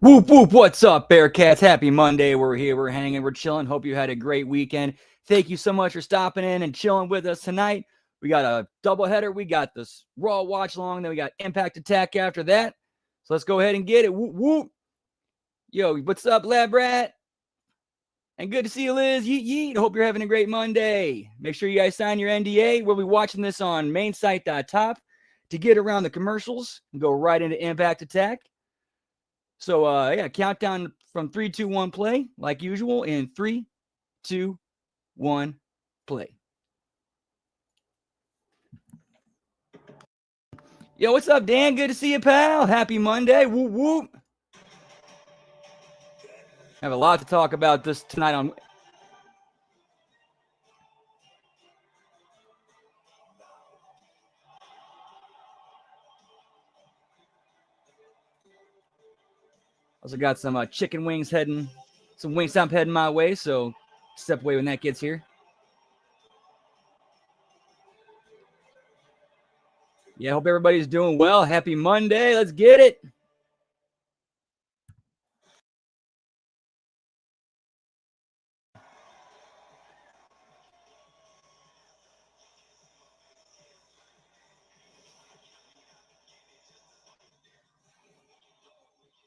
Whoop, whoop, what's up, Bearcats? Happy Monday. We're here, we're hanging, we're chilling. Hope you had a great weekend. Thank you so much for stopping in and chilling with us tonight. We got a doubleheader. We got this Raw watch along, then we got Impact Attack after that. So let's go ahead and get it. Whoop, whoop. Yo, what's up, Lab Rat? And good to see you, Liz. Yeet, yeet. Hope you're having a great Monday. Make sure you guys sign your NDA. We'll be watching this on mainsite.top to get around the commercials and go right into Impact Attack. So, yeah, countdown from 3, 2, 1, play, like usual, in 3, 2, 1, play. Yo, what's up, Dan? Good to see you, pal. Happy Monday. Whoop, whoop. I have a lot to talk about this tonight on. Also got some chicken wings heading, some Wingstop heading my way, so step away when that gets here. Yeah, hope everybody's doing well. Happy Monday. Let's get it.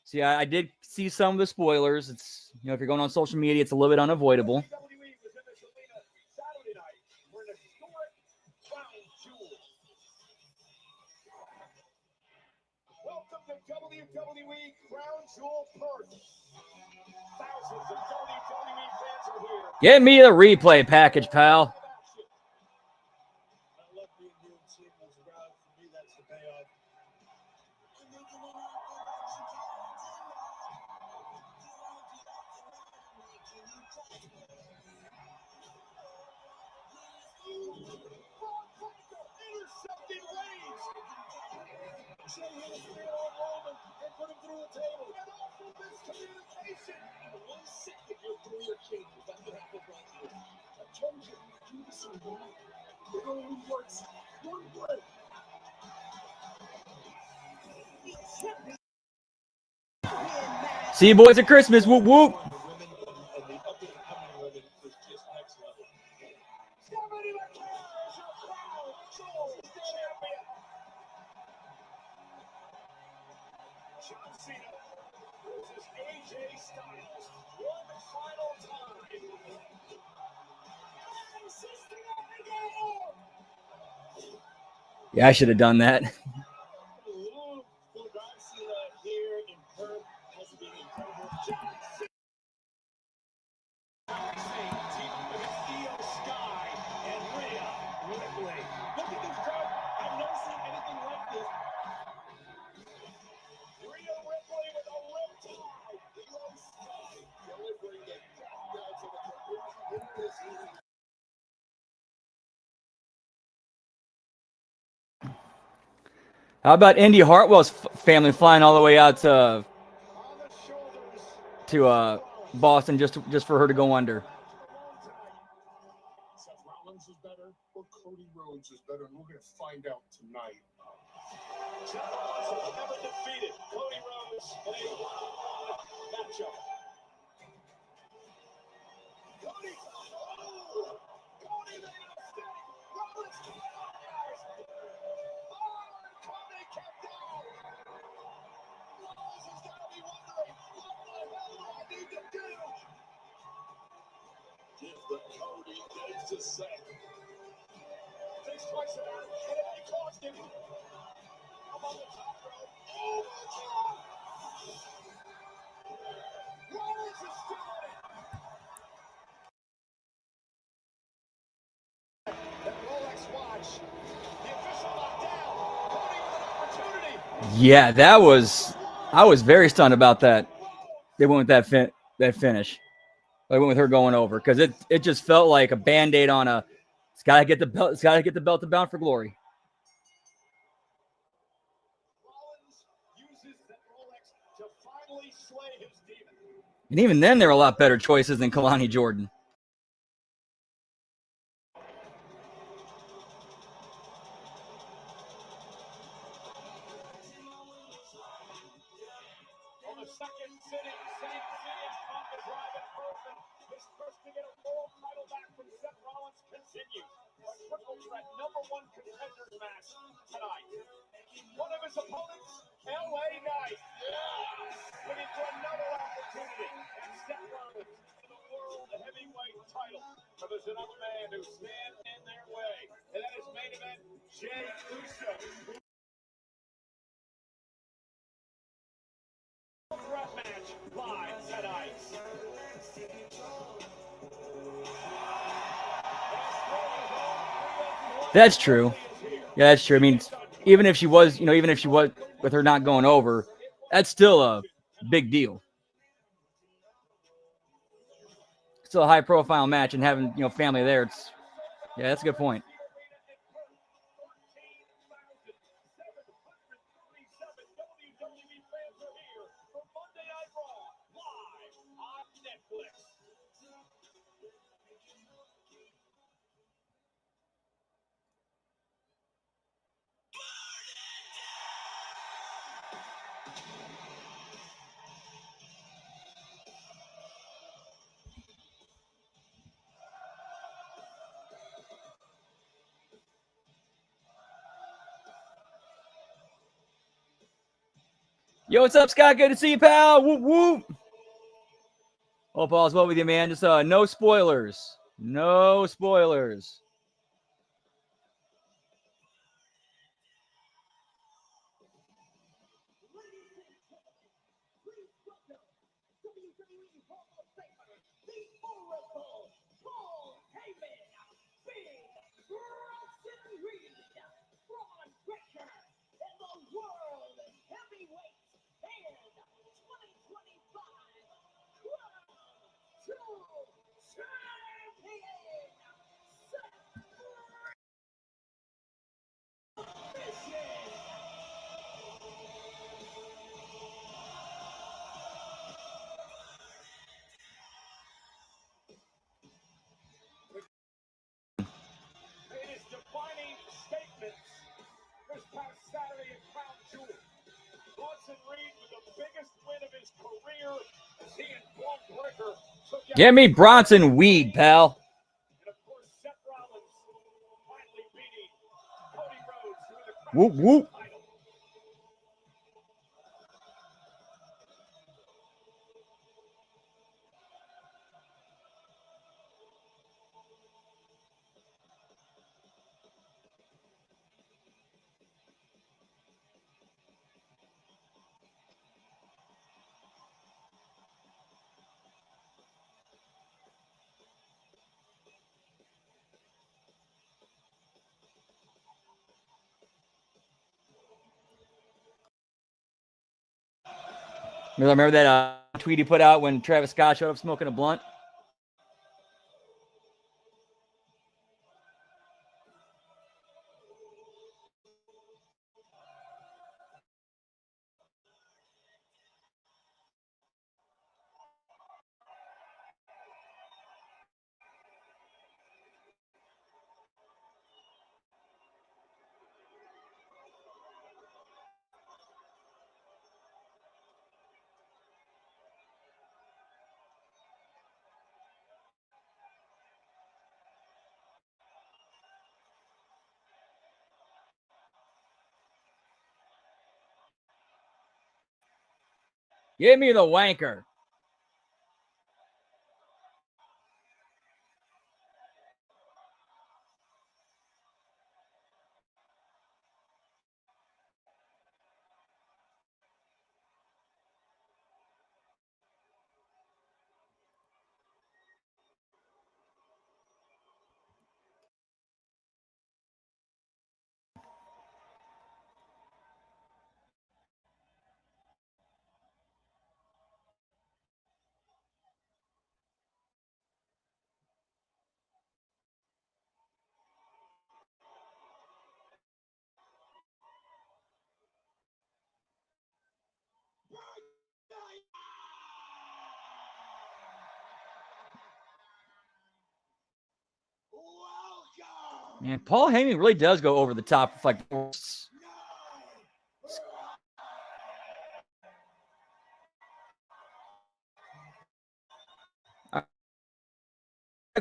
See, I did see some of the spoilers. It's, you know, if you're going on social media, it's a little bit unavoidable. Welcome to WWE Crown Jewel Perk. Thousands of WWE fans are here. Get me a replay package, pal. I love being here and seeing those crowds. For me, that's the payoff. Intercepting Reigns. Jay hit a spear on Roman and put him through a table. And awful miscommunication. In 1 second, you're through your changes. That's what happened right here. I told you, do this in one. It only works one way. See you boys at Christmas. Whoop, whoop. John Cena versus AJ Styles. One final time. Yeah, I should have done that. Look at this crowd. I've never seen anything like this. Rhea Ripley with a riptide. Io Sky delivering the countdown to the conclusion in this evening. How about Indy Hartwell's family flying all the way out to Boston just for her to go under? Seth Rollins is better or Cody Rhodes is better, and we're going to find out tonight. Seth Rollins has never defeated Cody Rhodes in a one-on-one matchup. Cody made a mistake. Rollins capitalized. Cody kept down. Rollins has got to be wondering, what the hell do I need to do? Give the Cody days to Seth. Thinks twice about it, and it may cost him. I'm on the top rope. Oh, my God! Rollins is still in it. That Rolex watch. The official knocked down. Cody with an opportunity. Yeah, I was very stunned about that. They went with that finish. They went with her going over because it just felt like a Band-Aid on a. It's gotta get the belt. It's gotta get the belt to Bound for Glory. Rollins uses that Rolex to finally slay his demon. And even then, there were a lot better choices than Kalani Jordan. On the second sitting, same CM Punk is live in person. His quest to get a world title back from Seth Rollins continues. A triple threat #1 contenders match tonight. One of his opponents, LA Knight, looking for another opportunity. And Seth Rollins for the world heavyweight title. But there's another man who stands in their way, and that is main event Jey Uso. Threat match live tonight. That's true. Yeah, that's true. I mean, even if she was with her not going over, that's still a big deal. Still a high profile match, and having family there, that's a good point. Yo, what's up, Scott? Good to see you, pal. Whoop, whoop. Hope all's well with you, man. Just no spoilers. No spoilers. Give me Bronson weed, pal. Whoop, whoop. Remember that tweet he put out when Travis Scott showed up smoking a blunt? Give me the wanker. Man, Paul Heyman really does go over the top with like.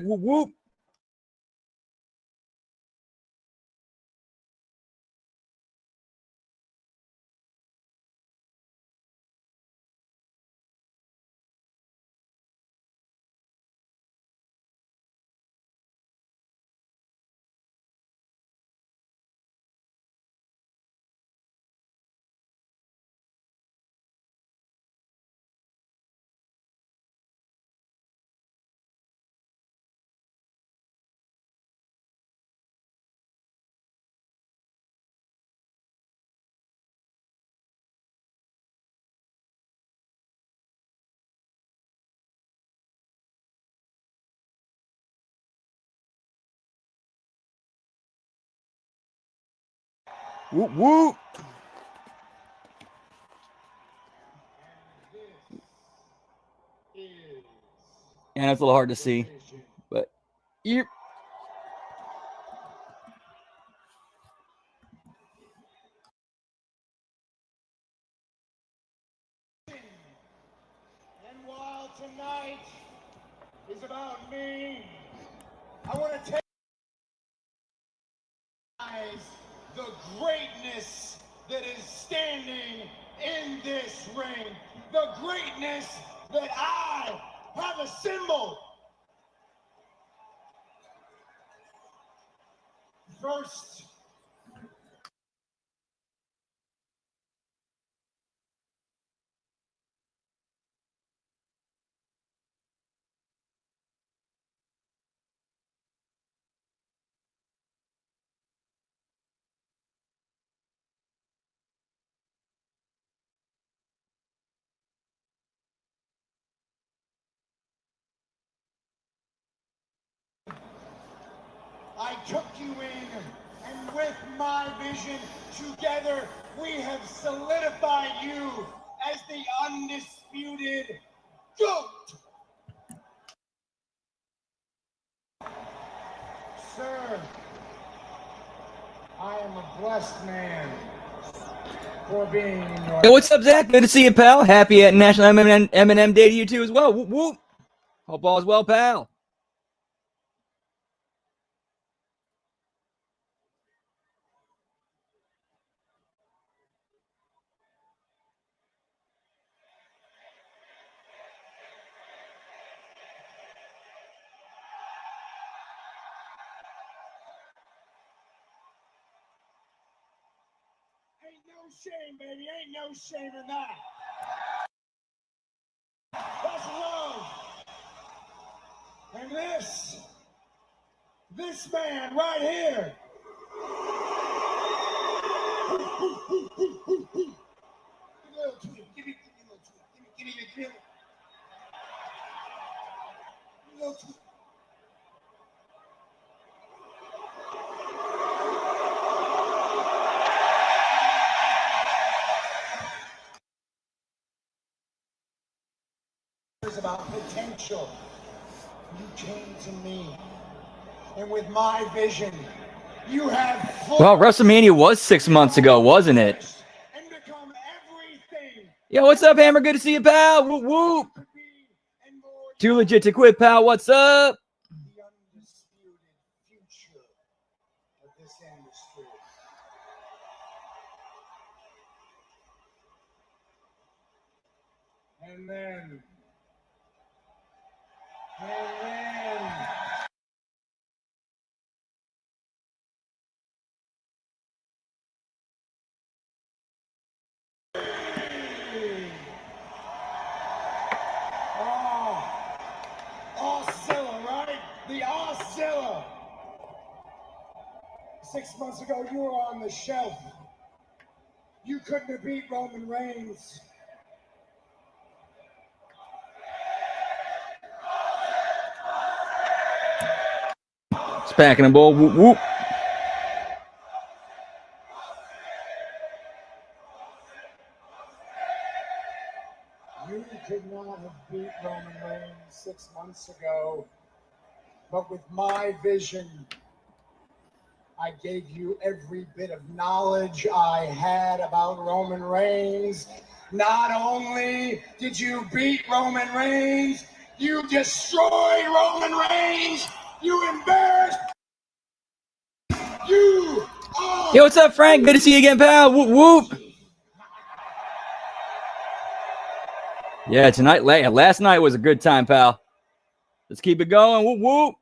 Whoop, whoop. Whoop, whoop. And it's a little hard to see, but you. And while tonight is about me, I want to take the greatness that is standing in this ring, the greatness that I have assembled. First, I took you in, and with my vision, together we have solidified you as the undisputed GOAT. Sir, I am a blessed man for being in your... Hey, what's up, Zach? Good to see you, pal. Happy at National M&M Day to you, too, as well. Whoop, whoop. Hope all is well, pal. Ain't no shame, baby. Ain't no shame in that. That's love. And this man right here. About potential. You came to me, and with my vision, you have Well, WrestleMania was 6 months ago, wasn't it? and become everything. Yo, what's up, Hammer? Good to see you, pal. Whoop, whoop. Too legit to quit, pal. What's up? The undisputed future of this industry. And then Oscilla, right? The Oscilla. 6 months ago, you were on the shelf. You couldn't have beat Roman Reigns. Smacking a ball. Whoop, whoop. You could not have beat Roman Reigns 6 months ago, but with my vision, I gave you every bit of knowledge I had about Roman Reigns. Not only did you beat Roman Reigns, You destroyed Roman Reigns. You embarrassed. You are. Yo, what's up, Frank? Good to see you again, pal. Whoop, whoop. Yeah, last night was a good time, pal. Let's keep it going. Whoop, whoop.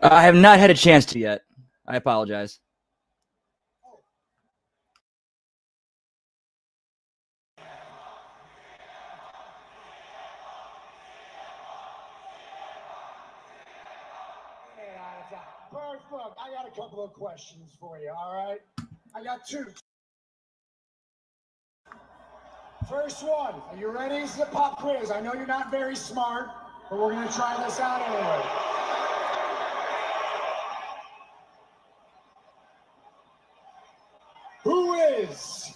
I have not had a chance to yet. I apologize. Look, I got a couple of questions for you, all right? I got two. First one, are you ready? This is a pop quiz. I know you're not very smart, but we're going to try this out anyway. Who is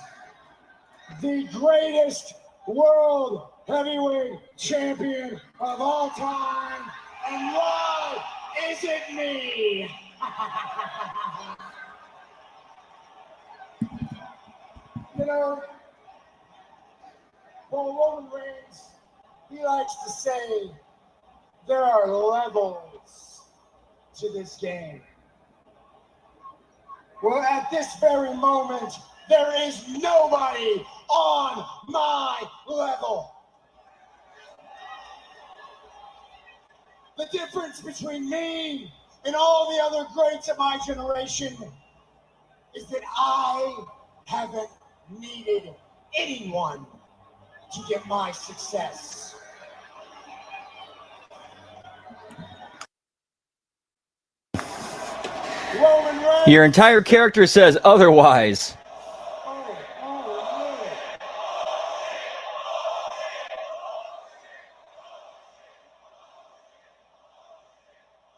the greatest world heavyweight champion of all time, and why is it me? You know, well, Roman Reigns, he likes to say there are levels to this game. Well, at this very moment, there is nobody on my level. The difference between me and all the other greats of my generation is that I haven't needed anyone to get my success. Roman Reigns. Your entire character says otherwise.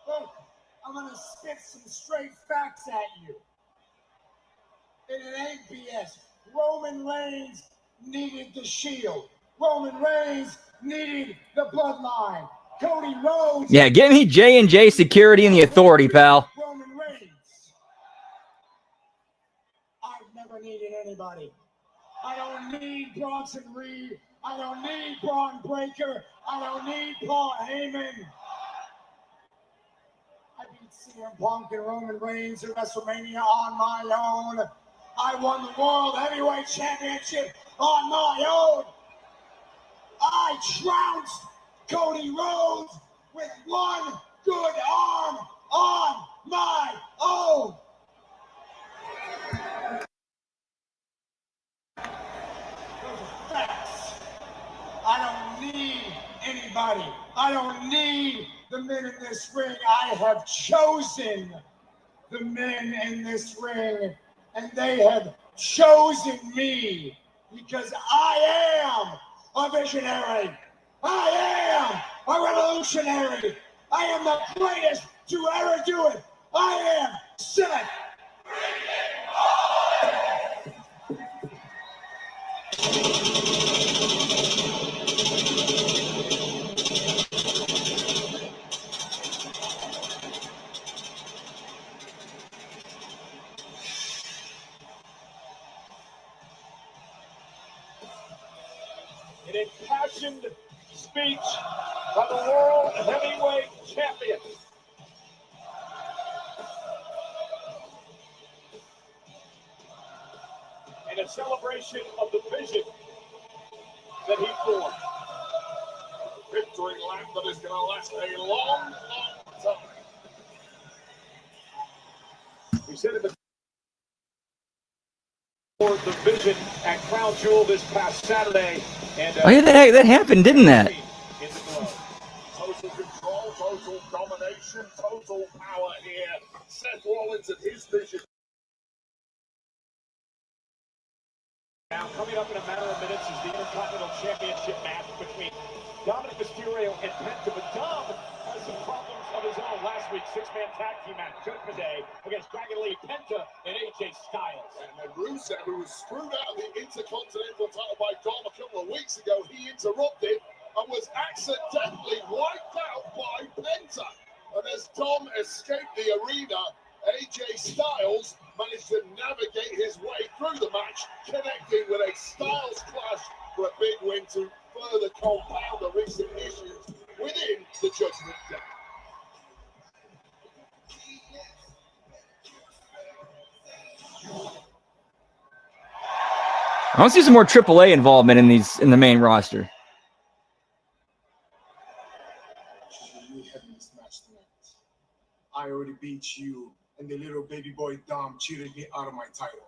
Look, I'm gonna spit some straight facts at you. And it ain't BS. Roman Reigns needed the Shield. Roman Reigns needed the Bloodline. Cody Rhodes. Yeah, give me J&J Security and the Authority, pal. Roman Reigns. I've never needed anybody. I don't need Bronson Reed. I don't need Braun Breaker. I don't need Paul Heyman. I beat CM Punk and Roman Reigns at WrestleMania on my own. I won the World Heavyweight Championship on my own. I trounced Cody Rhodes with one good arm on my own. Those are facts. I don't need anybody. I don't need the men in this ring. I have chosen the men in this ring, and they have chosen me because I am a visionary. I am a revolutionary. I am the greatest to ever do it. I am Seth. An impassioned speech by the World Heavyweight Champion. And a celebration of the vision that he formed. Victory lap that is going to last a long, long time. We said it for the vision at Crown Jewel this past Saturday. And, Oh, yeah, that happened, didn't that? Total control, total domination, total power here. Seth Rollins and his vision. Now, coming up in a matter of minutes is the Intercontinental Championship match between Dominic Mysterio and Penta. But Dom has some problems of his own last week. Six-man tag team match, Judgment Day, against Dragon Lee, Penta, and AJ Styles. And then Rusev, who was screwed out of the Intercontinental title by Dom a couple of weeks ago, he interrupted and was accidentally wiped out by Penta. And as Dom escaped the arena, AJ Styles managed to navigate his way through the match, connecting with a Styles clash for a big win to further compound the recent issues within the Judgment Day. I want to see some more AAA involvement in the main roster. I already beat you, and the little baby boy Dom cheated me out of my title.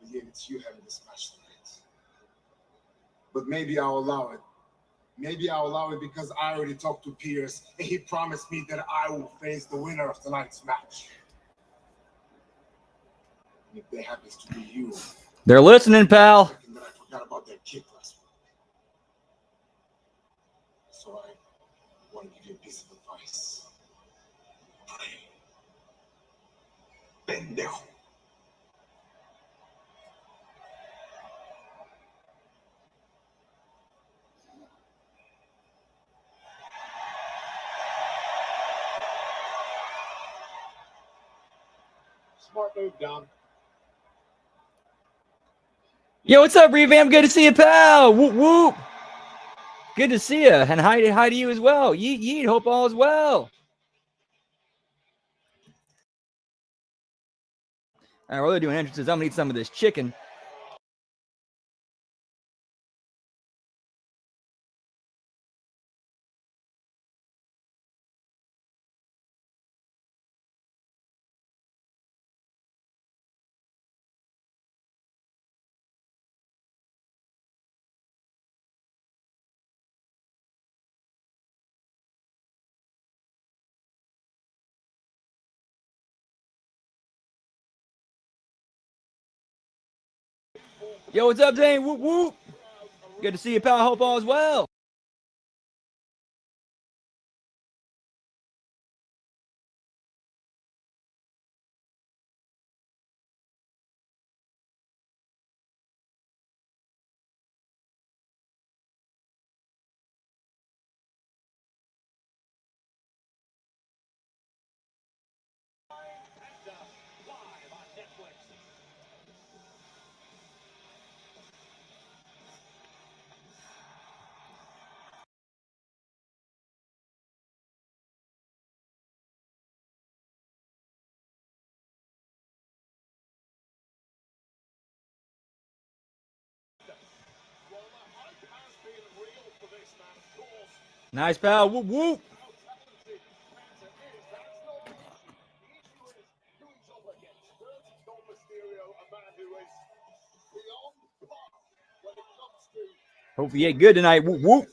But yet it's you having this match tonight. But maybe I'll allow it. Maybe I'll allow it because I already talked to Pierce, and he promised me that I will face the winner of tonight's match. And if that happens to be you, they're listening, pal. I forgot about that kick last week. So I want to give you a piece of advice. Pray. Pendejo. Smart move, Dom. Yo, what's up, Revamp? Good to see you, pal. Whoop, whoop. Good to see you. And hi to you as well. Yeet, yeet. Hope all is well. All right, while they're doing entrances, I'm going to eat some of this chicken. Yo, what's up, Dane? Whoop, whoop. Good to see you, pal. Hope all is well. Nice, pal. Whoop, whoop. Hope you ate good tonight. Whoop, whoop.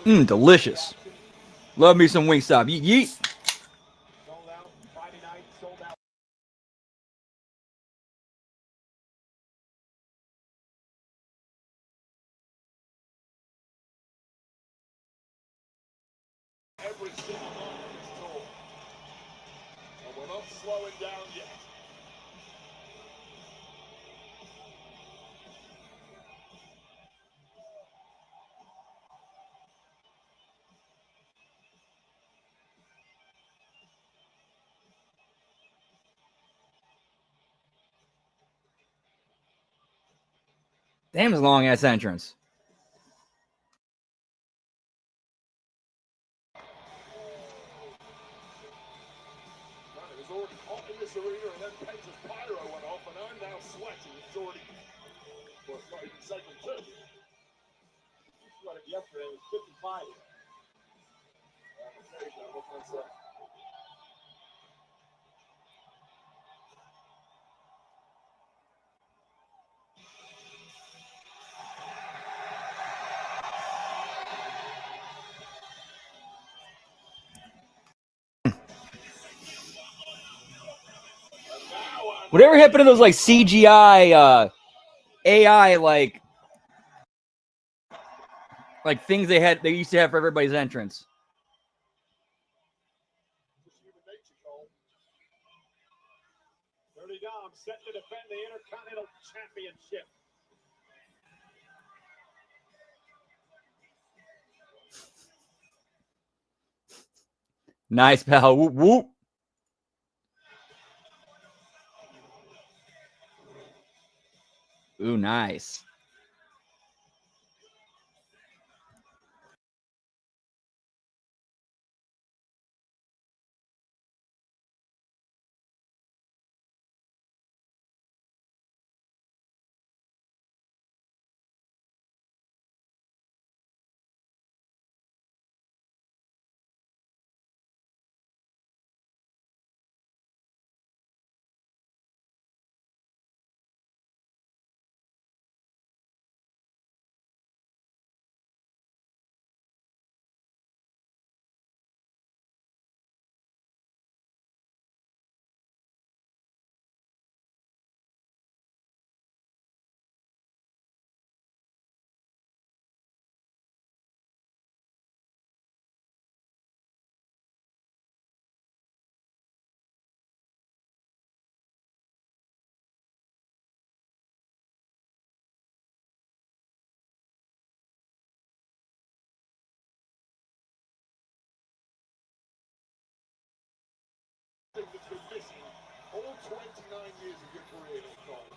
Delicious. Love me some Wingstop. Yeet, yeet. Every single moment of this tour. And we're not slowing down yet. Damn, it's a long ass entrance. It was already hot in this arena, and then Penta's pyro went off, and I'm now sweating. It's already, well, it's not even segment 2. Just let it yesterday. It was 55. Whatever happened to those like CGI AI like things they used to have for everybody's entrance? Dirty Dom set to defend the Intercontinental Championship. Nice, pal. Whoop, whoop. Ooh, nice.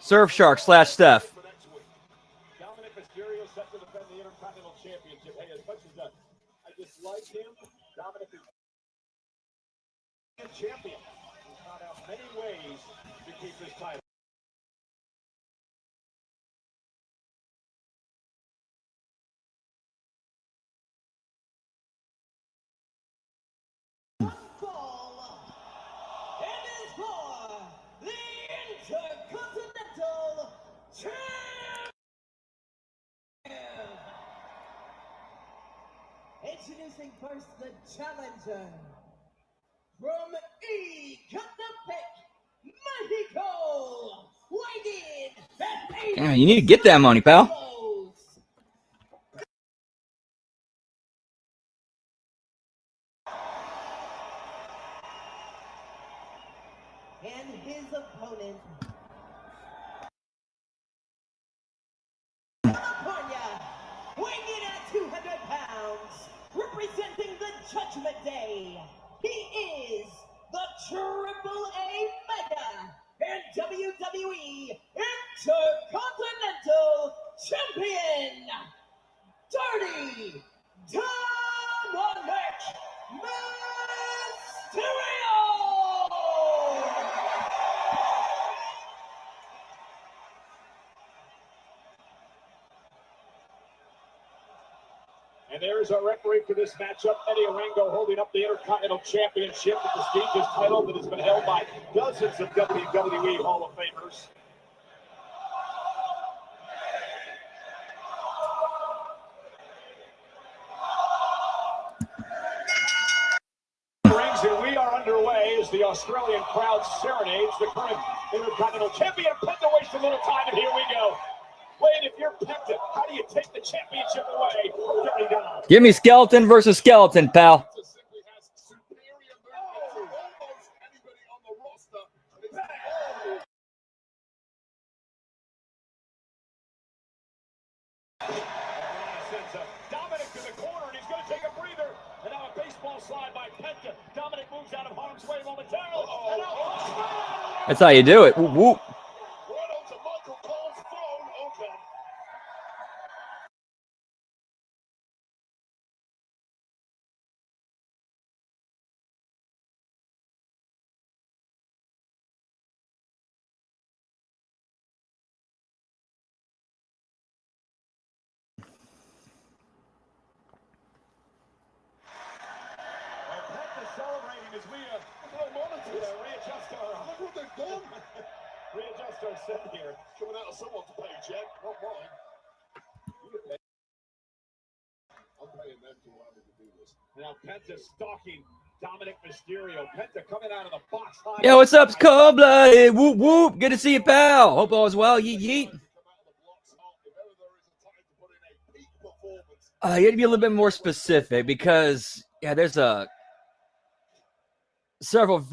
Surfshark / Steph. Dominic Mysterio set to defend the Intercontinental Championship. Hey, as much as I dislike him, Dominic is champion. He's found out many ways to keep his title. Introducing first the challenger from Ecatepec, Mexico, weighing in at Yeah, you need to get that money, pal. and his opponent, California, weighing in at 200 pounds, representing the Judgment Day. He is the Triple A Mega and WWE Intercontinental Champion, Dirty Dominic Mysterio! And there's our referee for this matchup, Eddie Orengo, holding up the Intercontinental Championship, the prestigious title that has been held by dozens of WWE Hall of Famers. And we are underway as the Australian crowd serenades the current Intercontinental Champion. Penta wastes a little time, and here we go. Wade, if you're Penta, how do you take the championship away from Dirty Dom? Give me skeleton versus skeleton, pal. Dominic to the corner, and he's going to take a breather. And now a baseball slide by Penta. Dominic moves out of harm's way momentarily. That's how you do it. Whoop, whoop. as we readjust our. Look what they've done. Readjust our set here. Coming out of someone's paycheck, not mine. I'm paying them to allow me to do this. Now Penta stalking Dominic Mysterio. Penta coming out of the box. Yo, what's up, Cold Blooded? Whoop whoop. Good to see you, pal. Hope all is well. Yeet yeet. You had to be a little bit more specific because there's several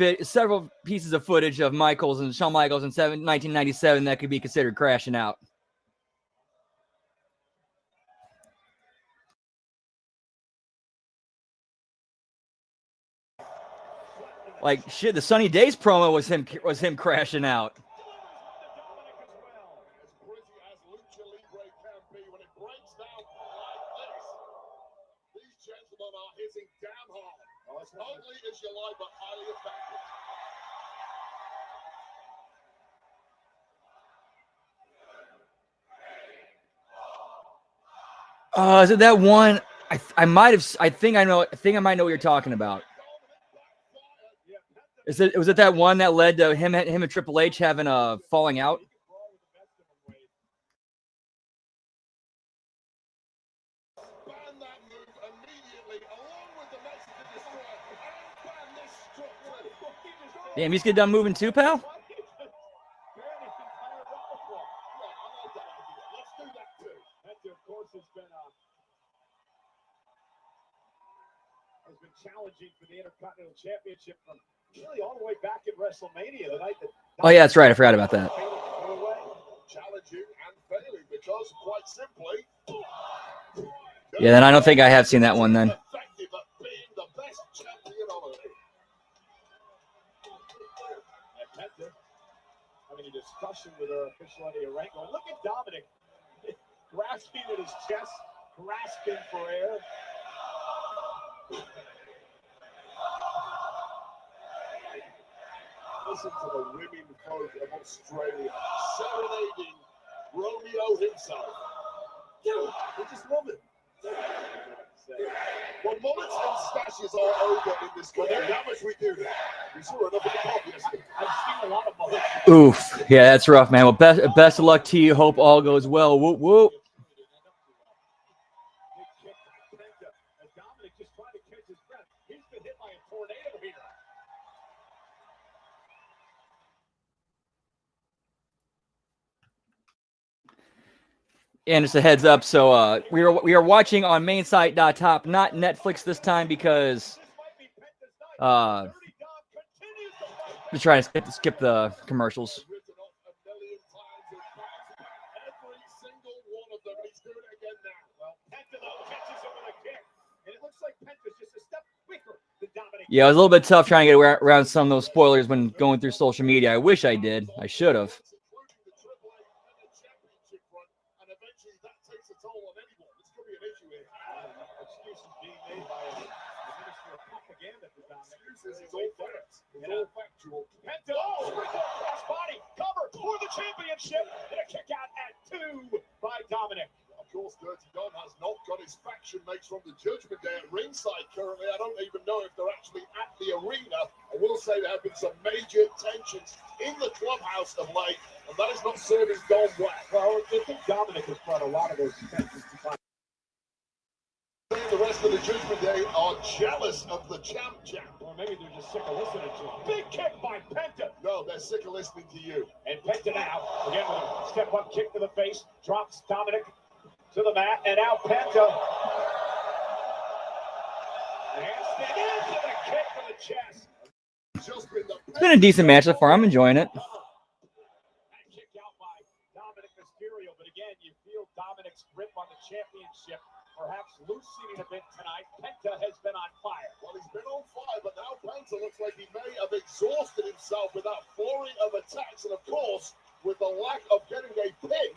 pieces of footage of Michaels and Shawn Michaels in 1997 that could be considered crashing out. Like shit, the Sunny Days promo was him crashing out. As ugly as you like, but highly effective. Is it that one? I might have. I think I might know what you're talking about. Was it that one that led to him and Triple H having a falling out? Damn, he's getting done moving too, pal? Has been challenging for the Intercontinental Championship from really all the way back at WrestleMania, the night that. Oh yeah, that's right. I forgot about that. Challenging and failing because, quite simply. Yeah, then I don't think I have seen that one then. Effective at being the best champion on earth. And Penta having a discussion with our official Eddie Arango. And look at Dominic grasping at his chest, grasping for air. Listen to the women folk of Australia serenading Romeo himself. Dude, we just love it. Well, mullets and stashes are over in this country. How much we do that? We saw enough of the pop yesterday. I've seen a lot of mullets. Oof. Yeah, that's rough, man. Well, best of luck to you. Hope all goes well. Whoop, whoop. Dominic just trying to catch his breath. He's been hit by a tornado here. And just a heads up, so we are watching on mainsite.top, not Netflix this time because just trying to skip the commercials. Yeah, it was a little bit tough trying to get around some of those spoilers when going through social media. I wish I did. I should have. Championship and a kick out at 2 by Dominic. Of course, Dirty Dom has not got his faction mates from the Judgment Day at ringside currently. I don't even know if they're actually at the arena. I will say there have been some major tensions in the clubhouse of late, and that is not serving Dom well. Well, I think Dominic has brought a lot of those tensions to find. The rest of the Judgment Day are jealous of the champ. Or maybe they're just sick of listening to him. Big kick by Penta. No, they're sick of listening to you. And Penta now, again with a step-up kick to the face, drops Dominic to the mat, and now Penta. Handstand into the kick to the chest. It's been a decent match so far. I'm enjoying it. That kick out by Dominic Mysterio, but again, you feel Dominic's grip on the championship perhaps loosening a bit tonight. Penta has been on fire. Well, he's been on fire, but now Penta looks like he may have exhausted himself with that flurry of attacks. And of course, with the lack of getting a pin,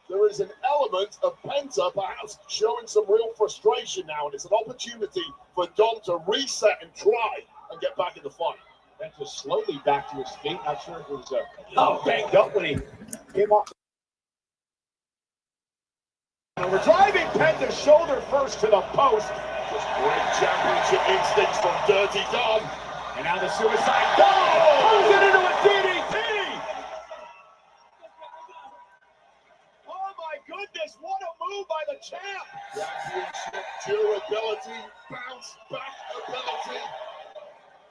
there is an element of Penta perhaps showing some real frustration now. And it's an opportunity for Dom to reset and try and get back in the fight. Penta slowly back to his feet. Not sure if it was banged up when he came off. We're driving Penta's shoulder first to the post. Just great championship instincts from Dirty Dom. And And now the suicide dive. Turns it into a DDT. Oh my goodness, what a move by the champ. Championship durability, bounce back ability.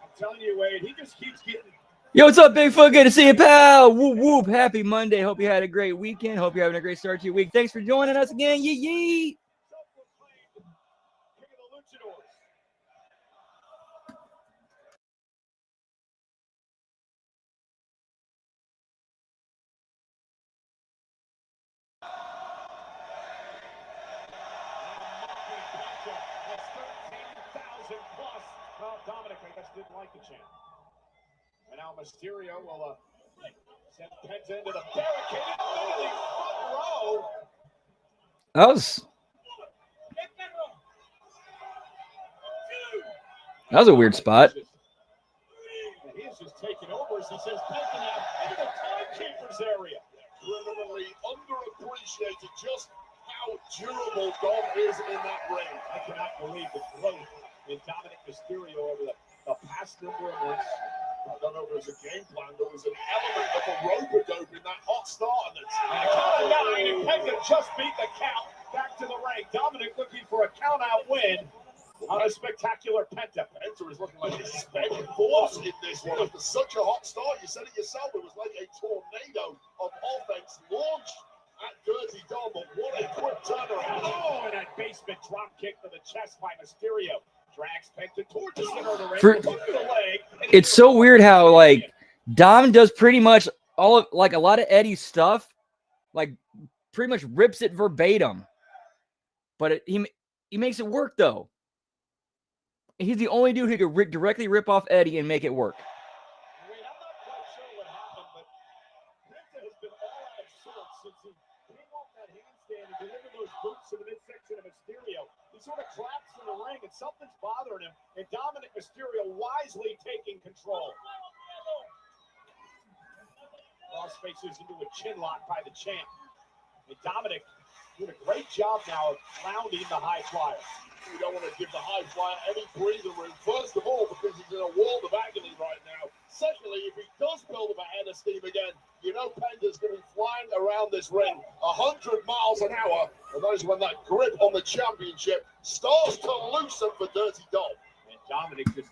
I'm telling you, Wade, he just keeps getting. Yo, what's up, Bigfoot? Good to see you, pal. Whoop, whoop. Happy Monday. Hope you had a great weekend. Hope you're having a great start to your week. Thanks for joining us again. Yee yee. Self-proclaimed king of the luchadors. That's 13,000 plus. Well, Dominic, I guess, didn't like the champ. And now Mysterio will send Penta into the barricade in the middle of the front row. That was a weird spot. He is just taking over as he says Penta now into the timekeeper's area. Criminally underappreciated just how durable Dom is in that ring. I cannot believe the growth in Dominic Mysterio over the past number of months. I don't know if it was a game plan. There was an element of a rope-a-dope in that hot start. And a count of 9, and Penta just beat the count. Back to the ring. Dominic looking for a count-out win on a spectacular Penta. Penta is looking like a spectral force in this one. After such a hot start, you said it yourself, it was like a tornado of offense launched at Dirty Dom, but what a quick turnaround. Oh, and that basement drop kick to the chest by Mysterio. Drags Penta towards the center of the ring. Hook to the leg. It's so weird how, like, Dom does pretty much all of, like, a lot of Eddie's stuff, like, pretty much rips it verbatim. But he makes it work, though. He's the only dude who could directly rip off Eddie and make it work. Wait, I'm not quite sure what happened, but Penta has been all out of sorts since he came off that handstand and delivered those boots to the midsection of Mysterio. He sort of collapsed in the ring, and something's bothering him, and Dominic Mysterio wisely taking control. Cross faces into a chin lock by the champ. And Dominic doing a great job now of clowning the high flyer. We don't want to give the high flyer any breathing room. First of all, because he's in a world of agony right now. Secondly, if he does build up a head of steam again, you know Penta's going to be flying around this ring 100 miles an hour. And that is when that grip on the championship starts to loosen for Dirty Dom. And Dominic just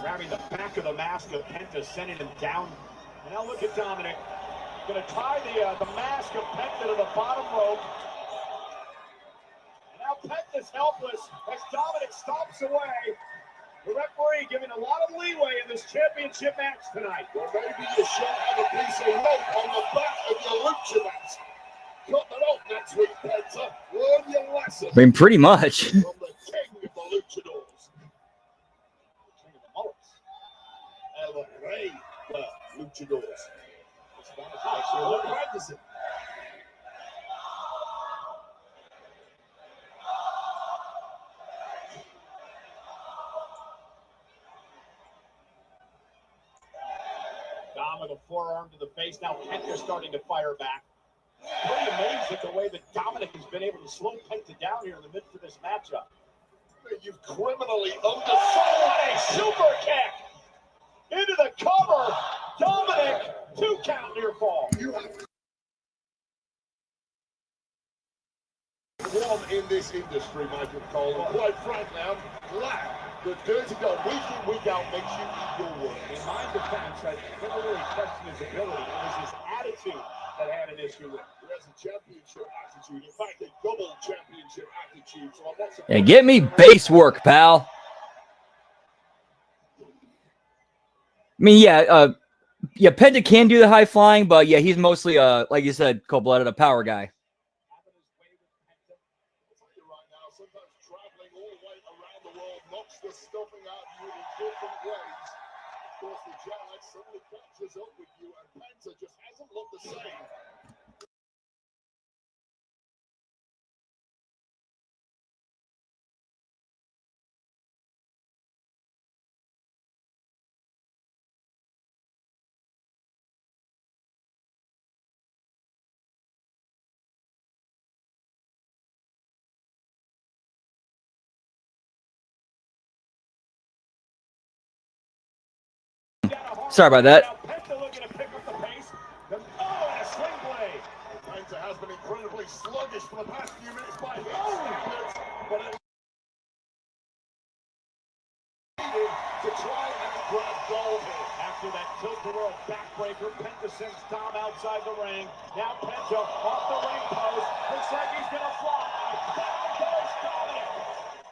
grabbing the back of the mask of Penta, sending him down. And now look at Dominic. Going to tie the mask of Penta to the bottom rope. And now Penta's helpless as Dominic stomps away. The referee giving a lot of leeway in this championship match tonight. Well, maybe you should have a piece of rope on the back of your lucha mat. Cut that off next week, Penta. Learn your lesson. I mean, pretty much. From the king of the luchadors. King of the mullets. El Rey de Luchadores. Nice. So look at Anderson. Dom with a forearm to the face. Now Penta's starting to fire back. Pretty amazed at the way that Dominic has been able to slow Penta down here in the midst of this matchup. You've criminally undersold. What a super kick! Into the cover. Dominic, 2 count near fall. You have one in this industry, Michael Cole. And quite frankly, I'm glad that Dirty Dom week in, week out makes you eat your words. In my defense, I never really questioned his ability. It was his attitude that had an issue with. He has a championship attitude. In fact, a double championship attitude. So I'm not surprised. And get me base work, pal. I mean, yeah, Penta can do the high flying, but yeah, he's mostly, like you said, cold-blooded, a power guy. I'll tell you right now, sometimes traveling all the way around the world knocks the stuffing out of you in different ways. Of course, the Giants suddenly catches up with you, and Penta just hasn't looked the same. Sorry about that. Now Penta looking to pick up the pace. And a swing blade. Penta has been incredibly sluggish for the past few minutes by his standards, but it needed to try and grab gold here. After that tilt-the-world backbreaker, Penta sends Dom outside the ring. Now Penta off the ring post. Looks like he's going to fly. Down goes Dominic.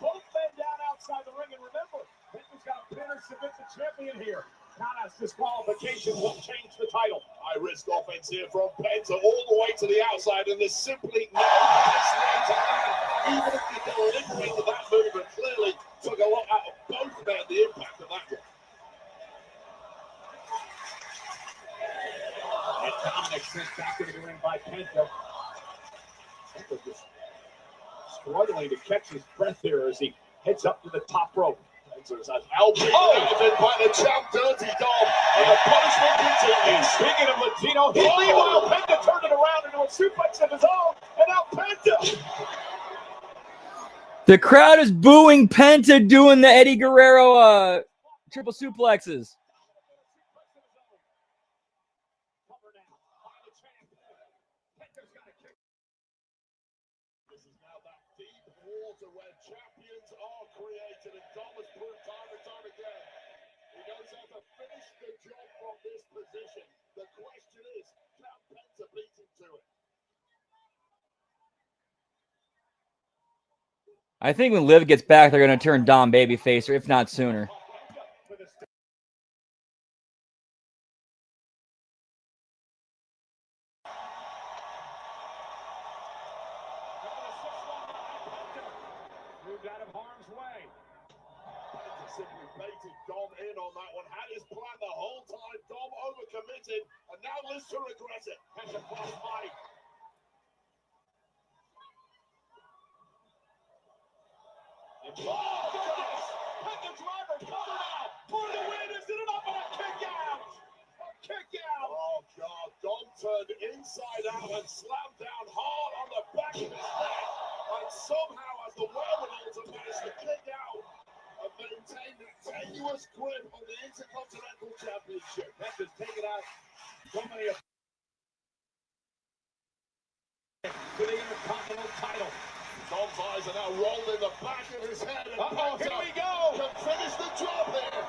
Both men down outside the ring. And remember, Penta's got to pin or submit the champion here. Countouts disqualification will change the title. High risk offense here from Penta all the way to the outside, and there's simply no best way to land. Even if you deliberate that movement, clearly took a lot out of both men, the impact of that one. And Dominic sent back into the ring by Penta. Penta just struggling to catch his breath here as he heads up to the top rope. Penta's an elbow by the champ, Dirty Dom, and the punishment continues. Speaking of Latino, meanwhile Penta turned it around into a suplex of his own, and now Penta. The crowd is booing Penta doing the Eddie Guerrero triple suplexes. This is now that deep water where champions are created, and Dom has proved time and time again he knows how to finish the job from this position. The question is, can Penta beat him to it? I think when Liv gets back, they're going to turn Dom babyface, or if not sooner. Moved out of harm's way. Penta simply baited Dom in on that one. Had his plan the whole time. Dom overcommitted, and now lives to regret it. Penta cross body. Oh, goodness! Penta driver cover now for the win. Is it enough? And a kick out! A kick out! Oh, God. Dom turned inside out and slammed down hard on the back of his neck. And somehow has the wherewithal to manage to kick out and maintain that tenuous grip on the Intercontinental Championship. Penta's taken out so many of for the Intercontinental title. Dom's eyes are now rolled in the back of his head. And here we go! Can finish the job here.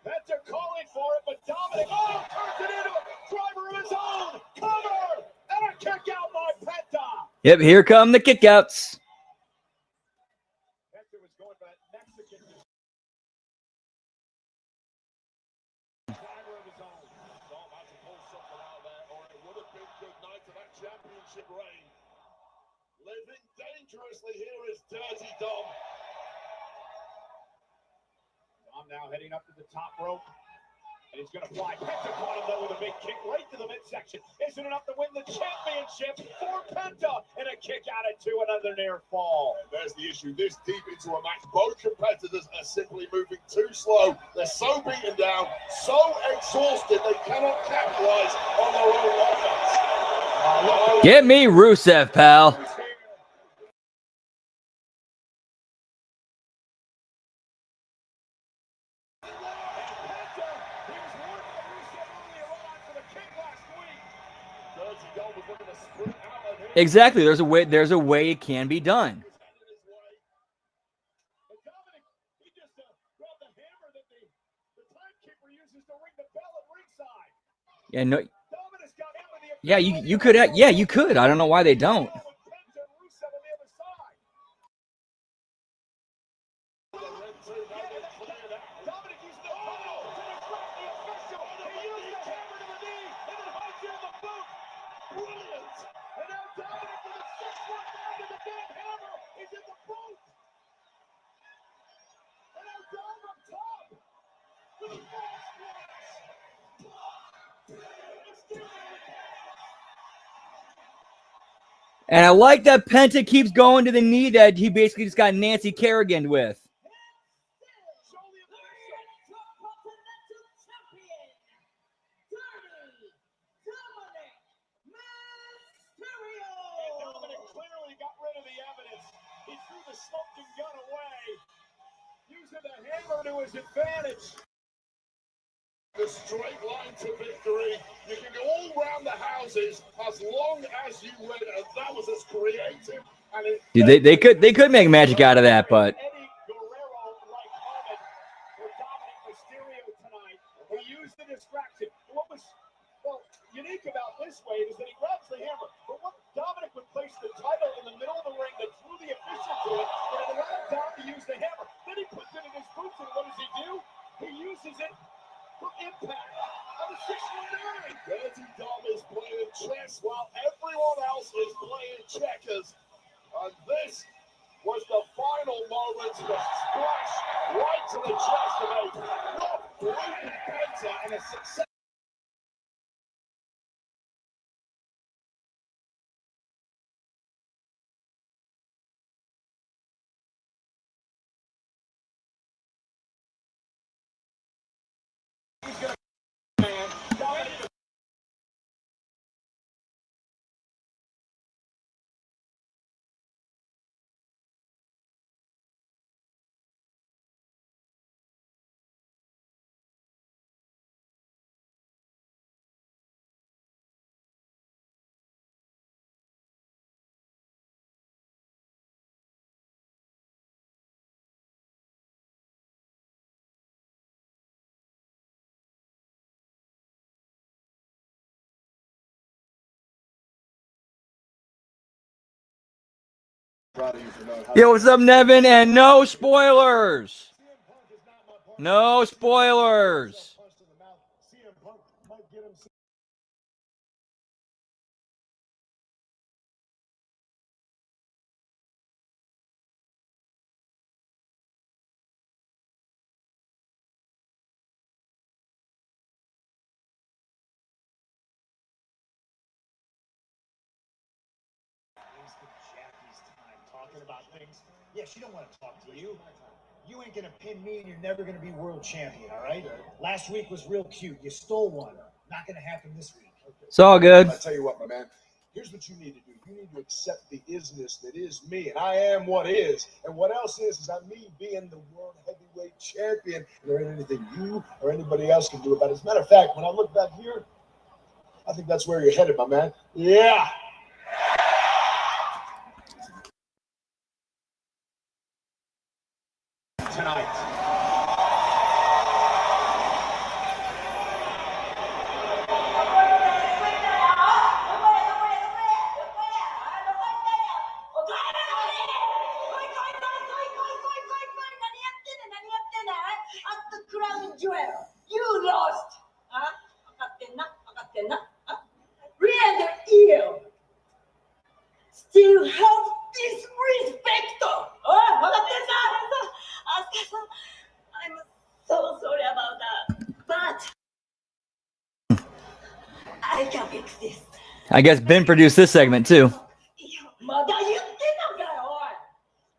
Penta calling for it, but Dominic, turns it into a driver of his own. Cover! And a kick out by Penta. Yep, here come the kickouts. Penta was going for that Mexican driver of his own. Dom had to pull something out there, or it would have been good night to that championship reign. Living dangerously here is Dirty Dom. Dom now heading up to the top rope. And he's going to fly. Penta caught him, though, with a big kick right to the midsection. Isn't enough to win the championship for Penta. And a kick out it to another near fall. And there's the issue. This deep into a match, both competitors are simply moving too slow. They're so beaten down, so exhausted, they cannot capitalize on their own offense. Get me Rusev, pal. Exactly. There's a way it can be done. Yeah, no. Yeah, you could. Yeah, you could. I don't know why they don't. And I like that Penta keeps going to the knee that he basically just got Nancy Kerrigan with. Dominic clearly got rid of the evidence. He threw the smoking gun away, using the hammer to his advantage. The straight line to victory. You can go all round the houses as long as you win, and that was as creative. And Dude, they could make magic out of that, but Eddie Guerrero, like Harmon, for Dominic Mysterio tonight, he used the distraction. What was unique about this wave is that he grabs the hammer, but what Dominic would place the title in the middle of the ring that drew the official to it, and it allowed Dom to use the hammer. Then he puts it in his boots, and what does he do? He uses it for impact on the 619. Dirty Dom is playing chess while everyone else is playing checkers. And this was the final moment, the splash right to the chest of a not blatant painter and a success. yo, what's up, Nevin? And no spoilers. No spoilers. About things. Yeah, she don't want to talk to you. You ain't gonna pin me, and you're never gonna be world champion. All right. Last week was real cute. You stole one. Not gonna happen this week. It's all good. I tell you what, my man. Here's what you need to do. You need to accept the isness that is me, and I am what is. And what else is I'm me being the world heavyweight champion. And there ain't anything you or anybody else can do about it. As a matter of fact, when I look back here, I think that's where you're headed, my man. Yeah. Tonight. You lost. Rear ear. Still have this respect. I'm so sorry about that. But I can fix this. I guess Ben produced this segment too.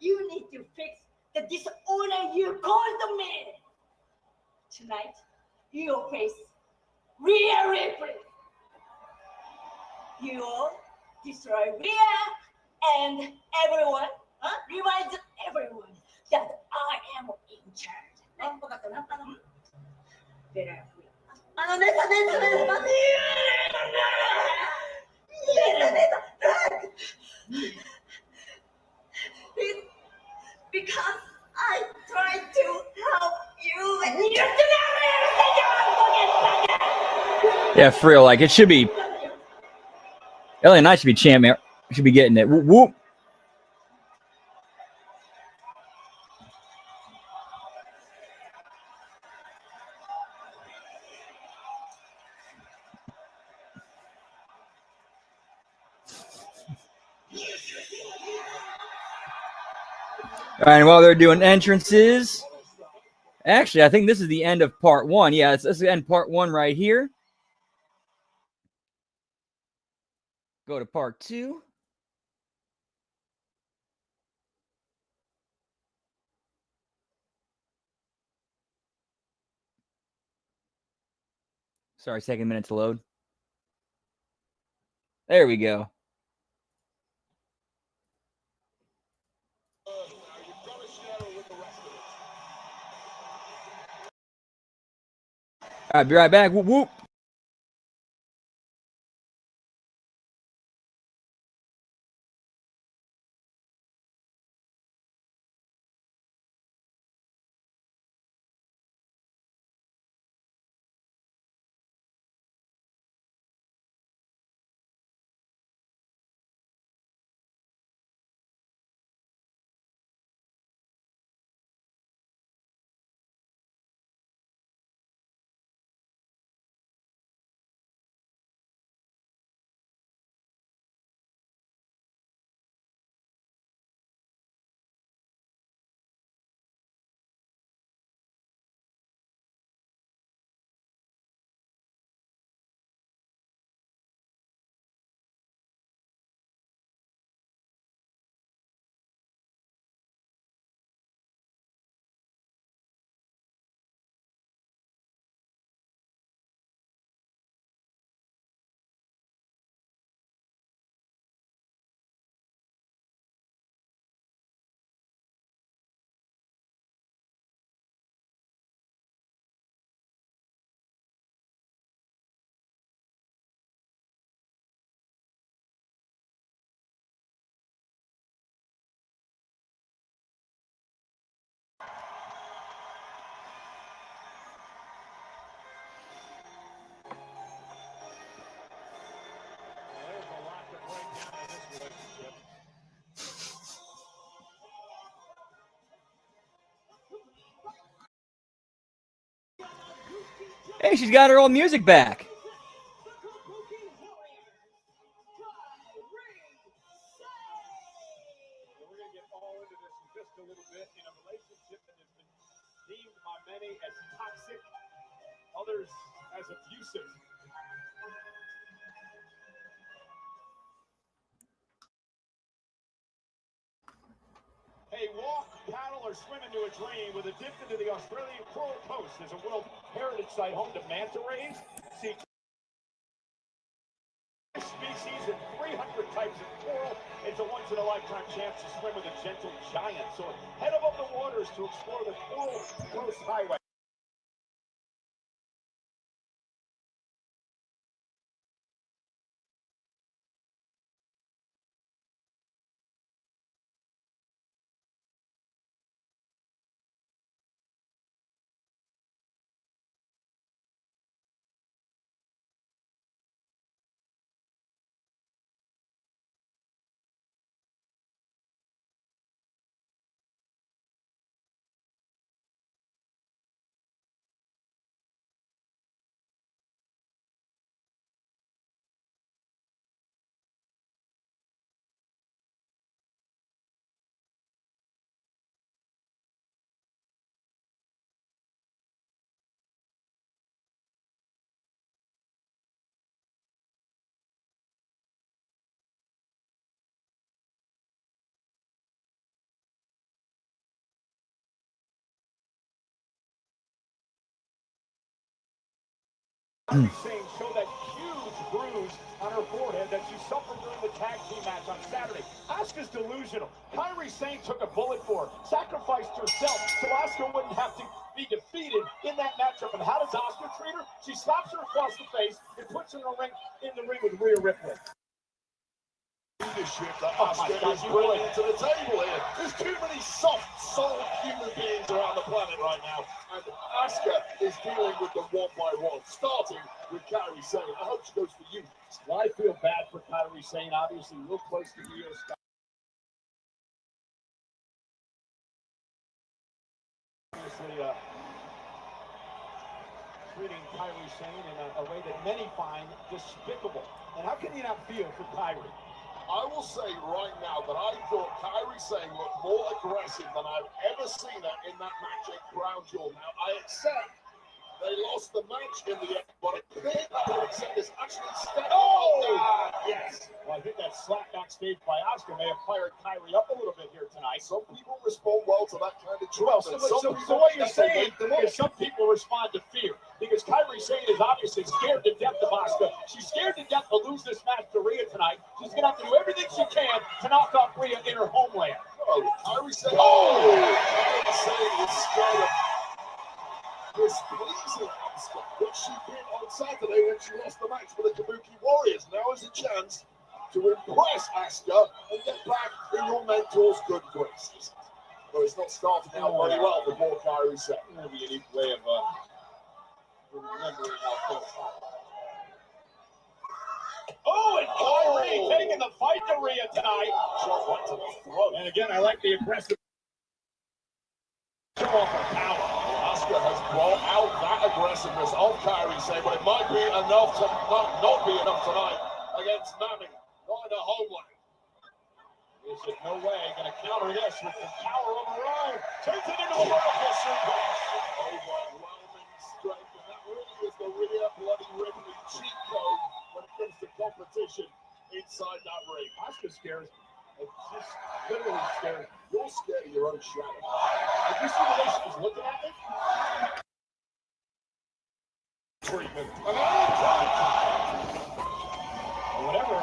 You need to fix the dishonor you caused me. Tonight, you'll face Rhea Ripley. You'll destroy Rhea and everyone. Reminds everyone that I am in charge. Because I tried to help you and you Yeah, for real. Like, it should be. LA Knight should be champ. Should be getting it. Whoop, whoop. All right, and while they're doing entrances, actually, I think this is the end of part one. Yeah, this is the end part one right here. Go to part two. Sorry, taking a minute to load. There we go. All right, be right back. Whoop, whoop. Hey, she's got her old music back. We're going to get all into this in just a little bit. In a relationship that has been deemed by many as toxic, others as abusive. Hey, walk, paddle, or swim into a dream with a dip into the Australian Coral Coast. There's a World Heritage Site home to manta rays. See species and 300 types of coral. It's a once-in-a-lifetime chance to swim with a gentle giant. So head above the waters to explore the Coral Coast Highway. Saying show that huge bruise on her forehead that she suffered during the tag team match on Saturday. Asuka's delusional. Kairi Sane took a bullet for her, sacrificed herself so Asuka wouldn't have to be defeated in that matchup. And how does Asuka treat her? She slaps her across the face and puts her in the ring with Rhea Ripley. Leadership that Asuka is bringing to the table here. There's too many soft-souled human beings around the planet right now, and Asuka is dealing with them one by one, starting with Kairi Sane. I hope she goes for you. Well, I feel bad for Kairi Sane, obviously real close to Io Sky. Obviously, treating Kairi Sane in a way that many find despicable. And how can you not feel for Kairi? I will say right now that I thought Kairi Sane looked more aggressive than I've ever seen her in that match at Crown Jewel. Now, I accept they lost the match in the end, but I think Kairi Sane is actually stepping up. Yes. Well, I think that slap backstage by Asuka may have fired Kairi up a little bit here tonight. Some people respond well to that kind of treatment. So what you're saying is some people respond to fear. Because Kairi Sane is obviously scared to death of Asuka. She's scared to death to lose this match to Rhea tonight. She's going to have to do everything she can to knock off Rhea in her homeland. Oh, Kairi Sane. Kairi Sane is scared of displeasing Asuka. What she good graces. But it's not starting out very well before Kyrie said. That'll be a unique way of remembering how things happen. Oh, and Kyrie taking the fight to Rhea tonight. Shot right to the throat. And again, I like the aggressive show off her power. Asuka has brought out that aggressiveness of Kyrie Sane, but it might be enough to not be enough tonight against Nami, not in her homeland. Is it no way going to counter this with the power of her own? Turns it into a vertical suplex. Overwhelming strength, and that really is the Rhea bloody Ripley cheat code when it comes to competition inside that ring. Asuka scares me. It's just literally scares me. You're scared of your own shadow. Did you see the way she was looking at me? Treatment. Whatever.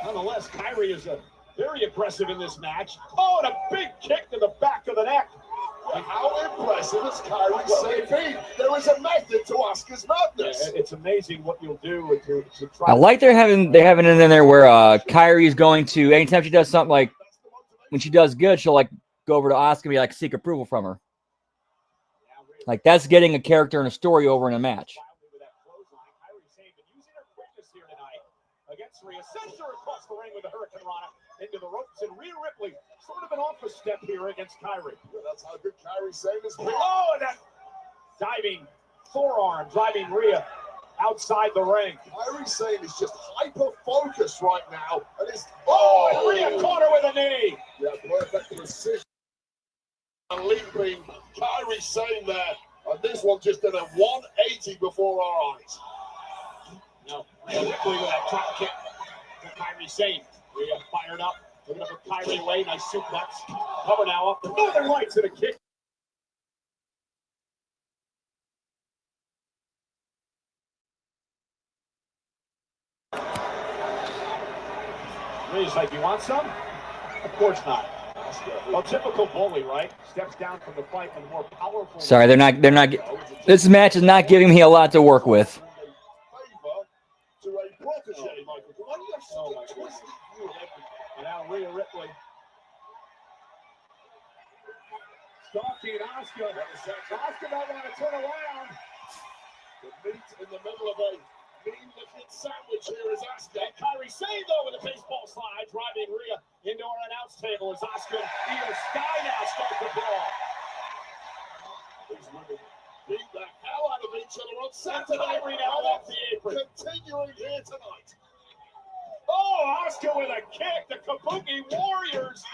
Nonetheless, Kyrie is very aggressive in this match. Oh, and a big kick to the back of the neck. How impressive is Kyrie Sane? There is a method to Asuka's madness. Yeah, it's amazing what you'll do to try. I like they're having it in there where Kyrie's going to, anytime she does something, like when she does good, she'll like go over to Asuka and be like seek approval from her. Like that's getting a character and a story over in a match. Kyrie Sane been using her quickness here tonight against Rhea. Sends her across the ring with the Hurricane Rana into the ropes, and Rhea Ripley sort of an off a step here against Kyrie. Yeah, that's how good Kyrie Sane is. Oh, and that diving forearm driving Rhea outside the ring. Kyrie Sane is just hyper-focused right now. And it's, and Rhea caught her with a knee. Yeah, perfect precision. Leaping Kyrie Sane there. And this one just did a 180 before our eyes. No, Rhea Ripley with that drop kick to Kyrie Sane. Rhea fired up. Looking up for Kyrie away. Nice suplex. Cover now up the Northern Lights and a kick. Rhea's like, you want some? Of course not. Well, typical bully, right? Steps down from the fight with a more powerful. Sorry, they're not. This match is not giving me a lot to work with. To a protege, Michael. Why do you have Oh, such a my twisted view of everything? And now Rhea Ripley. Stalking Asuka. Asuka might want to turn around. The meat in the middle of a mean-looking sandwich here is Asuka. And Kyrie Sane, though, with a baseball slide, driving Rhea into our announce table as Asuka and Io Sky now start to brawl. These women beat the hell out of each other on Saturday. Kyrie now off the apron. Continuing here tonight. Oh, Asuka with a kick. The Kabuki Warriors.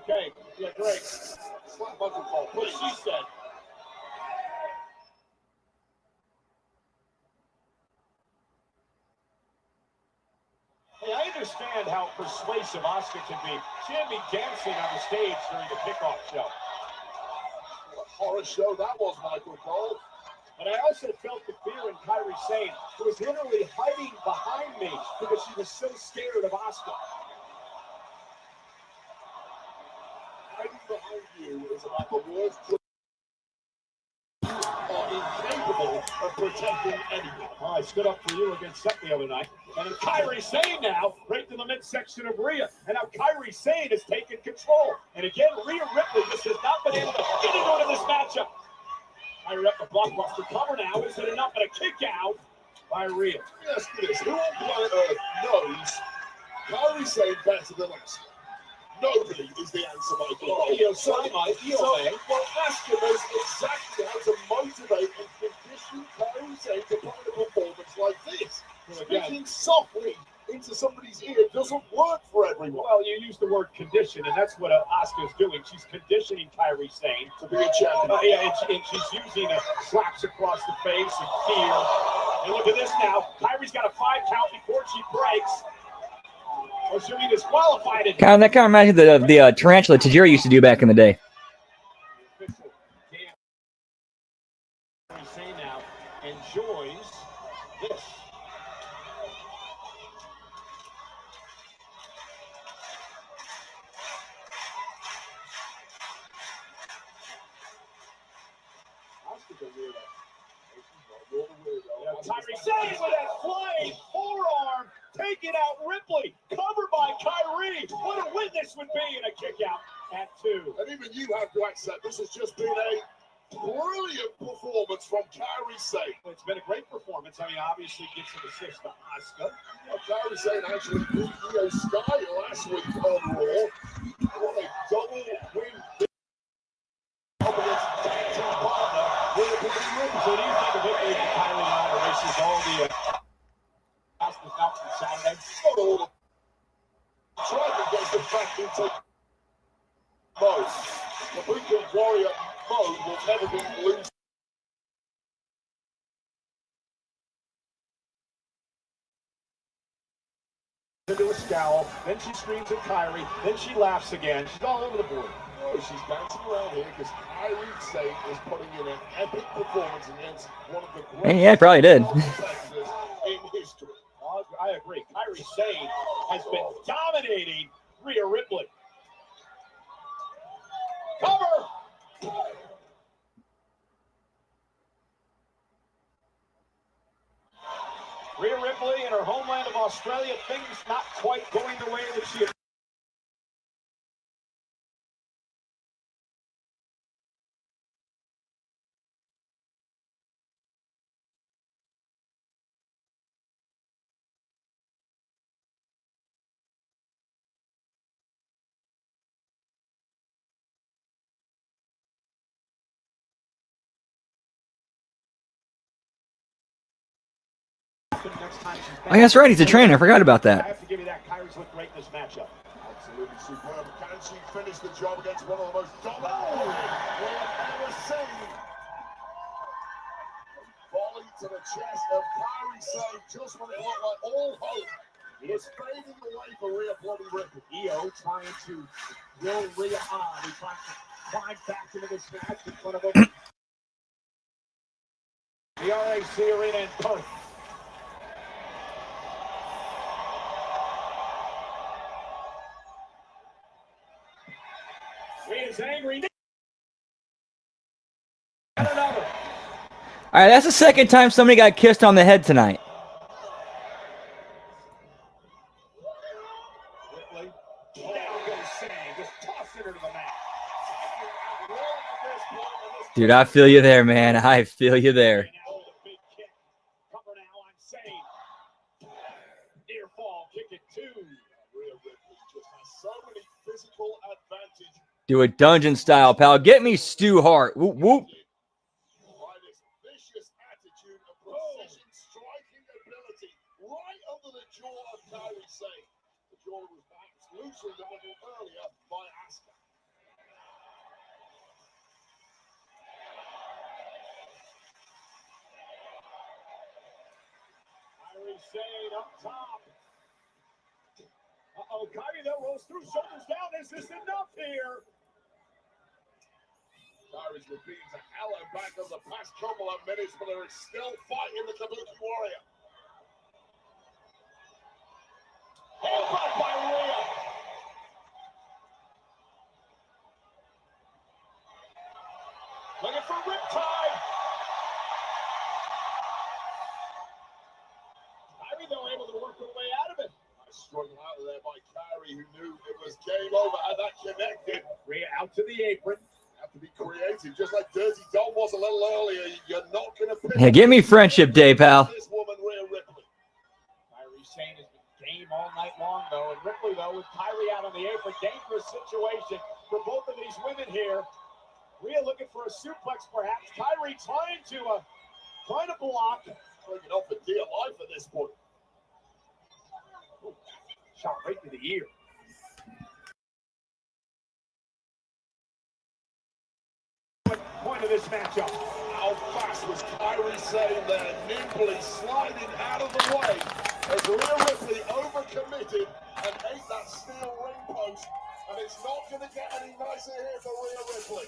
Okay, yeah, great. Slap Michael Cole. What she said. Hey, I understand how persuasive Asuka can be. She had me dancing on the stage during the kickoff show. What a horror show that was, Michael Cole. But I also felt the fear in Kyrie Sane, who was literally hiding behind me because she was so scared of Asuka. Hiding behind you is about the worst. You are incapable of protecting anyone. Oh, I stood up for you against Seth the other night. And then Kyrie Sane now, right to the midsection of Rhea. And now Kyrie Sane has taken control. And again, Rhea Ripley just has not been able to get into this matchup. Kyrie up the blockbuster cover now. Is it enough? And a kick out by Rhea. Let me ask you this. Who on planet Earth knows Kyrie Sane better than us? Nobody is the answer, Michael. Well, Asuka knows exactly how to motivate and condition Kyrie Sane to put in a performance like this. Speaking softly into somebody's ear doesn't work for everyone. Well, you use the word condition, and that's what Asuka's doing. She's conditioning Kyrie Sane To be a champion. yeah, and she's using slaps across the face and fear. And look at this now. Kyrie's got a 5 count before she breaks. Or she'll be disqualified. That kind of reminds me of the tarantula Tajiri used to do back in the day. Kyrie Sane now enjoys this. Kyrie Sane with that flying forearm, taking out Ripley, covered by Kyrie. What a And this would be in a kick out at 2. And even you have to accept this has just been a brilliant performance from Kairi Sane. It's been a great performance. I mean, obviously gets an assist to Asuka. Well, Kairi Sane actually beat Io Sky last week on Raw. What a double win up against tag team partner Rhea Ripley. So do you think of Ripley and Kylie now erases all the Asuka's out from Saturday? Not all the trying to get the back into mode. The Weekend Warrior mode will never be lose. Into a scowl, then she screams at Kyrie, then she laughs again. She's all over the board. Oh, she's dancing around here because Kairi Sane is putting in an epic performance against one of the greatest Yeah, probably did. competitors in history. I agree. Kyrie Sane has been dominating Rhea Ripley. Cover! Rhea Ripley in her homeland of Australia, things not quite going the way that she next time she's back. Oh, yeah, that's right. He's a trainer. I forgot about I that. have to give you that. Kyrie's looked great in this matchup. Absolutely superb. Can she finish the job against one of the most dominant we have ever seen? Volley to the chest of Kairi Sane just when it looked like all hope was fading away for Rhea bloody Ripley. Io trying to roll Rhea on. He's trying to climb back into this match in front of him. The RAC Arena in Perth. Rhea's angry. And another. All right, that's the second time somebody got kissed on the head tonight. Ripley. Down goes Sane. Just tossing her to the mat. Dude, I feel you there, man. I feel you there. Now with a big kick. Cover now on Sane. Near fall. Kick it 2. Rhea Ripley just has so many physical advantages. Do it dungeon style, pal. Get me Stu Hart. Whoop, whoop. By this vicious attitude and precision striking ability right under the jaw of Kairi Sane. The jaw was perhaps loosened a little earlier by Asuka. Kyrie Sane up top. Uh-oh, Kyrie though rolls through, shoulders down. Is this enough here? Kyrie's been beaten to hell and back over the past couple of minutes, but there is still fight in the Kabuki Warrior. Headbutt by Rhea. Looking for Riptide. Kyrie though able to work her way out of it. Nice struggle out of there by Kairi, who knew it was game over, had that connected. Rhea out to the apron. Have to be creative, just like Dirty Dom was a little earlier. You're not going to pick Yeah, give me Friendship Day, pal. this woman, Rhea Ripley. Kyrie Sane has been game all night long, though. And Ripley, though, with Kyrie out on the apron, dangerous situation for both of these women here. Rhea looking for a suplex, perhaps. Kyrie trying to block. Bringing up for dear life at this point. Ooh, shot right to the ear. Point of this matchup. How fast was Kairi Sane there, nimbly sliding out of the way as Rhea Ripley overcommitted and ate that steel ring post. And it's not going to get any nicer here for Rhea Ripley.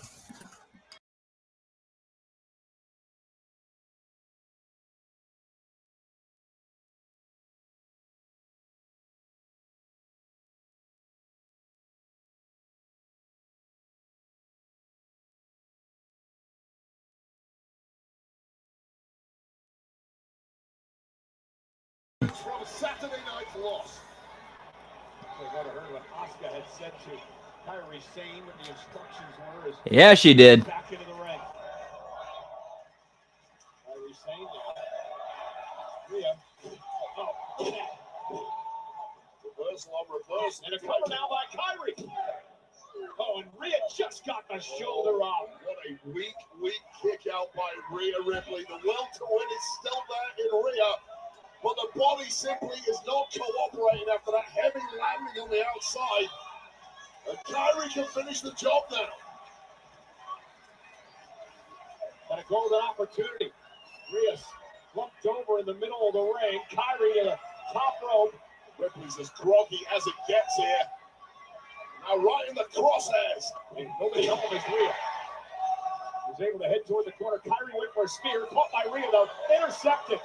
From Saturday night's loss. Ripley would have heard what Asuka had said to Kairi Sane what the instructions were. Yeah, she did. Back into the ring. Kairi Sane there. Rhea. Oh, yeah. Reversal on reversal. And a cover now by Kairi. Oh, and Rhea just got the shoulder up. What a weak kick out by Rhea Ripley. The will to win is still there in Rhea, but the body simply is not cooperating after that heavy landing on the outside. And Kairi can finish the job now. Got a golden opportunity. Rhea slumped over in the middle of the ring. Kairi to the top rope. Ripley's as groggy as it gets here. Now right in the crosshairs. And nobody help him as Rhea was able to head toward the corner. Kairi went for a spear. Caught by Rhea, though. Intercepted.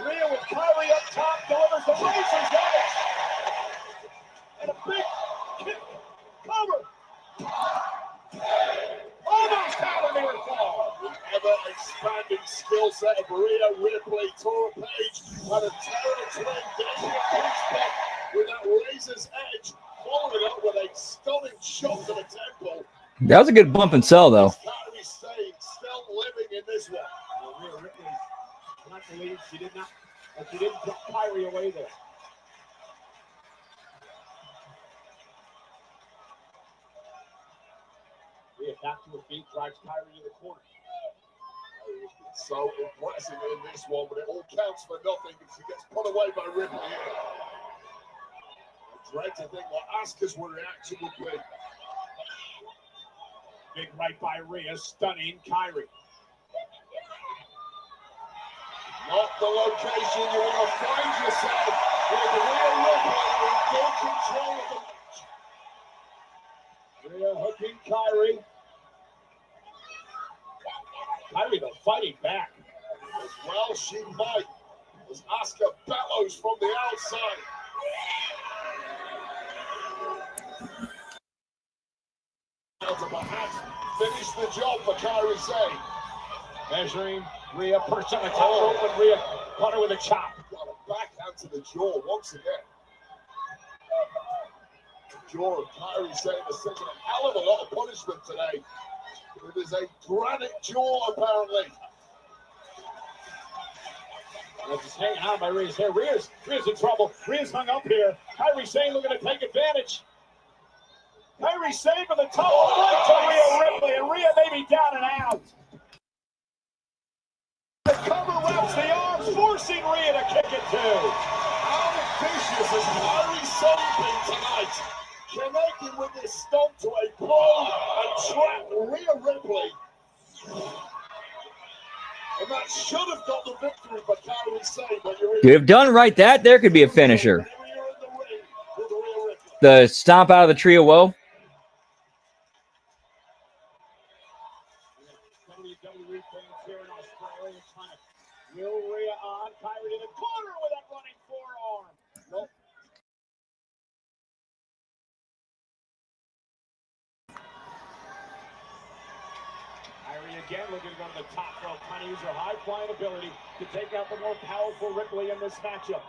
Rhea with Kairi up top. Delivers the Razor's Edge. And a big kick. Cover. Almost had a near fall. The ever-expanding skill set of Rhea Ripley tore a page out of Terrence Daniel Kingston with that Razor's Edge, following up with a stunning shot to the temple. That was a good bump and sell, though. Kairi Sane still living in this one. Rhea Ripley not believe she did not, she didn't put Kairi away there. Rhea back to her feet, drives Kairi to the corner. So impressive in this one, but it all counts for nothing if she gets put away by Ripley here. I dread to think what Asuka's reaction would be. Big right by Rhea, stunning Kairi. Not the location you want to find yourself with Rhea Ripley in full control of the match. Rhea hooking Kairi. Kairi, though, fighting back. As well she might, as Asuka bellows from the outside. Now to perhaps finish the job for Kairi Sane. Measuring, Rhea perched on the top rope, and Rhea caught her with a chop. Got a backhand to the jaw once again. The jaw of Kairi Sane is taking a hell of a lot of punishment today. It is a granite jaw, apparently. Just hanging on by Rhea's hair. Rhea's in trouble. Rhea's hung up here. Kairi Sane looking to take advantage. Kairi Sane for the top right to Rhea Ripley, and Rhea may be down and out. The cover wraps the arms, forcing Rhea to kick it too. How vicious has Kairi Sane been tonight? Connecting with this stomp to a blow and trap Rhea Ripley. And that should have got the victory for Kairi Sane, but you're in. You'd have done right. That there could be a finisher. The stomp out of the tree of woe. WWE fans here in Australia trying to will Rhea on. Kairi in the corner with that running forearm. Nope. Kairi again looking to go to the top rope, trying to use her high-flying ability to take out the more powerful Ripley in this matchup.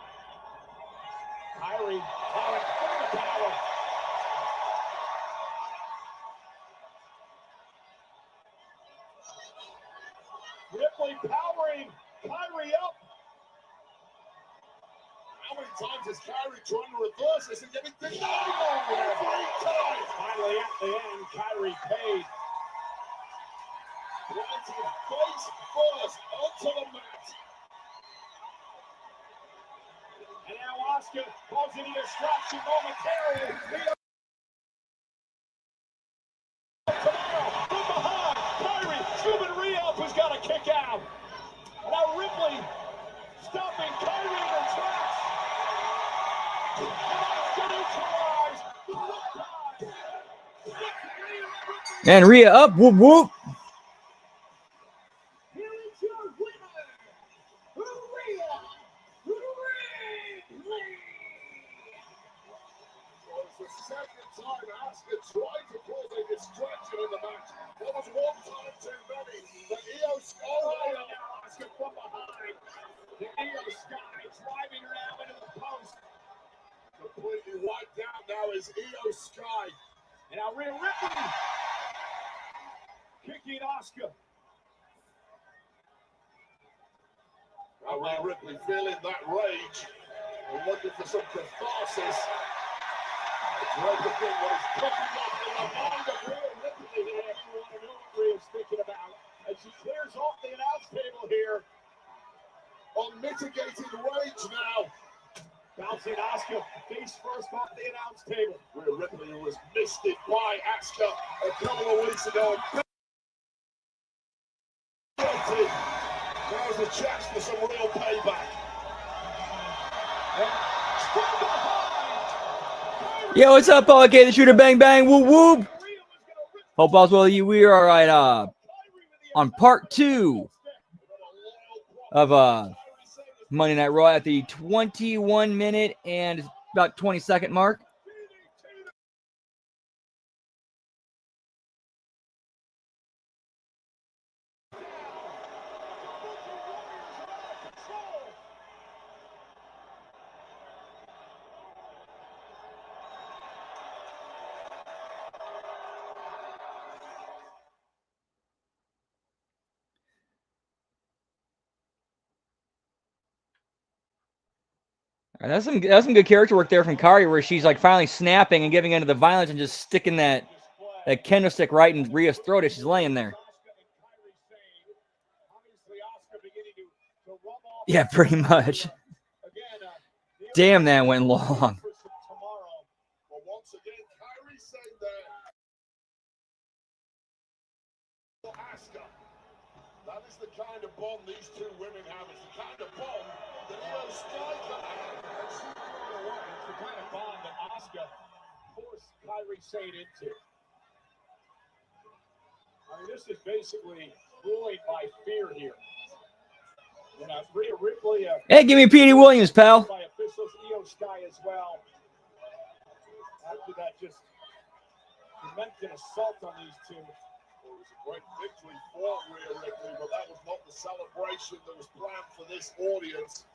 Kairi calling for the power. Ripley powering Kairi up. How many times has Kairi trying to reverse this and getting denied every time? Finally at the end, Kairi paid. Planted face first onto the mat. And now Asuka causing a distraction momentarily. Tomorrow, from behind, Kairi scooping Rhea up, who's got a kick out. And now Ripley stopping Kairi in her tracks. And Asuka neutralized. The riptide. And Rhea up. Whoop, whoop. Here is your winner, Rhea Ripley. Well, it's the second time Asuka tried to cause a distraction in the match. That was one time too many. The Io Sky Now Asuka from behind. The Io Sky driving her out into the post. completely wiped out is Io Sky. And now Rhea Ripley kicking Asuka. Rhea Ripley feeling that rage and looking for some catharsis. What is cooking up in the mind of Rhea Ripley here? You want to know what Rhea's thinking about as she clears off the announce table here. Unmitigated rage now. Bouncing Asuka face first off the announce table. Rhea Ripley was misted by Asuka a couple of weeks ago. There's a chance for some real payback. Yo, what's up, Paul? Okay, the shooter, bang bang, whoop whoop. Hope all's well with you. We are on part 2 of Monday Night Raw at the 21-minute and about 20-second mark. And that's some good character work there from Kari, where she's like finally snapping and giving into the violence and just sticking that kendo stick right in Rhea's throat as she's laying there. Yeah, pretty much. Damn, that went long. That is the kind of bond these two women have. It's the kind of bond that Io Sky can have. It's the kind of bond that Asuka forced Kairi Sane into. I mean, this is basically ruling by fear here. And Rhea Ripley. Hey, give me Petey Williams, pal. By officials, Io Sky as well. After that, just cemented assault on these two. It was a great victory for Rhea Ripley, but that was not the celebration that was planned for this audience.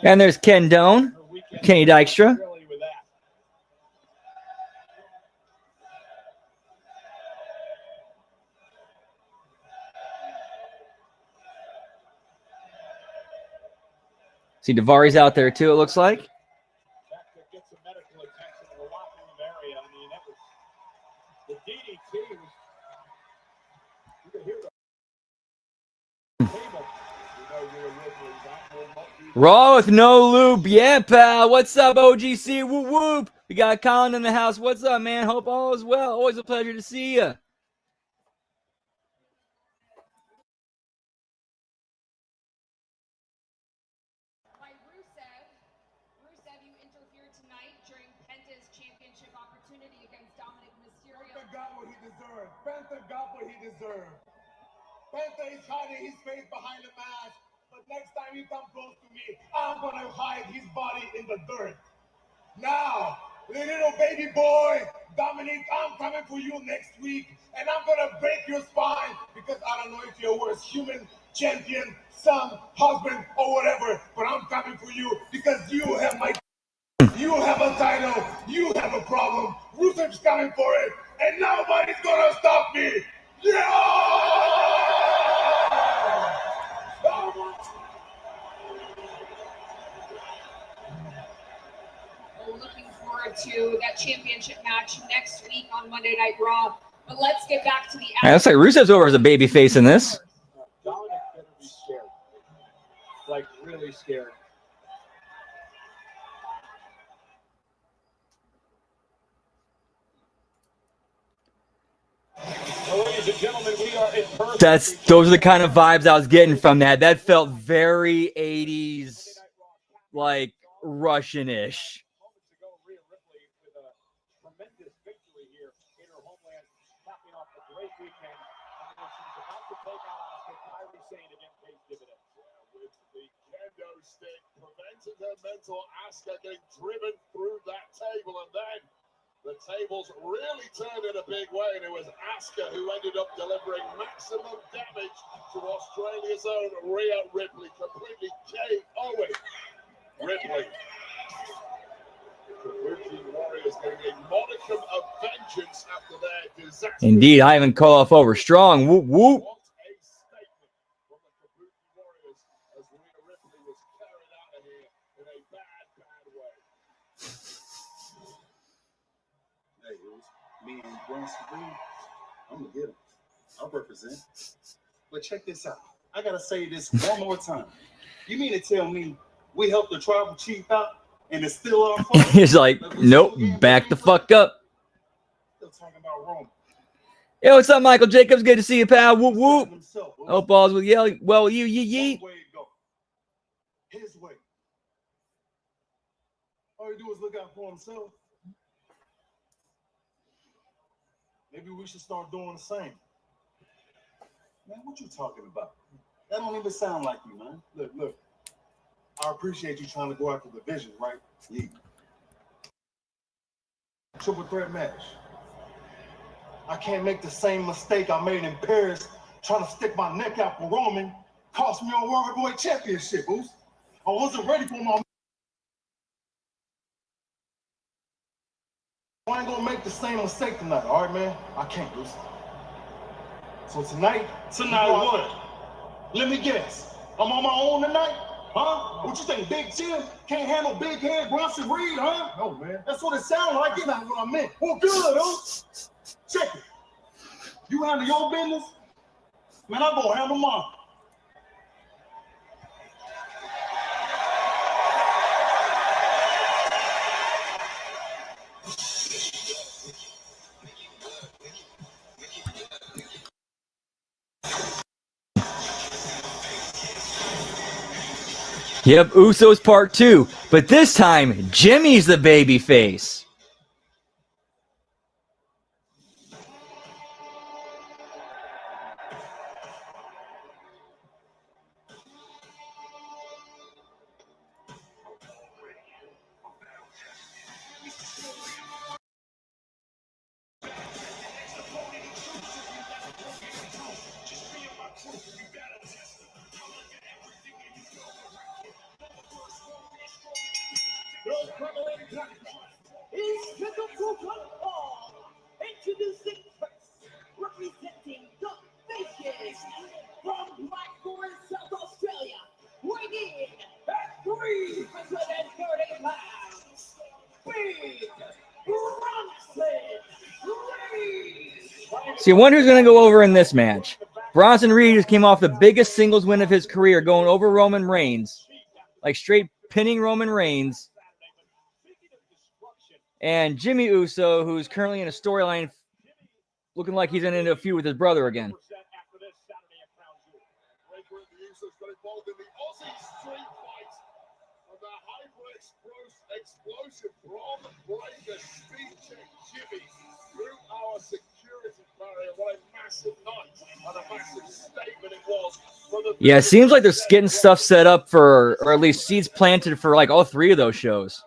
And there's Ken Doan, Kenny Dykstra. See, Daivari out there too, it looks like. Raw with no lube. Yeah, pal. What's up, OGC? Whoop, whoop. We got Colin in the house. What's up, man? Hope all is well. Always a pleasure to see you. By Rusev, you interfered tonight during Penta's championship opportunity against Dominic Mysterio. Penta got what he deserved. Penta got what he deserved. Penta is hiding his face behind the mask. But next time you come close to me, I'm gonna hide his body in the dirt. Now, little baby boy, Dominic, I'm coming for you next week, and I'm gonna break your spine because I don't know if you're worse human, champion, son, husband, or whatever, but I'm coming for you because you have you have a title, you have a problem, Rusev's coming for it, and nobody's gonna stop me. Yeah! We're looking forward to that championship match next week on Monday Night Raw. But let's get back to the action. Looks like Rusev's over as a baby face in this. Dominic better be scared. Like, really scared. Well, ladies and gentlemen, we are in person. Those are the kind of vibes I was getting from that. That felt very 80s, like Russian-ish. Moments ago, Rhea Ripley with a tremendous victory here in her homeland, capping off a great weekend. And she's about to take out Kairi Sane again, pays dividends. With the kendo stick, preventing her mental Asuka getting driven through that table, and then the tables really turned in a big way, and it was Asuka who ended up delivering maximum damage to Australia's own Rhea Ripley, completely KO'ing Ripley. Kabuki Warriors getting a modicum of vengeance after their disaster. Indeed, Ivan Koloff over strong. Whoop, whoop. What a statement from the Kabuki Warriors as Rhea Ripley was carried out of here in a bad, bad way. Hey, it was me and Bronson Reed. I'm gonna get him. I'll represent. But check this out. I gotta say this one more time. You mean to tell me we helped the tribal chief out and it's still our fault? He's like, nope, back the fuck up. Still talking about Roman. Yo, what's up, Michael Jacobs? Good to see you, pal. Whoop, whoop. Hope all's with you. Well, you, yeet. Way to go. His way. All he do is look out for himself. Maybe we should start doing the same. Man, what you talking about? That don't even sound like you, man. Look. I appreciate you trying to go after the vision, right? Yeah. Triple threat match. I can't make the same mistake I made in Paris trying to stick my neck out for Roman. Cost me a World Heavyweight Championship, Boost. I wasn't ready for my... I ain't gonna make the same mistake tonight, all right, man? I can't, Boost. So tonight what? Let me guess. I'm on my own tonight? Huh? What you think, Big Tim can't handle big head Bronson Reed, huh? No, man. That's what it sounds like. It's not what I meant. Well, good, huh? Check it. You handle your business, man, I'm gonna handle mine. Yep, Usos part 2. But this time, Jimmy's the baby face. It's Triple Football. Introducing first, representing the Faces from Blackburn, South Australia, weighing in at 330 pounds, Big Bronson Reed. See, I wonder who's going to go over in this match. Bronson Reed just came off the biggest singles win of his career, going over Roman Reigns, like straight pinning Roman Reigns. And Jimmy Uso, who's currently in a storyline looking like he's in a feud with his brother again. Explosive Braun Breaker speed check Jimmy through our security barrier. What a massive night and a massive statement it was. Yeah, it seems like they're getting stuff set up for, or at least seeds planted for like all 3 of those shows.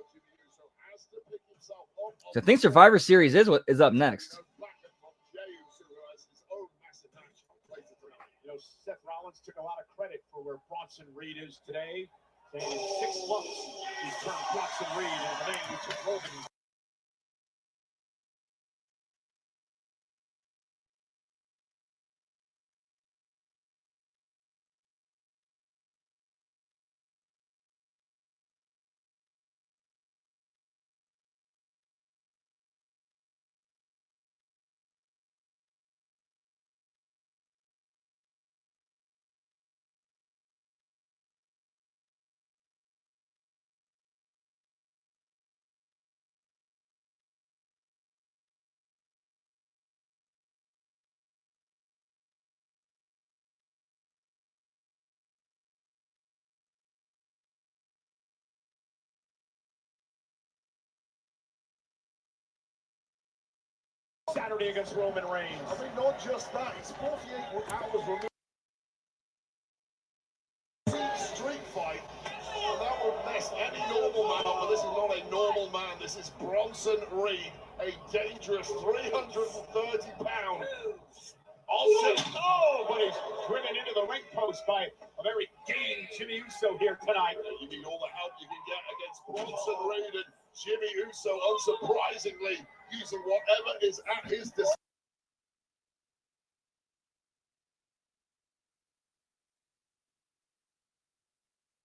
So I think Survivor Series is up next. You know, Seth Rollins took a lot of credit for where Bronson Reed is today. Saying in 6 months, he's turned Bronson Reed into the man who took Roman. Saturday against Roman Reigns. I mean, not just that, it's 48 hours removed. Street fight, and that would mess any normal man up, but this is not a normal man. This is Bronson Reed, a dangerous 330 pound. Oh, but he's driven into the ring post by a very game Jimmy Uso here tonight. You need all the help you can get It's Bronson Reed and Jimmy Uso, unsurprisingly, using whatever is at his disposal.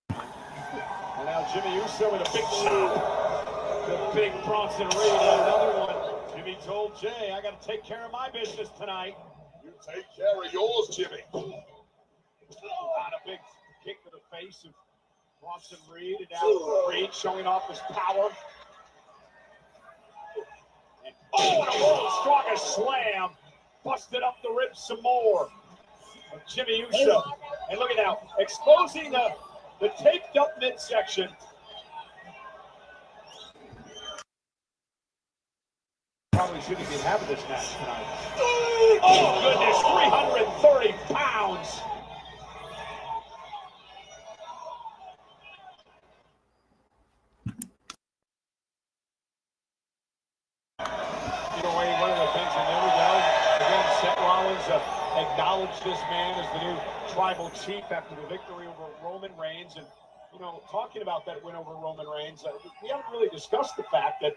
And now Jimmy Uso with a big shot. The big Bronson Reed and another one. Jimmy told Jay, I got to take care of my business tonight. You take care of yours, Jimmy. Not a big kick to the face of Bronson Reed, and now Reed showing off his power. And and a world's strongest slam. Busted up the ribs some more of Jimmy Uso. And look at now, exposing the taped up midsection. Probably shouldn't be having this match tonight. Oh, goodness, 330 pounds. Either way, one of the things, and there we go. Again, Seth Rollins acknowledged this man as the new tribal chief after the victory over Roman Reigns. And, you know, talking about that win over Roman Reigns, we haven't really discussed the fact that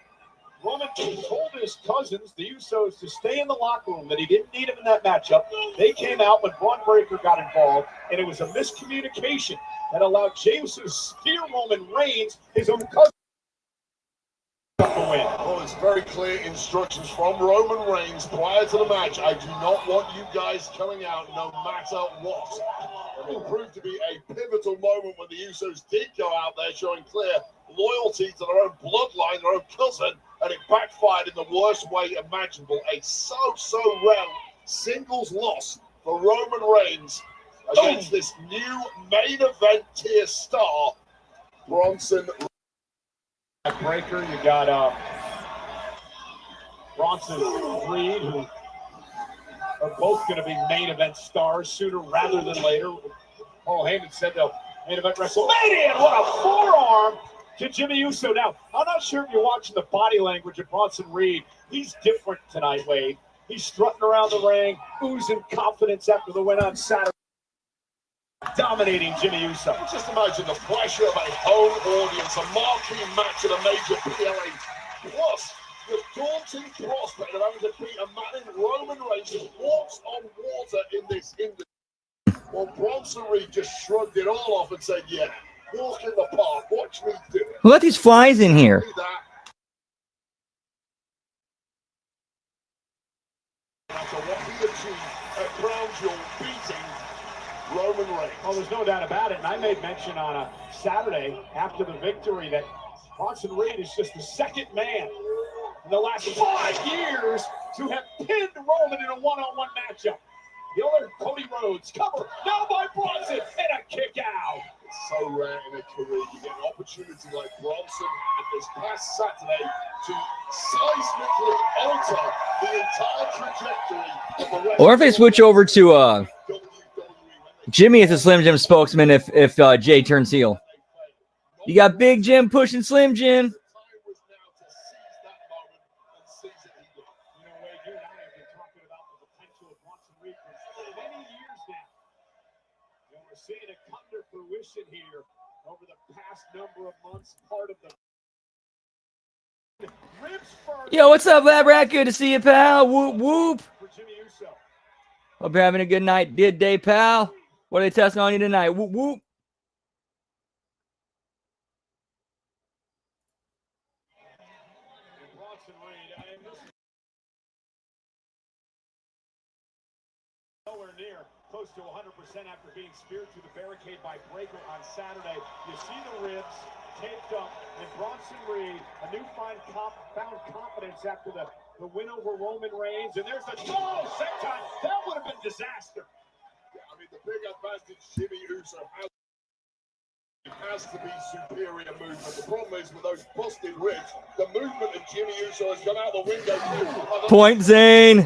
Roman told his cousins, the Usos, to stay in the locker room, that he didn't need him in that matchup. They came out when Braun Breaker got involved, and it was a miscommunication that allowed Jey Uso to steer Roman Reigns, his own cousin, to win. Well, it's very clear instructions from Roman Reigns prior to the match. I do not want you guys coming out no matter what. And it proved to be a pivotal moment when the Usos did go out there showing clear loyalty to their own bloodline, their own cousin, and it backfired in the worst way imaginable. A so rare singles loss for Roman Reigns against this new main event tier star, Bronson Breaker. You got Bronson Reed, who are both going to be main event stars sooner rather than later. Paul Heyman said they'll main event WrestleMania, and what a forearm to Jimmy Uso. Now, I'm not sure if you're watching the body language of Bronson Reed. He's different tonight, Wade. He's strutting around the ring, oozing confidence after the win on Saturday, dominating Jimmy Uso. Just imagine the pressure of a home audience, a marquee match at a major PLA, plus the daunting prospect of having to beat a man in Roman Reigns who walks on water in this industry. Well, Bronson Reed just shrugged it all off and said, yeah, walk in the park, watch me do it. Who let these flies in here? After what he achieved at Crown Jewel, beating Roman Reigns. Oh, there's no doubt about it. And I made mention on a Saturday after the victory that Bronson Reed is just the second man in the last 5 years to have pinned Roman in a one-on-one matchup. The other, Cody Rhodes, cover now by Bronson, and a kick out. It's so rare in a career. You get an opportunity like Bronson had this past Saturday to seismically alter the entire trajectory of the rest. Or if they switch over to Jimmy as a Slim Jim spokesman if Jay turns heel. You got Big Jim pushing Slim Jim. Seeing it come to fruition here over the past number of months, part of the ribs first. Yo, what's up, Lab Rat? Good to see you, pal. Whoop, whoop. For Jimmy Uso. Hope you're having a good night. Did day, pal. What are they testing on you tonight? Whoop, whoop. Nowhere near close to 100% after being speared through the barricade by Breaker on Saturday. You see the ribs taped up, and Bronson Reed, a newfound found confidence after the win over Roman Reigns, and there's the second time. That would have been disaster. Yeah, I mean, the big advantage Jimmy Uso has to be superior movement. The problem is with those busted ribs, the movement of Jimmy Uso has gone out the window too. Point, Zane.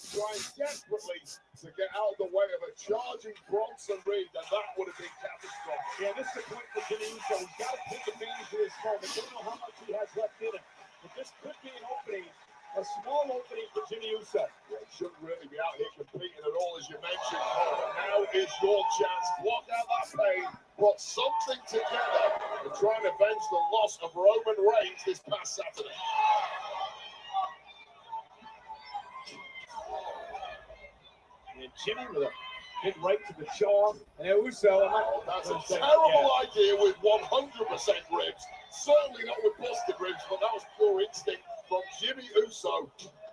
Trying desperately to get out of the way of a charging Bronson Reed, and that would have been catastrophic. Yeah, this is the point for Jimmy Uso. He's got to take advantage of this moment. Don't know how much he has left in him, but this could be an opening A small opening for Jimmy Uso. Yeah, he shouldn't really be out here competing at all, as you mentioned. But now is your chance. Block out that pain. Put something together and try and avenge the loss of Roman Reigns this past Saturday. And Jimmy with a big right to the jaw. And Uso. That's a terrible idea with 100% ribs. Certainly not with busted ribs, but that was pure instinct from Jimmy Uso.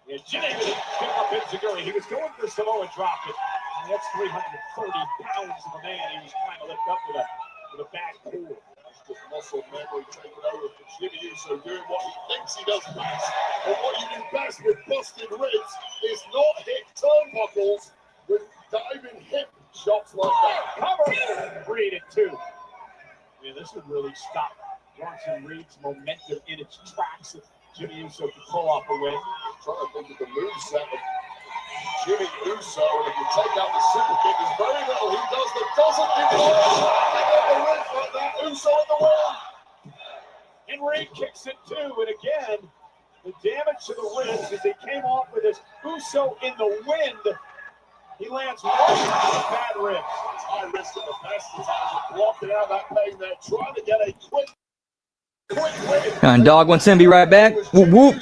Yeah, Jimmy picked up Enziguri. He was going for Samoa drop it. And that's 330 pounds of a man he was trying to lift up with a back pull. That's just muscle memory taking over for Jimmy Uso, doing what he thinks he does best. And what you do best with busted ribs is not hit turnbuckles with diving hip shots like that. Cover! Reed at 2. Yeah, this would really stop Bronson Reed's momentum in its tracks. Jimmy Uso could pull off a win. Trying to think of the moveset of Jimmy Uso, and if you take out the super kick, there's very little he does that doesn't involve the ribs like that. Uso in the win. And Reed kicks it too, and again, the damage to the ribs as he came off with his Uso in the wind. He lands right on the bad ribs. It's high risk at the best of times, blocking out that pain there, trying to get a quick win. And Dog wants in, be right back. Whoop, whoop.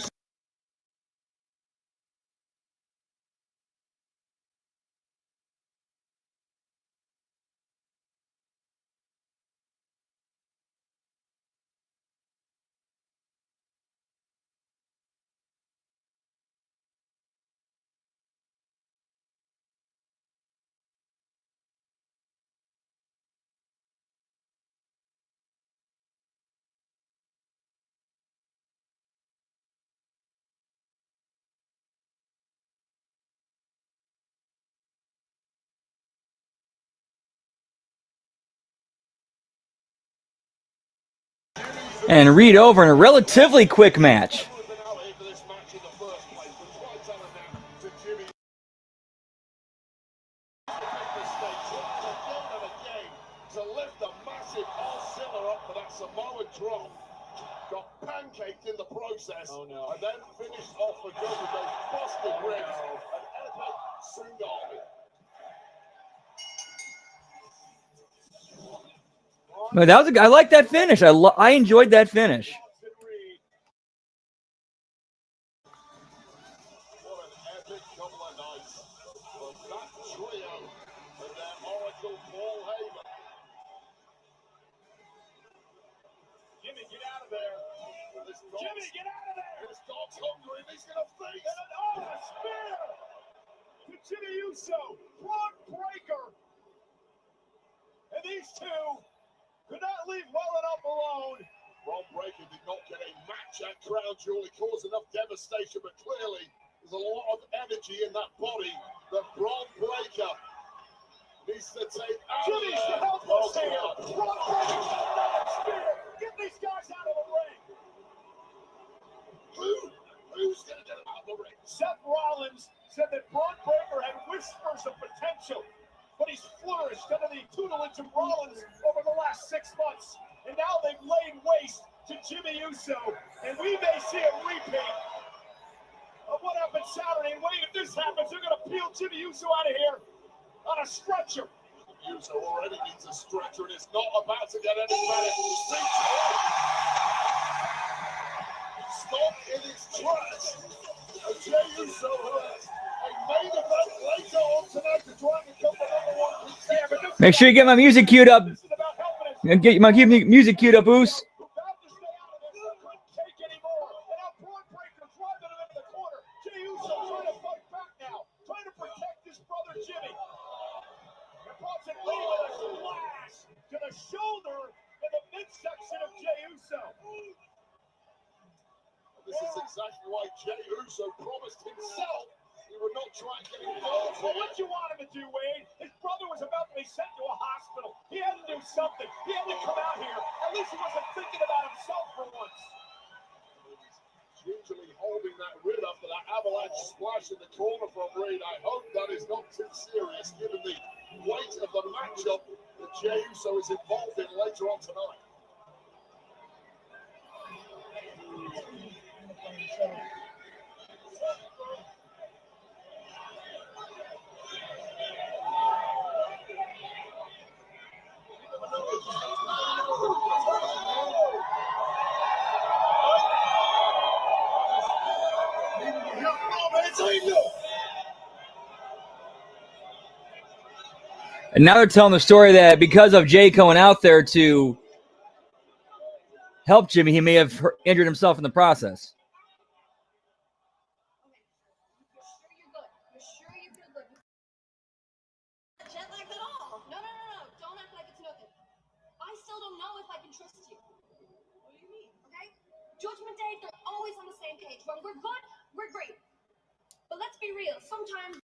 And Reed over in a relatively quick match. To lift a massive All-Siller up for that Samoa drop. Got pancaked in the process. Oh, no. And then finished off for good with those busted ribs. And Epic Single. But that was I like that finish. I enjoyed that finish. What an epic couple of nights for that trio and their Oracle Paul Heyman. Jimmy, get out of there. Jimmy, get out of there. This dog's hungry and he's going to face. And a spear to Jimmy Uso. Braun Breaker. And these two could not leave well enough alone. Braun Breaker did not get a match at Crown Jewel. He caused enough devastation, but clearly there's a lot of energy in that body that Braun Breaker needs to take out. Jimmy's the helpless here. Braun Breaker's got another spear. Get these guys out of the ring. Who's going to get him out of the ring? Seth Rollins said that Braun Breaker had whispers of potential, but he's flourished under the tutelage of Rollins over the last 6 months. And now they've laid waste to Jimmy Uso. And we may see a repeat of what happened Saturday. And wait, if this happens, they're going to peel Jimmy Uso out of here on a stretcher. Uso already needs a stretcher, and it's not about to get any better. Stop in his tracks. And Jey Uso has a main event later on tonight to try and become the #1 contender. Make sure you get my music queued up. Get my music queued up, Oos. To the shoulder and the midsection of Jey Uso. This is exactly why Jey Uso promised himself he would not try and get involved. Well, what you want him to do, Wade? His brother was about to be sent to a hospital. He had to do something. He had to come out here. At least he wasn't thinking about himself for once. Gingerly holding that Reed after that avalanche splash in the corner from Reed. I hope that is not too serious given the weight of the matchup that Jey Uso is involved in later on tonight. And now they're telling the story that because of Jay going out there to help Jimmy, he may have injured himself in the process. Jet lagged at all. No. Don't act like it's nothing. I still don't know if I can trust you. What do you mean? Okay? Judgment Day, they're always on the same page. When we're good, we're great. But let's be real. Sometimes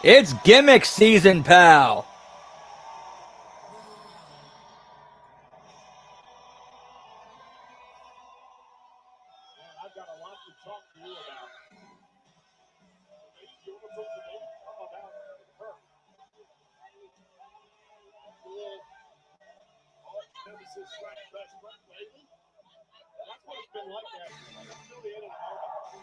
It's gimmick season, pal. I've got a lot to talk to you about. You want to talk to me about her? Nemesis slash best friend, maybe. That's what it's been like that. Until the end of the moment.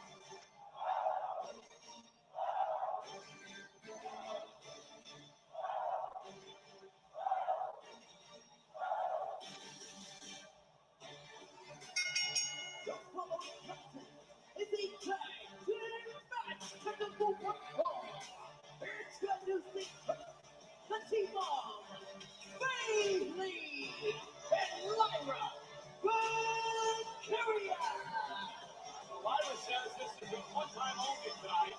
It's a tag team match technical one. It's got to see the team of Bailey and Lyra Valkyria. Lyra says this is a one-time only tonight.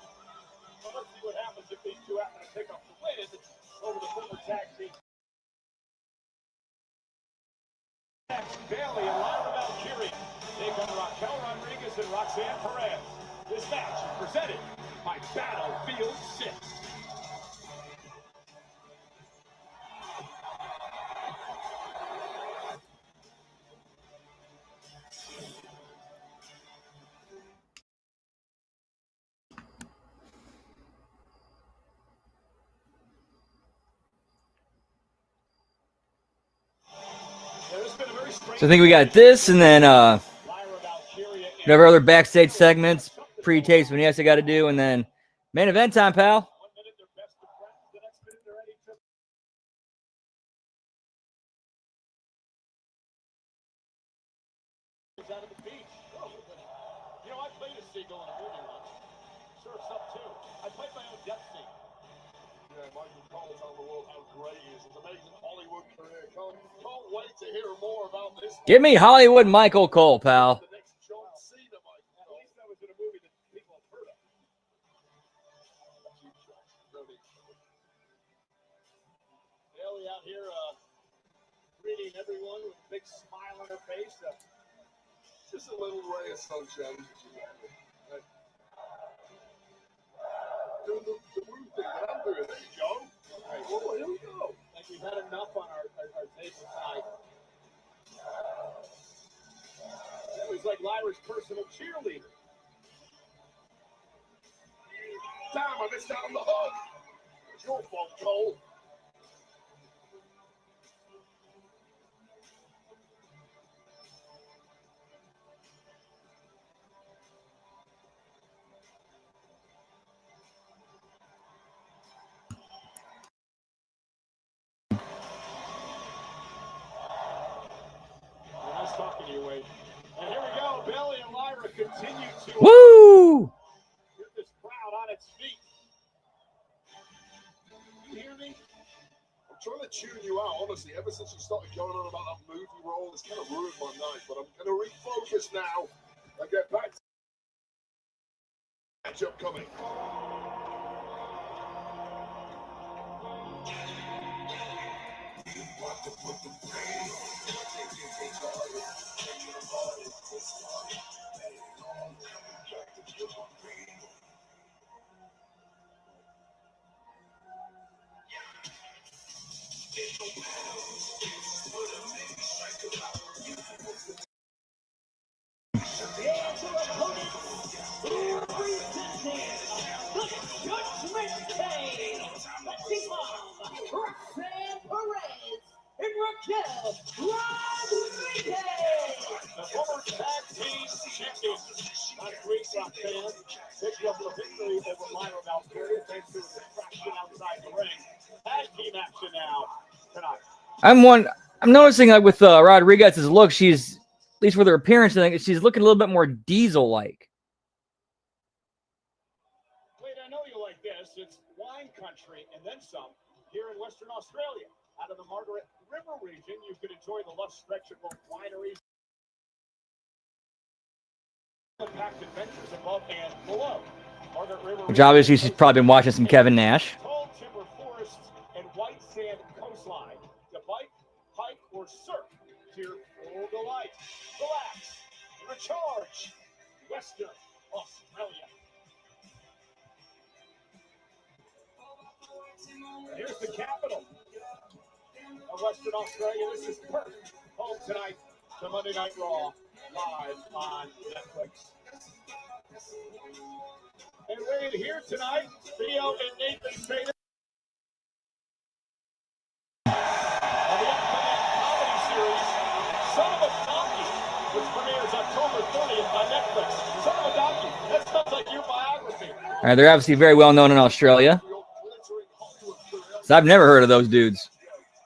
Well, let's see what happens if these two happen to pick up the win over the former tag team. Bailey and Lyra Valkyria take on Raquel Rodriguez and Roxanne Perez. This match is presented by Battlefield 6. So I think we got this, and then whatever other backstage segments, pre-tapes, when yes, I got to do, and then main event time, pal. Out of the beach. You know, I played a seagull in a movie once. Surf's up too. I played my own death scene. Yeah, Michael Cole telling the world how great he is. His amazing Hollywood career. Can't wait to hear more about this. Give me Hollywood Michael Cole, pal. The next John Cena, Michael At Cole. least that was in a movie that people have heard of. Bailey out here greeting everyone with a big smile on her face. Just a little ray of sunshine. Right. Do the move thing that I'm doing. There you go. Right. Oh, here we go. Like we've had enough on our table tonight. Bailey's like Lyra's personal cheerleader. Damn, I missed out on the hug. It's your fault, Cole. Nice talking to you, Wade. And here we go. Bailey and Lyra continue to Woo! get this crowd on its feet. You hear me? I'm trying to tune you out, honestly. Ever since you started going on about that movie role, it's kind of ruined my night. But I'm going to refocus now and get back to the matchup coming. Judgment Day. Team up, Roxanne Perez and Raquel Rodriguez. The former tag team champions. Last week, Roxanne picked up the victory over Lyra Valkyria thanks to a distraction outside the ring. Tag team action now tonight. I'm noticing like with Rodriguez's look, she's at least with her appearance, I think she's looking a little bit more Diesel-like. Wait, I know you like this. It's wine country and then some here in Western Australia. Out of the Margaret River region, you can enjoy the lush stretch of both wineries and packed adventures above and below. Margaret River Which obviously she's probably been watching some Kevin Nash. Tall timber forests and white sand coastline. To bike, hike, or surf to your full delight. Relax, recharge. Western Australia. Here's the capital of Western Australia. This is Perth. Home tonight to Monday Night Raw, live on Netflix. And weighed here tonight, Theo and Nathan Fader. On the upcoming comedy series, Son of a Donkey, which premieres October 30th on Netflix. Son of a Donkey, that sounds like your biography. All right, they're obviously very well known in Australia. So I've never heard of those dudes.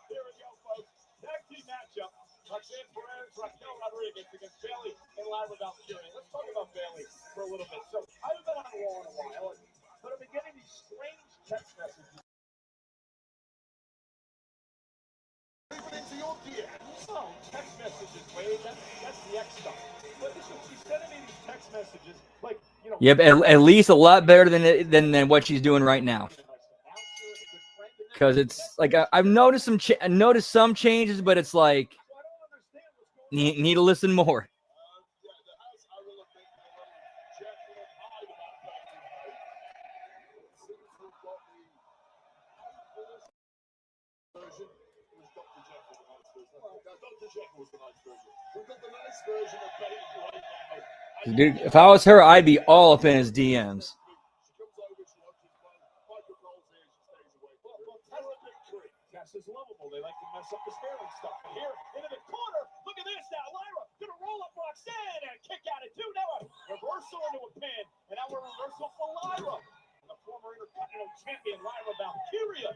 Here we go, folks. Tag team matchup. Roxanne Perez, Raquel Rodriguez against Bailey and Lyra Valkyria. Let's talk about Bailey for a little bit. So I haven't been on Raw in a while, but I've been getting these strange text messages. Even into your DMs. No, text messages, Wade. That's the X stuff. But listen, she's sending me these text messages like, you know. Yep, at least a lot better than what she's doing right now. Because it's like I've noticed some changes, but it's like need to listen more. Dude, if I was her, I'd be all up in his DMs. Is lovable. They like to mess up the sparing stuff. And here into the corner. Look at this now. Lyra gonna roll up Roxanne and kick out at two. Now a reversal into a pin. And now a reversal for Lyra. And the former Intercontinental champion Lyra Valkyria.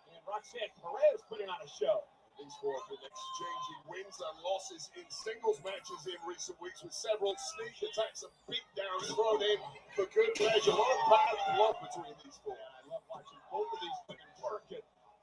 And Roxanne Perez putting on a show. These four have been exchanging wins and losses in singles matches in recent weeks with several sneak attacks and beatdowns thrown in for good measure. A lot of bad blood between these four. I love watching both of these women work it.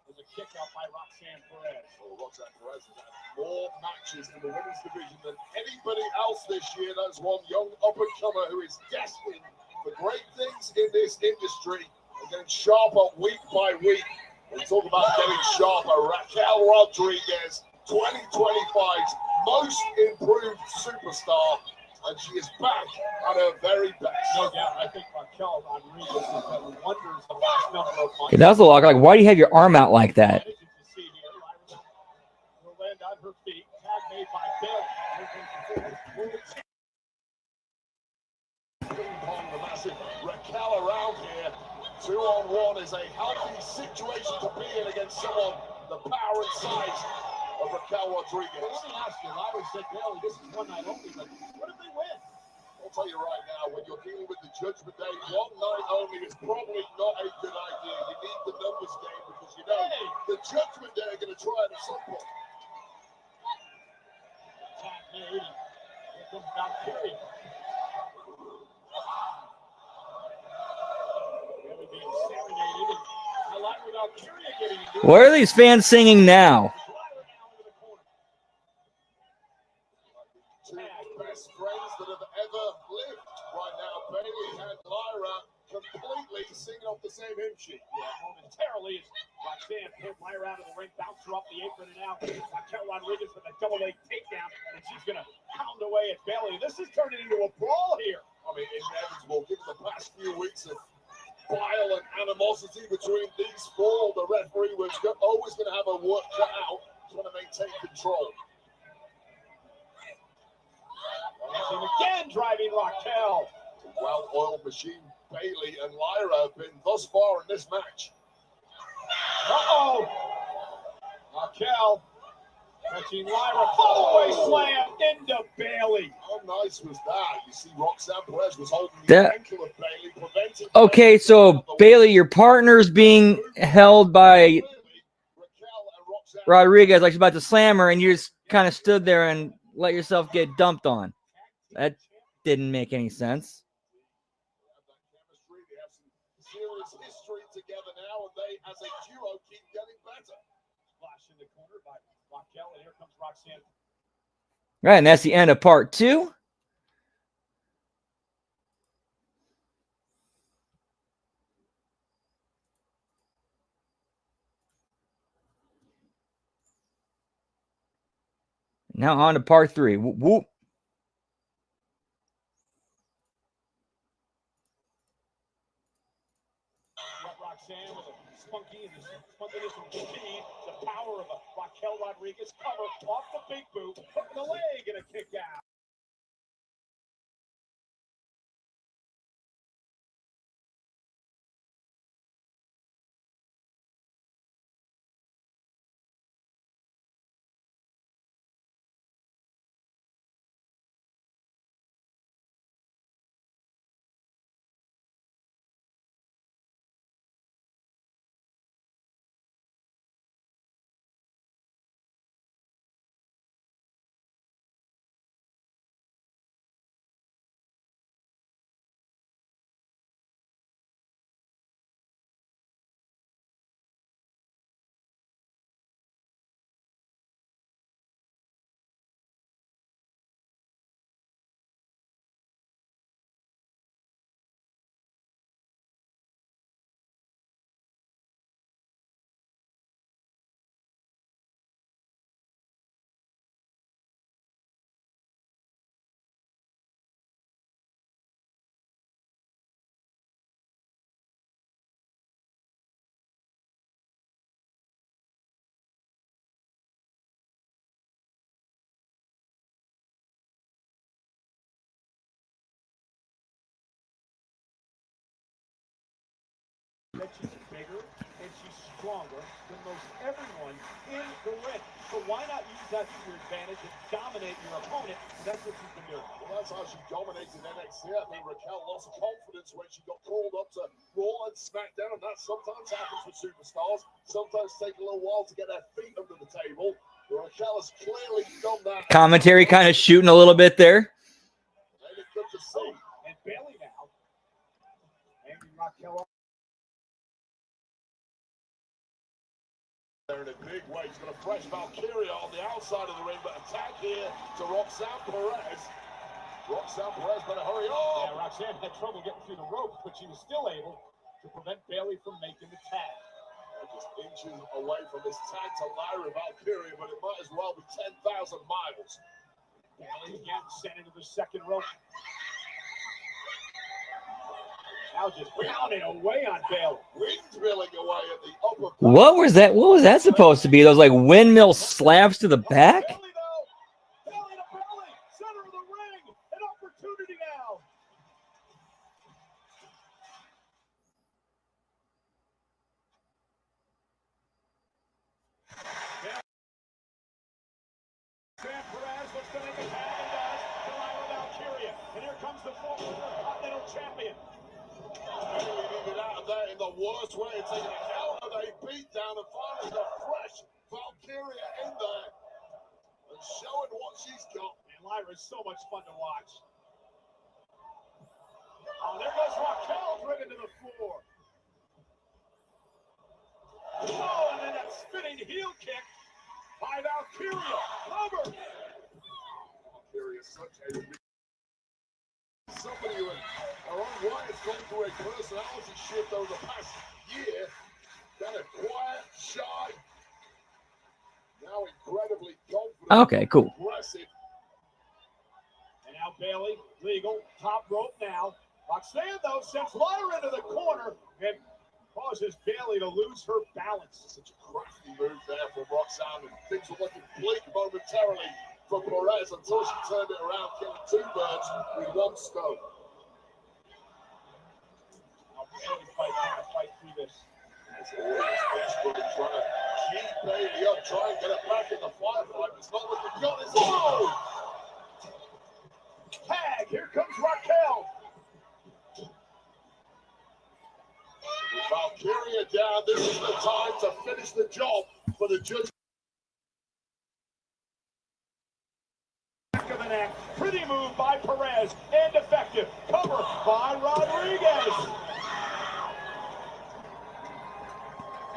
There's a kick out by Roxanne Perez. Oh, Roxanne Perez has had more matches in the women's division than anybody else this year. That's one young up-and-comer who is destined for great things in this industry and getting sharper week by week. We talk about getting sharper. Raquel Rodriguez, 2025's most improved superstar, and she is back at her very best. No doubt. I think Raquel Rodriguez has done wonders the last number of months. Okay, that was a lot. Like, why do you have your arm out like that? As you can see here, Lyra will land on her feet. Tag made by Bailey. The massive Raquel around here. 2-on-1 is a healthy situation to be in against someone the power and size of Raquel Rodriguez. But let me ask you, Lyra said, Bailey, this is one night only, but what if they win? I'll tell you right now, when you're dealing with the Judgment Day, one night only is probably not a good idea. You need the numbers game because you know the Judgment Day are going to try it at some point. Tag made. Here comes Valkyria. What are these fans singing now? Two best friends that have ever lived right now. Bailey and Lyra completely singing off the same hymn sheet. Yeah, momentarily, Roxanne pulled Lyra out of the ring, bounced her off the apron, and now Raquel Rodriguez with a double leg takedown, and she's going to pound away at Bailey. This is turning into a brawl here. I mean, inevitable, given the past few weeks of bile and animosity between these four, the referee was always going to have a work cut out trying to maintain control. And again, driving Raquel. Well-oiled machine Bayley and Lyra have been thus far in this match. Uh-oh. Raquel catching Lyra. Follow-away slam into Bayley. How nice was that? You see, Roxanne Perez was holding the That- ankle of Bayley, preventing. Okay, so Bayley, your partner's being held by Raquel and Roxanne Rodriguez, like she's about to slam her, and you just kind of stood there and let yourself get dumped on. That didn't make any sense. have that chemistry. They have some serious history together now, and they, as a duo, keep getting better. Flash in the corner by Raquel, and here comes Roxanne. Right, and that's the end of part 2. Now on to part 3. Whoop, whoop. Roxanne with a spunkiness and speed. The power of a Raquel Rodriguez cover off the big boot, hook the leg, and a kick out. That she's bigger and she's stronger than most everyone in the ring. So why not use that to your advantage and dominate your opponent? That's what she's been doing. Well, that's how she dominated NXT. I think Raquel lost confidence when she got called up to Raw and SmackDown, and that sometimes happens with superstars. Sometimes take a little while to get their feet under the table. But Raquel has clearly done that. Commentary kind of shooting a little bit there. And it's good to see. And Bayley now. Hanging Raquel up. There in a big way. He's got a fresh Valkyria on the outside of the ring, but attack here to Roxanne Perez. Roxanne Perez better hurry up. Yeah, Roxanne had trouble getting through the ropes, but she was still able to prevent Bayley from making the tag. Just inches away from this tag to Lyra Valkyria, but it might as well be 10,000 miles. Bayley again sent into the second rope. Now just pounding away on Bayley. Windmilling away at the upper. What was that? What was that supposed to be? Those like windmill slaps to the back? Bayley though. Bayley to Bayley. Center of the ring. An opportunity now. Roxanne Perez looks to make a tag and does to Lyra Valkyria. And here comes the former Continental Champion. Bayley needed out of there in the worst way, taking a hell of a beat down, and finally got fresh Valkyria in there and showing what she's got. And Lyra is so much fun to watch. Oh, there goes Raquel driven to the floor. Oh, and then that spinning heel kick by Valkyria. Cover. Valkyria is such a somebody who our own Wyatt's gone through a personality shift over the past year. Kind of quiet, shy, now incredibly confident. Okay, cool. Aggressive. And now Bayley, legal, top rope now. Roxanne, though, sends Lyra into the corner and causes Bayley to lose her balance. Such a crafty move there from Roxanne, and things were looking bleak momentarily for Perez until she turned it around, killing two birds with one stone. Fight through this. It's always desperately trying to keep Bailey up, try and get it back in the firefight. It's not looking good. It's Whoa! Tag, here comes Raquel. With Valkyria down, this is the time to finish the job for the judge. Back of the neck. Pretty move by Perez. And effective. Cover by Rodriguez.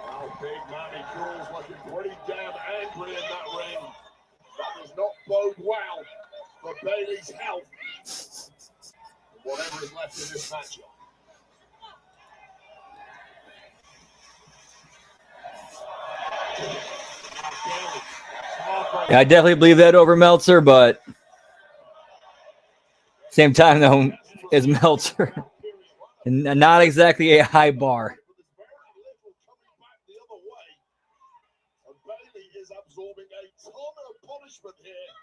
Now big Manny Cruz looking pretty damn angry in that ring. That does not bode well for Bailey's health. Whatever is left in this matchup. Yeah, I definitely believe that over Meltzer, but same time though, is Meltzer and not exactly a high bar. Bailey is absorbing a ton of punishment here.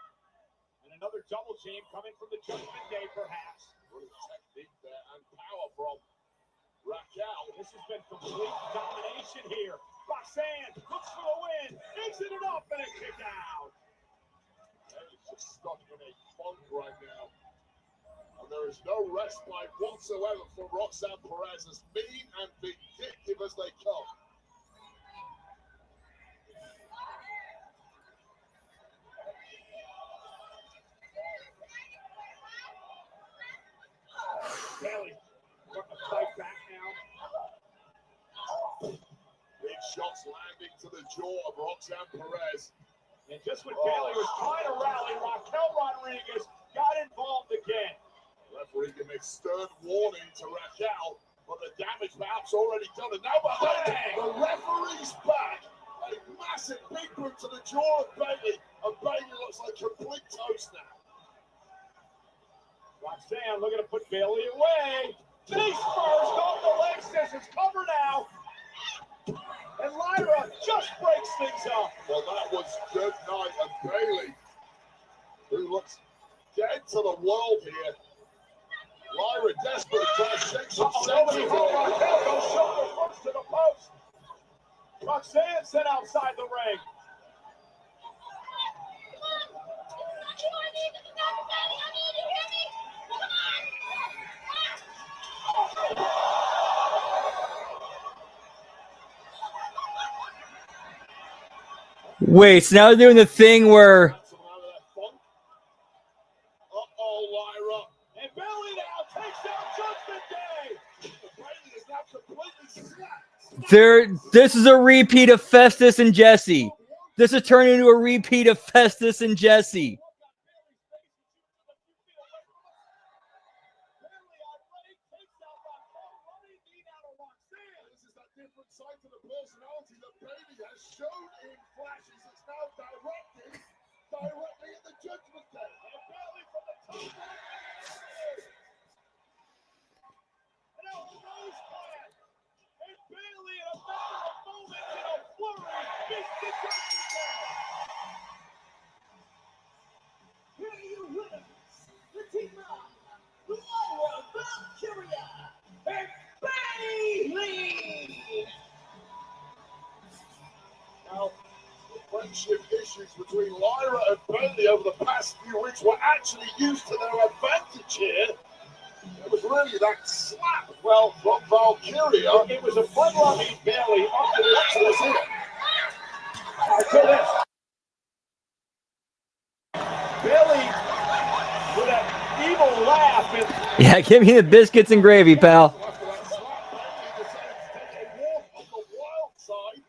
And another double team coming from the Judgment Day, perhaps. Good technique there and power from Raquel. This has been complete domination here. Roxanne looks for the win. Takes it up and a kick out. Bailey's just stuck in a funk right now. And there is no respite whatsoever for Roxanne Perez, as mean and vindictive as they come. Bailey wanting to fight back now. Big shots landing to the jaw of Roxanne Perez. And just when Bailey was trying to rally, Raquel Rodriguez got involved again. Referee giving a stern warning to Raquel, but the damage perhaps already done. And now the referee's back. A massive big boot to the jaw of Bailey. And Bailey looks like complete toast now. Roxanne looking to put Bailey away. Face first off the leg scissors. Cover now. And Lyra just breaks things up. Well, that was good night. And Bailey, who looks dead to the world here. Lyra desperately trying to shake some sense. Raquel goes shoulder first to the post. Roxanne sent outside the ring. Wait, so now they're doing the thing where Lyra. And Bailey now takes out Judgment Day. Bailey is now completely slapped. this is a repeat of Festus and Jesse. This is turning into a repeat of Festus and Jesse. Different side to the personality that Bailey has shown in flashes. It's now directly at the Judgment Day. And Bailey from the top. And out the nose plant. And Bailey in a matter of moments in a flurry beats the Judgment Day. Here are your winners, the team of Lyra Valkyria and Bailey. Now, the friendship issues between Lyra and Bailey over the past few weeks were actually used to their advantage here. It was really that slap, well, from Valkyria. It was a front-running Bailey up to this here. To this. Bailey with an evil laugh. And Yeah, give me the biscuits and gravy, pal. After that slap, Bailey decided to take a walk on the wild side.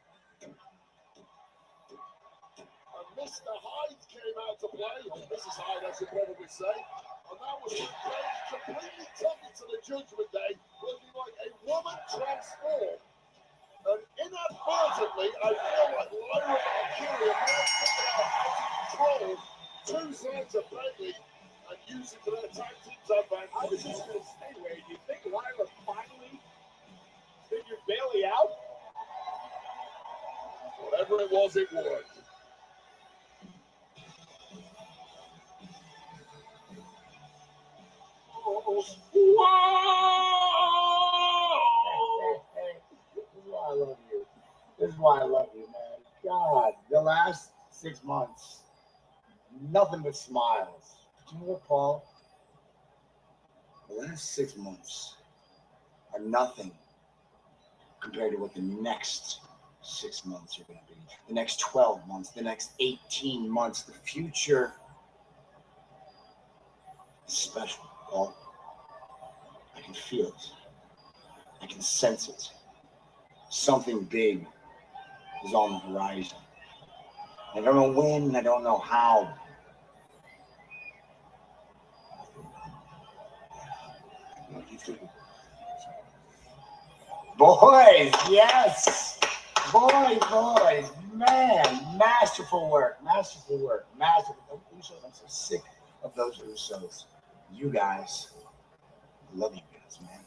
And Mr. Hyde came out to play, or Mrs. Hyde, I should probably say. And that was when Bailey completely took it to the Judgment Day, looking like a woman transformed. And inadvertently, I feel like Lyra Valkyria may have figured out how to control two sides of Bailey and use it to their tag team's advantage. I was just going to say, Wade, do you think Lyra finally figured Bailey out? Whatever it was, it worked. This is why I love you, man. God, the last 6 months, nothing but smiles. Do you know what, Paul? The last 6 months are nothing compared to what the next 6 months are going to be. The next 12 months, the next 18 months, the future is special, Paul. I can feel it. I can sense it. Something big is on the horizon. I don't know when, I don't know how. Boys, yes. Boys, man, masterful work. I'm so sick of those Usos. You guys, I love you guys, man.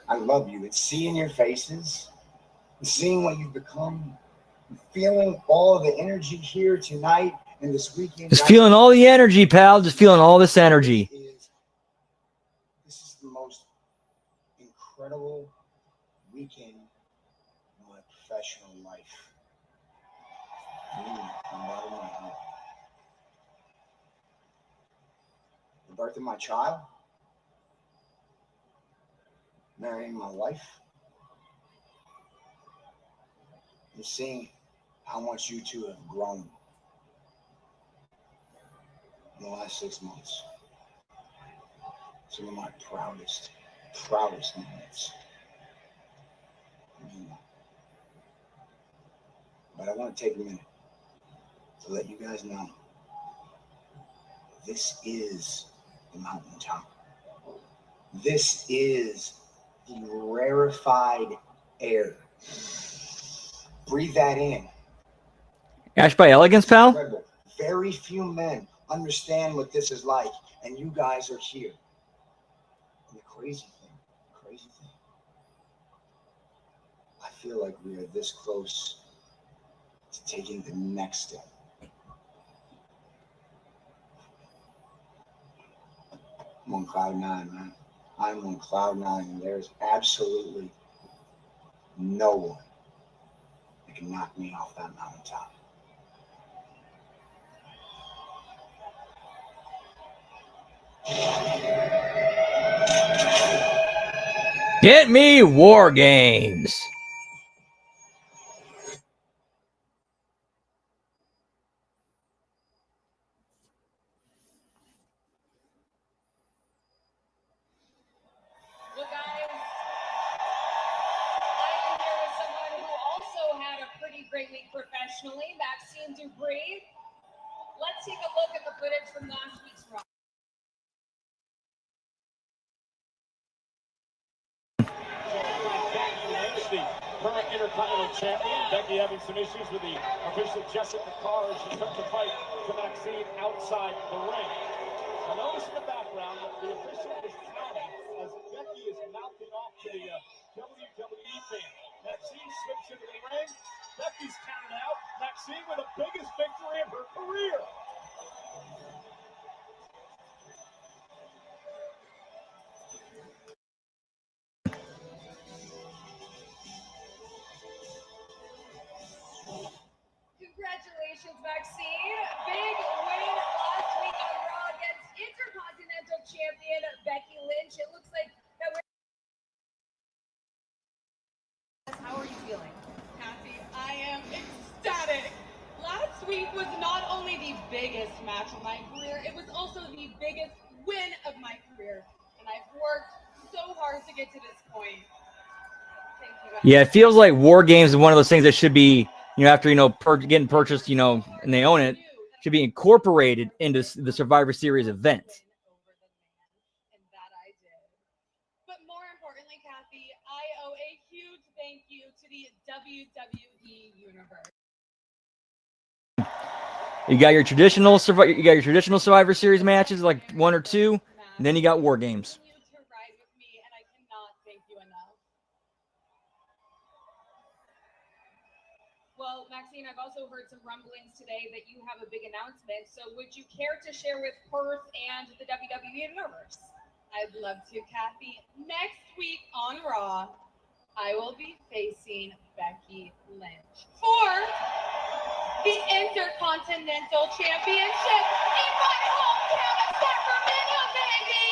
I love you. It's seeing your faces, seeing what you've become, feeling all the energy here tonight and this weekend. Just feeling all the energy, pal. Just feeling all this energy. This is the most incredible weekend of my professional life. The birth of my child, marrying my wife, and seeing how much you two have grown in the last 6 months. Some of my proudest moments. But I want to take a minute to let you guys know this is the mountaintop. This is the rarefied air. Breathe that in. Ash by Elegance, pal? Incredible. Very few men understand what this is like, and you guys are here. And the crazy thing, I feel like we are this close to taking the next step. I'm on cloud 9, man. I'm on cloud 9, and there's absolutely no one that can knock me off that mountaintop. Get me War Games. Well, guys, I am here with someone who also had a pretty great week professionally, Maxime Dupree. Let's take a look at the footage from last week's Raw. The current Intercontinental Champion, Becky having some issues with the official Jessica Carr as she took the fight to Maxine outside the ring. Now notice in the background that the official is counting as Becky is mouthing off to the WWE fan. Maxine slips into the ring. Becky's counted out. Maxine with the biggest victory of her career. Congratulations, Maxine. Big win last week on Raw against Intercontinental Champion Becky Lynch. It looks like that we're... How are you feeling? Happy. I am ecstatic. Last week was not only the biggest match of my career, it was also the biggest win of my career. And I've worked so hard to get to this point. Thank you guys. Yeah, it feels like War Games is one of those things that should be, after, getting purchased, and they own it, should be incorporated into the Survivor Series event. And that I did. But more importantly, Kathy, I owe a huge thank you to the WWE Universe. You got your traditional Survivor Series matches, like 1 or 2, and then you got War Games. To ride with me, and I cannot thank you enough. Well, Maxine, I've also heard some rumblings today that you have a big announcement. So would you care to share with Perth and the WWE Universe? I'd love to, Kathy. Next week on Raw, I will be facing Becky Lynch. Intercontinental Championship in my hometown of Sacramento, baby!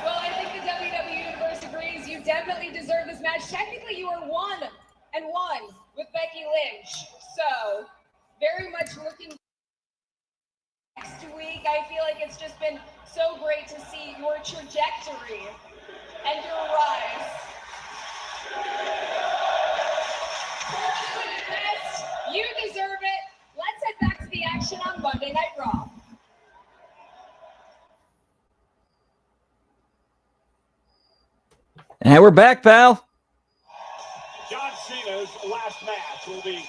Well, I think the WWE Universe agrees you definitely deserve this match. Technically, you are 1-1 with Becky Lynch. So, very much looking next week. I feel like it's just been so great to see your trajectory and your rise. Yes, you deserve it. Let's head back to the action on Monday Night Raw. And we're back, pal. John Cena's last match will be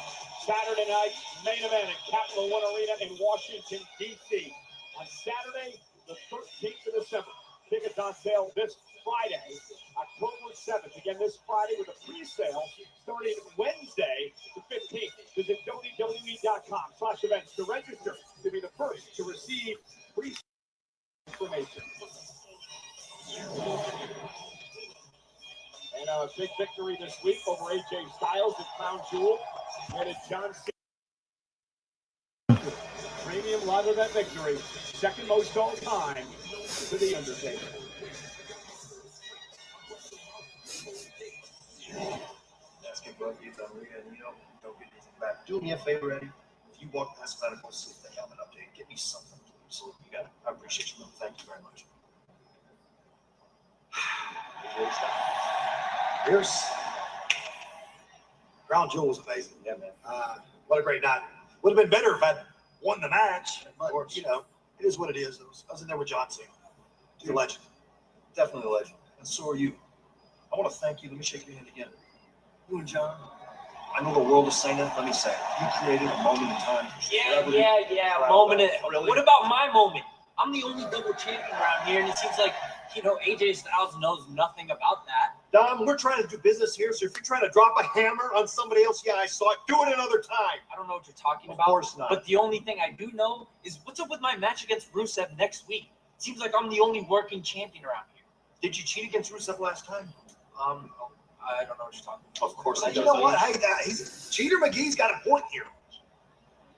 Saturday night main event at Capital One Arena in Washington, D.C. on Saturday, the 13th of December. Tickets on sale this Friday, October 7th. Again, this Friday with a pre-sale starting Wednesday, the 15th. Visit WWE.com/events to register to be the first to receive pre-sale information. And a big victory this week over AJ Styles at Crown Jewel. And at John Cena. Premium live event victory. Second most all time to The Undertaker. Let's get both these on Rhea, and don't get anything back. Do me a favor, Eddie. If you walk past medical, see if they have an update. Get me something, please. You got it. I appreciate you, man. Thank you very much. Here's Crown Jewel was amazing. Yeah, man. What a great night. Would have been better if I'd won the match. But, it is what it is. I was in there with John Cena. He's a legend. Definitely a legend. And so are you. I want to thank you. Let me shake your hand again. You and John, I know the world is saying it. Let me say it. You created a moment in time. Yeah. Moment. Really? What about my moment? I'm the only double champion around here, and it seems like, AJ Styles knows nothing about that. Dom, we're trying to do business here, so if you're trying to drop a hammer on somebody else, yeah, I saw it. Do it another time. I don't know what you're talking about. Of course not. But the only thing I do know is what's up with my match against Rusev next week. It seems like I'm the only working champion around here. Did you cheat against Rusev last time? I don't know what you're talking about. Of course he does. You know what? Hey, Cheater McGee's got a point here.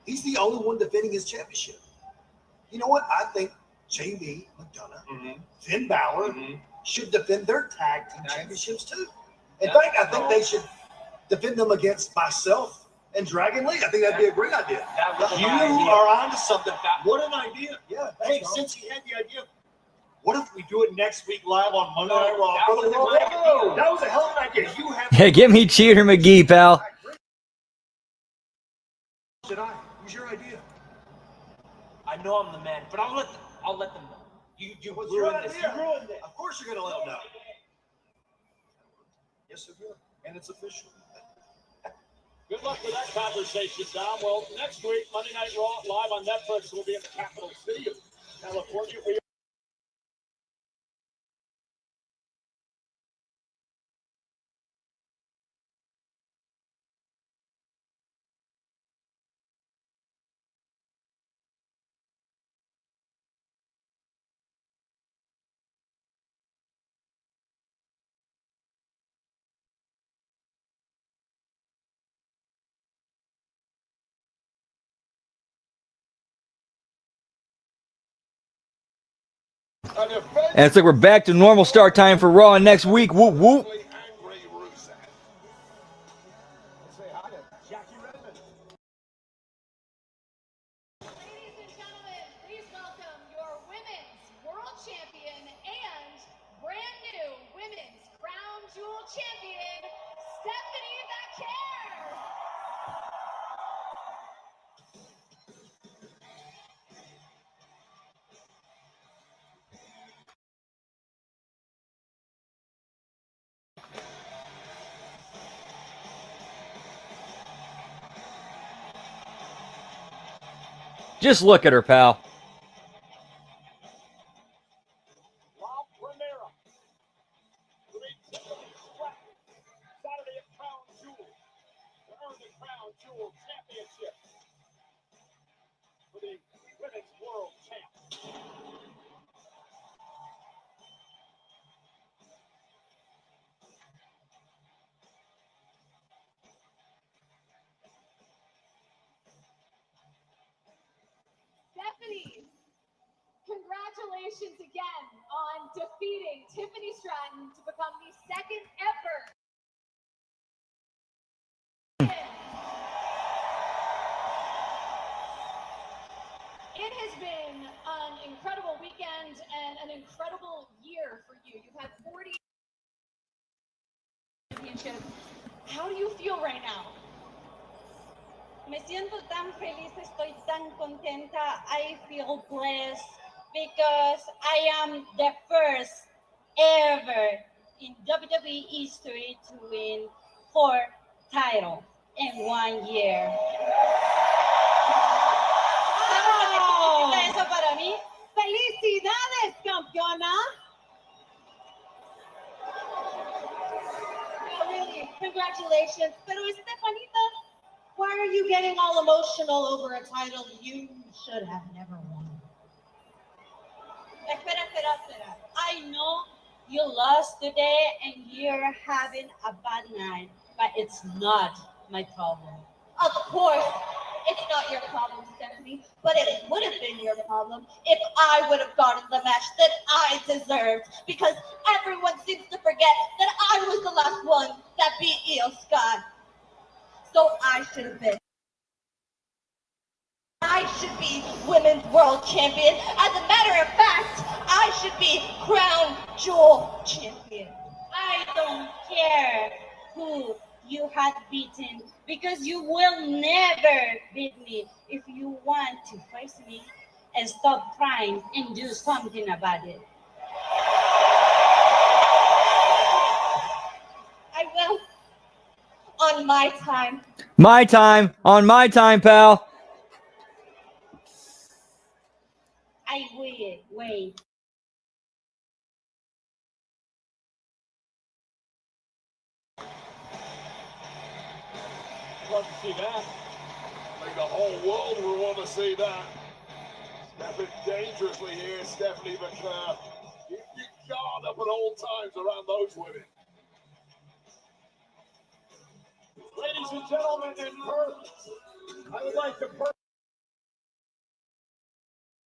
He's the only one defending his championship. You know what? I think JB McDonough, Finn Balor should defend their tag team championships too. In fact, I think they should defend them against myself and Dragon Lee. I think that'd be a great idea. You are onto something. What an idea. Yeah. Hey, since he had the idea, what if we do it next week live on Monday Night Raw? That was a hell of an idea. You have Hey, give me Cheater McGee, pal. Should I? It was your idea. I know I'm the man, but I'll let them know. You ruined this. You ruined it. Of course you're going to let them know. Yes, it will. And it's official. Good luck with that conversation, Dom. Well, next week, Monday Night Raw live on Netflix will be in the capital city of California. And it's like we're back to normal start time for Raw next week. Whoop, whoop. Just look at her, pal. Saturday at Crown Jewel to earn the Crown Jewel Championship for the Women's World Champ. Congratulations again on defeating Tiffany Stratton to become the second ever. It has been an incredible weekend and an incredible year for you. You've had 40 championships. How do you feel right now? Me siento tan feliz, estoy tan contenta. I feel blessed because I am the first ever in WWE history to win 4 titles in 1 year. Wow. ¿Qué significa eso para mí? ¡Felicidades, campeona! Oh, really, congratulations. Pero Estefanita, why are you getting all emotional over a title you should have never won? Espera. I know you lost today and you're having a bad night, but it's not my problem. Of course, it's not your problem, Stephanie, but it would have been your problem if I would have gotten the match that I deserved, because everyone seems to forget that I was the last one that beat Io Scott. So I should have been. I should be Women's World Champion. As a matter of fact, I should be Crown Jewel Champion. I don't care who you had beaten, because you will never beat me. If you want to face me, and stop crying and do something about it. I will. On my time. My time. On my time, pal. I wait. Love to see that. I think the whole world will want to see that. Stepping dangerously here, Stephanie, but keep your guard up at all times around those women. Ladies and gentlemen, in Perth, I would like to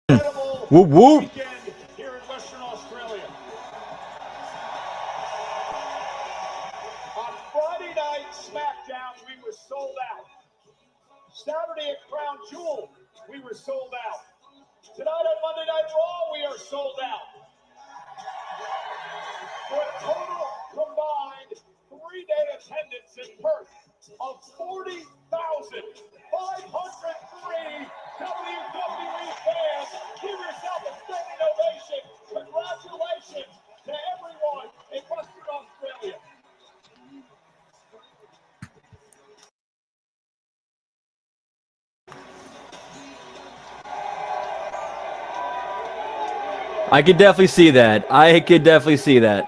incredible Whoop, whoop. weekend here in Western Australia. On Friday night SmackDown, we were sold out. Saturday at Crown Jewel, we were sold out. Tonight on Monday Night Raw, we are sold out. For a total combined 3-day attendance in Perth of 40,503 WWE fans. Give yourself a standing ovation. Congratulations to everyone in Western Australia. I could definitely see that. I could definitely see that.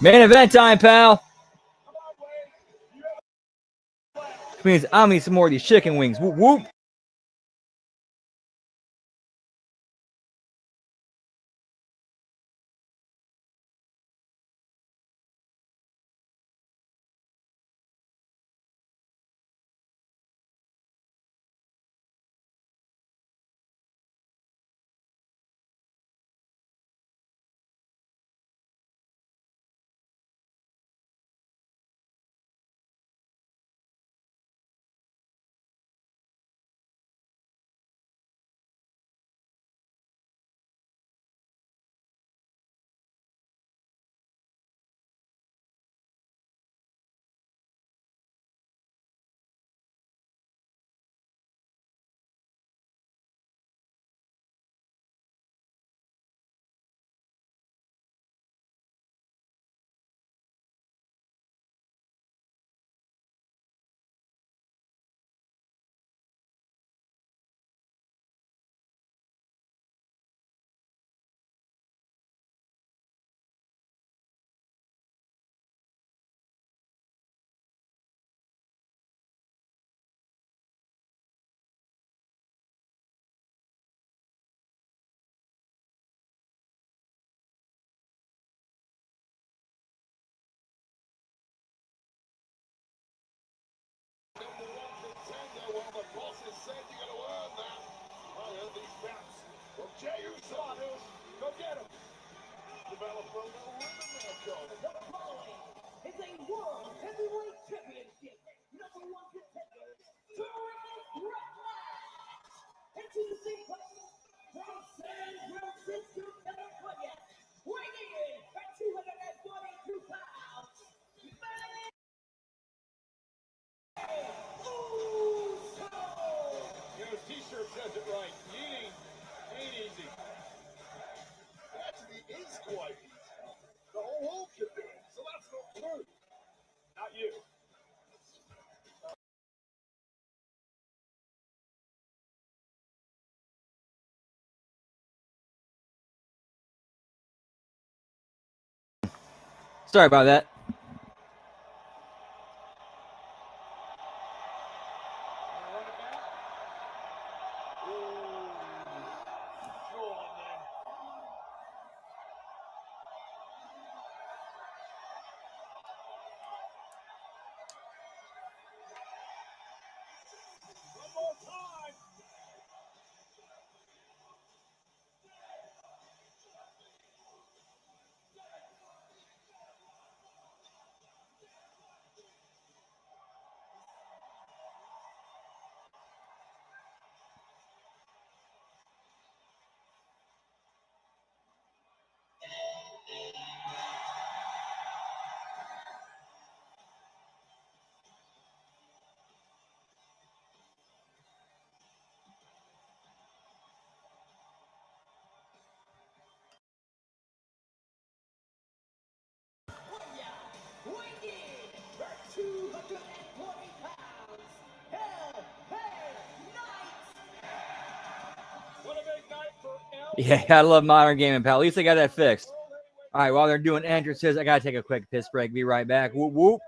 Main event time, pal. Which means I'll eat some more of these chicken wings. Whoop, whoop. has said you got to earn that. I heard these bats from Jey Uso. Go get him. Develop a little rhythm there, Cole. The following is a World Heavyweight Championship #1 contender. Terrific wrestling. Introducing fighter from San Francisco, California, weighing in at 242 pounds. His t-shirt says it right. Eating ain't easy. Actually, is quite easy. The whole world can do it, so that's not true. Not you. Sorry about that. One more time. Weighing at 240 pounds. Hell, hey, Knight. What a big night for L. Yeah, I love modern gaming, pal. At least I got that fixed. All right, while they're doing entrances, I got to take a quick piss break. Be right back. Whoop, whoop.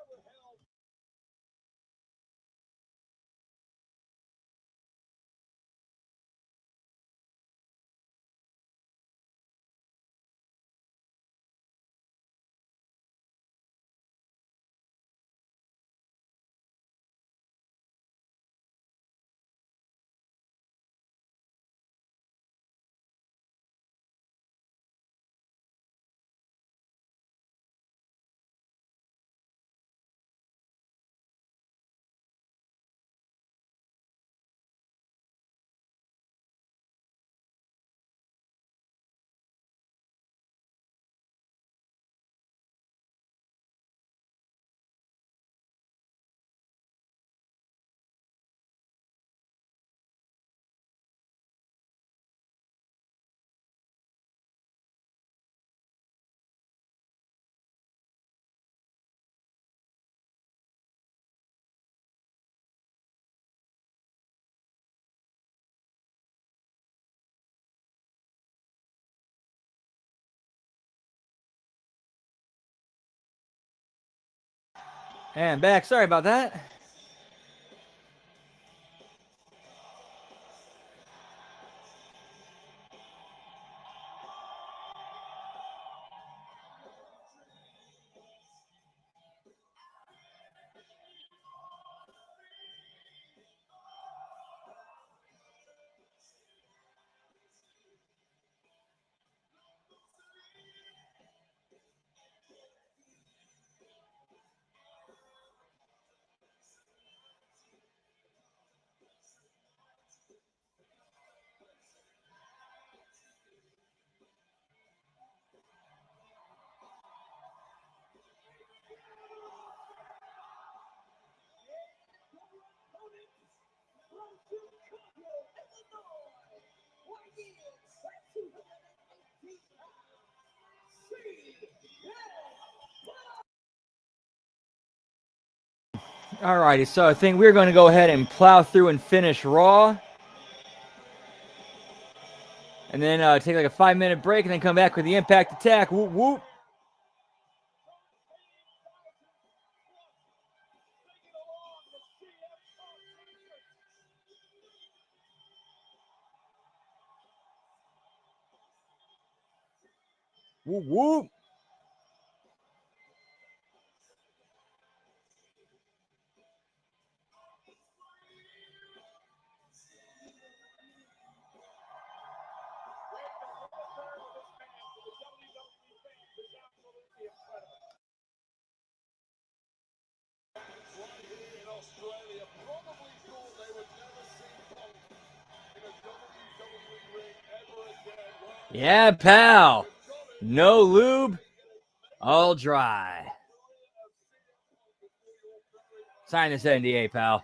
And back. Sorry about that. All righty, so I think we're going to go ahead and plow through and finish Raw. And then take like a 5-minute break and then come back with the Impact Attack. Whoop, whoop. Whoop, whoop. Yeah, pal. No lube, all dry. Sign this NDA, pal.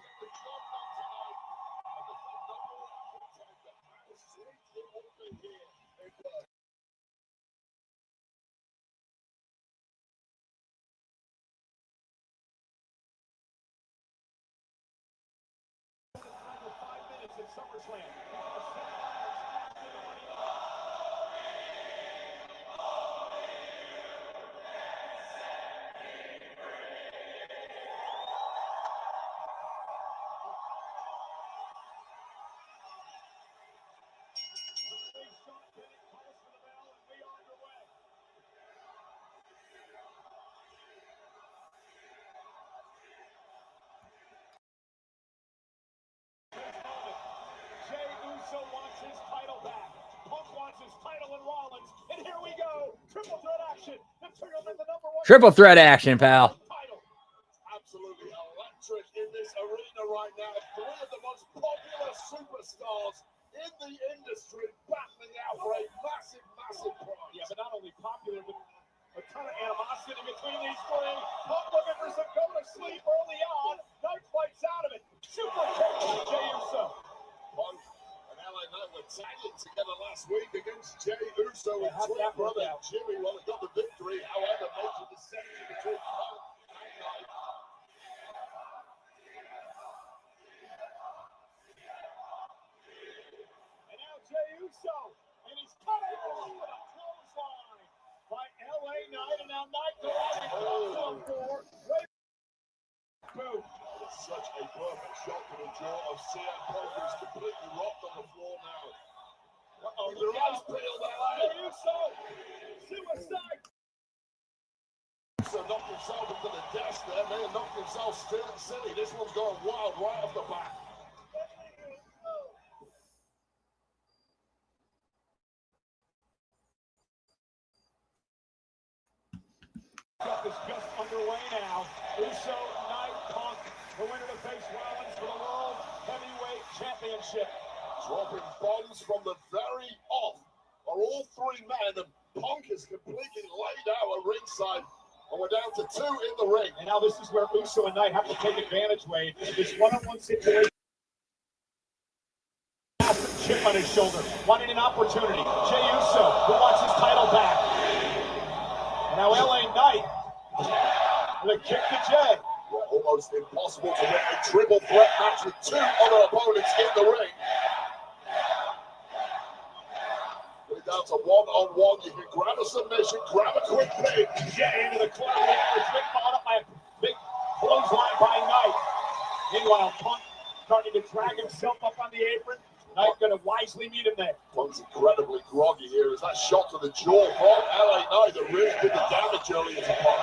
Jey Uso wants his title back. Punk wants his title in Rollins. And here we go. Triple threat action. The tournament, the #1 Triple threat action, pal. title. Absolutely electric in this arena right now. Three of the most popular superstars in the industry battling out for a massive, massive prize. Yeah, but not only popular, but a ton of animosity between these three. Punk looking for some go to sleep early on. Knight fights out of it. Super kick by Jey Uso. Punk and LA Knight were tagging together last week against Jey Uso and twin brother Jimmy. Well, they got the victory, however, making the section between Punk and Knight. And now Jey Uso, and he's coming off with a clothesline by LA Knight, and now Knight goes on for boom. It's such a perfect shot to the jaw of CM Punk, who's completely rocked on the floor now. Uh-oh, Their eyes peeled out. Jey Uso, suicide. So knocked himself into the desk there. May have knocked himself still silly. This one's going wild right off the bat. Cup is just underway now. Uso, Knight, Punk, the winner to face Rollins for the World Heavyweight Championship. Dropping bombs from the very off are all three men, and Punk is completely laid out at ringside, and we're down to two in the ring. And now this is where Uso and Knight have to take advantage, Wade. This one-on-one situation. Massive chip on his shoulder, wanting an opportunity. Jey Uso, who wants his title back. And now LA Knight with a kick to Jey. Almost impossible to win a triple threat match with two other opponents in the ring. We're down to one-on-one. You can grab a submission, grab a quick pin. Jey into the corner of the average ring, followed up by a big clothesline by Knight. Meanwhile, Punk starting to drag himself up on the apron. Knight going to wisely meet him there. Punk's incredibly groggy here as that shot to the jaw from LA Knight that really did the damage earlier to Punk.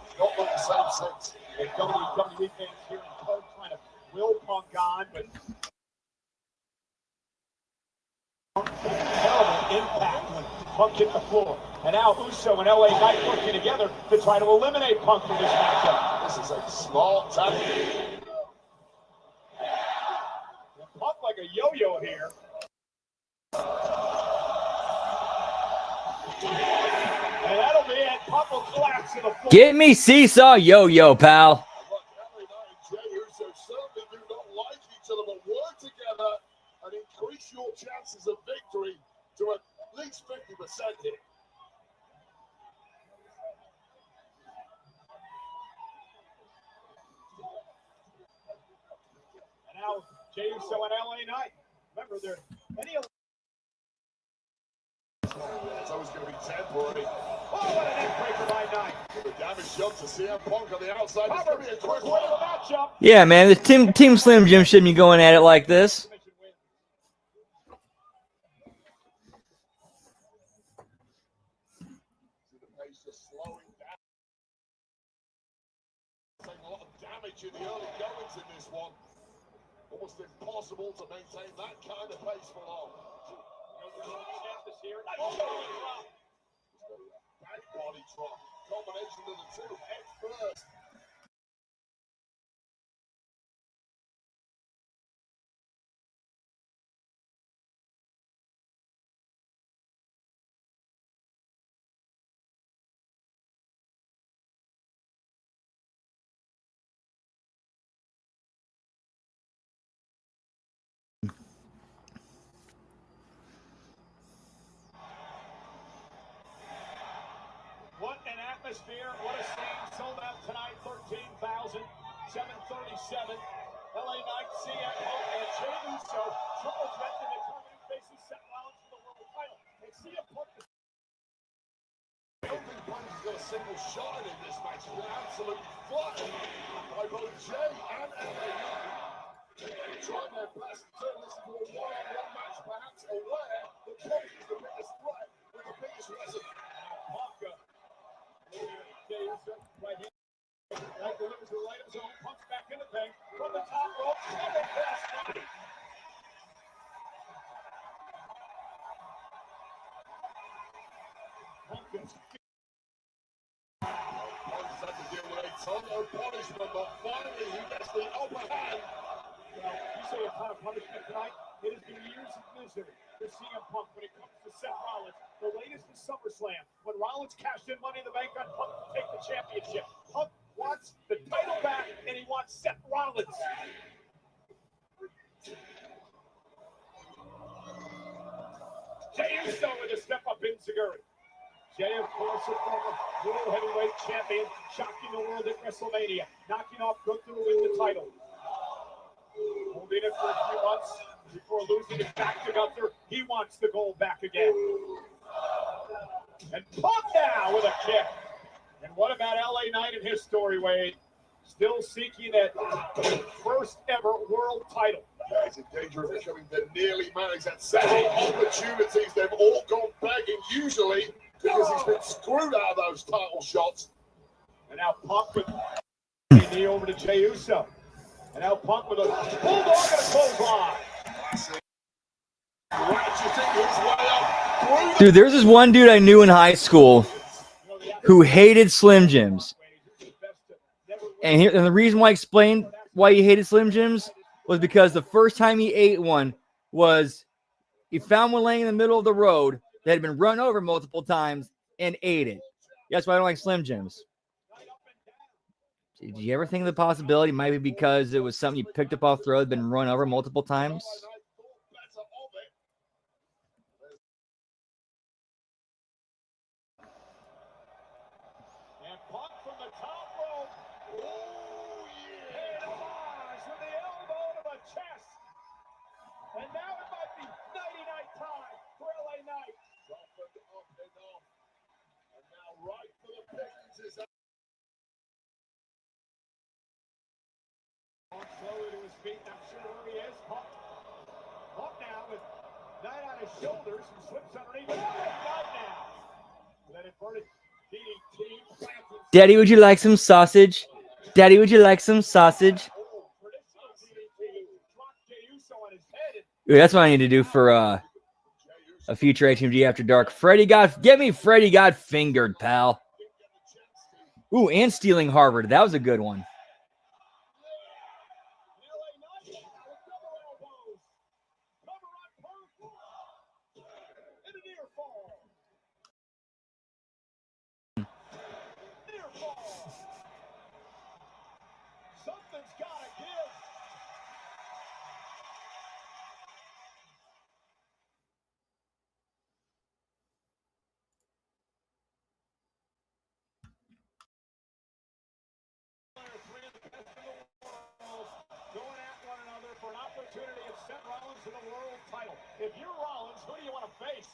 He's not looked the same since. The WWE fans here in Code trying to will Punk on, but terrible impact when Punk hit the floor. And now Uso and LA Knight working together to try to eliminate Punk from this matchup. This is a smart tactic. Punk like a yo-yo here. And that'll be it. Punk will collapse to the floor. Get me seesaw yo-yo, pal. Look, LA Knight and Jey Uso certainly do not like each other, but work together and increase your chances of victory to at least 50% here. And now Jey Uso and LA Knight. Remember, there any. It's always going to be temporary. Oh, what an neckbreaker by Knight. The damage done to CM Punk on the outside. It's Cover. going to be a quick Win one. the matchup. Yeah, man, the Team Slim Jim shouldn't be going at it like this. The pace just slowing down. Taking a lot of damage in the early goings in this one. Almost impossible to maintain that kind of pace for long. Back body drop. Combination of the two head first. atmosphere. What a scene. Sold out tonight, 13,737. LA Knight, CM Punk, and Jey Uso. Triple threat to determine who faces Seth Rollins for the world title. And CM Punk. I don't think Punk has got a single shot in this match. He's been absolutely flattened by both Jey and LA Knight. Trying their best to turn this into a one-on-one match, perhaps aware that Punk is the biggest threat with the biggest resume. Punk, Jey Uso, right here. Right delivers the right zone. Punk's back in the thing. From the top rope. Double cross. Punk is Punk's had to deal with a ton of punishment, but finally he gets the upper hand. Well, you say a ton of punishment tonight. It has been years of misery for CM Punk when it comes to Seth Rollins. The latest is SummerSlam, when Rollins cashed in Money in the Bank on Punk to take the championship. Punk wants the title back, and he wants Seth Rollins. Jey Uso with a step-up enziguri. Jey, of course, a former World Heavyweight Champion, shocking the world at WrestleMania, knocking off Gunther to win the title. Holding it for a few months before losing it back to Gunther. He wants the gold back again. And Punk now with a kick. And what about LA Knight and his story, Wade? Still seeking that first ever world title. Yeah, he's in danger of becoming the nearly man. He's had several opportunities. They've all gone begging, usually because he's been screwed out of those title shots. And now Punk with a knee over to Jey Uso. And now Punk with a bulldog and a clothesline. Ratcheting his way up through Dude, there's this one dude I knew in high school who hated Slim Jims. And the reason why I explained why he hated Slim Jims was because the first time he ate one was he found one laying in the middle of the road that had been run over multiple times and ate it. That's why I don't like Slim Jims. Did you ever think of the possibility it might be because it was something you picked up off the road, been run over multiple times? And Punk from the top rope. Oh, yeah. And Oz with the elbow to the chest. And now it might be nighty-night time for LA Knight. Softened up enough. And now right for the pickings is Punk slowly to his feet, not sure where he is. Punk now with Knight on his shoulders and slips underneath. Knight now. That inverted DDT. Daddy, would you like some sausage? Daddy, would you like some sausage? Ooh, that's what I need to do for a future HMG After Dark. Get me Freddy got fingered, pal. Ooh, and stealing Harvard. That was a good one. Something's gotta give. Three of the best in the world going at one another for an opportunity of Seth Rollins to the world title. If you're Rollins, who do you want to face?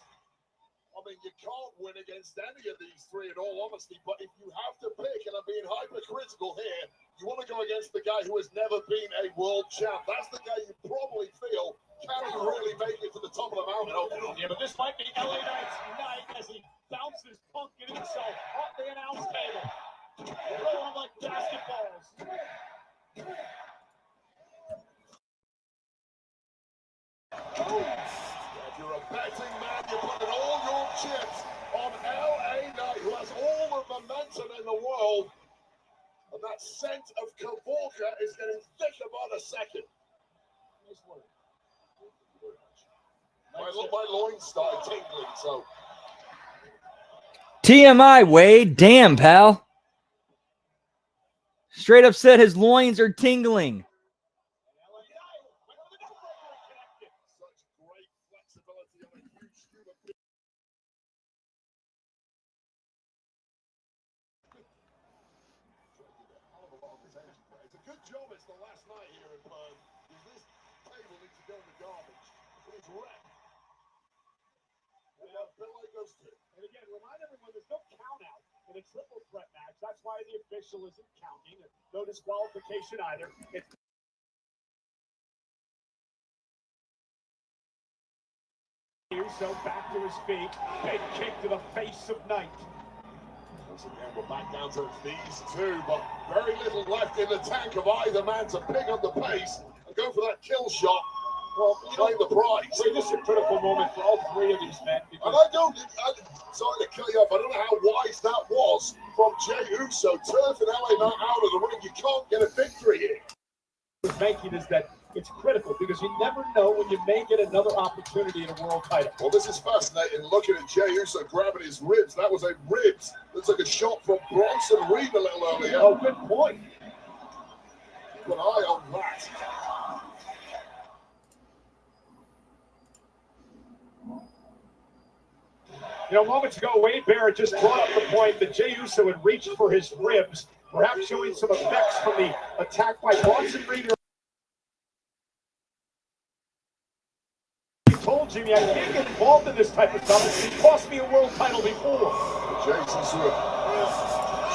I mean, you can't win against any of these three in all honesty, but if you have to pick, and I'm being hypercritical here, you want to go against the guy who has never been a world champ. That's the guy you probably feel can really make it to the top of the mountain. Yeah, but this might be LA Knight's night as he bounces Punk and Uso off the announce table. Throw them like basketballs. If you're a betting man, you're putting all your chips on LA Knight, who has all the momentum in the world. And that scent of Kavorka is getting thicker by the second. My loins started tingling, so. TMI, Wade. Damn, pal. Straight up said his loins are tingling. go in the garbage. It is wrecked. And now Billy goes to. And again, remind everyone there's no count out in a triple threat match. That's why the official isn't counting. No disqualification either. It's so back to his feet. Big kick to the face of Knight. Once again, we're back down to these two, but very little left in the tank of either man to pick up the pace and go for that kill shot. Well, claim the prize. So this is a critical moment for all three of these men. And sorry to cut you off, I don't know how wise that was from Jey Uso. Turfing LA Knight out of the ring. You can't get a victory here. What's making is that it's critical because you never know when you may get another opportunity in a world title. Well, this is fascinating. Looking at Jey Uso grabbing his ribs. That was a ribs. Looks like a shot from Bronson Reed a little earlier. Oh, good point. Keep an eye on that. You know, moments ago, Wade Barrett just brought up the point that Jey Uso had reached for his ribs, perhaps showing some effects from the attack by Bronson Reed. He told Jimmy, I can't get involved in this type of stuff. It cost me a world title before. Jason sort of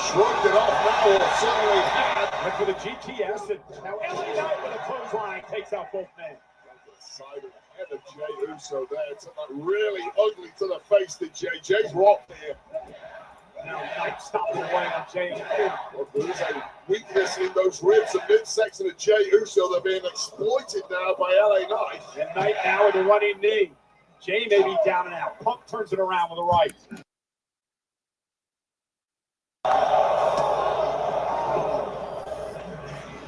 shrugged it off now, or certainly had. Went for the GTS, and now LA Knight with a clothesline takes out both men. Side of the head of Jey Uso there. Took that really ugly to the face to Jey. Jey's rocked here. Now Knight stops away on Jey. Well, there is a weakness in those ribs, the midsection of Jey Uso. They're being exploited now by LA Knight. And Knight now with a running knee. Jey may be down and out. Punk turns it around with a right.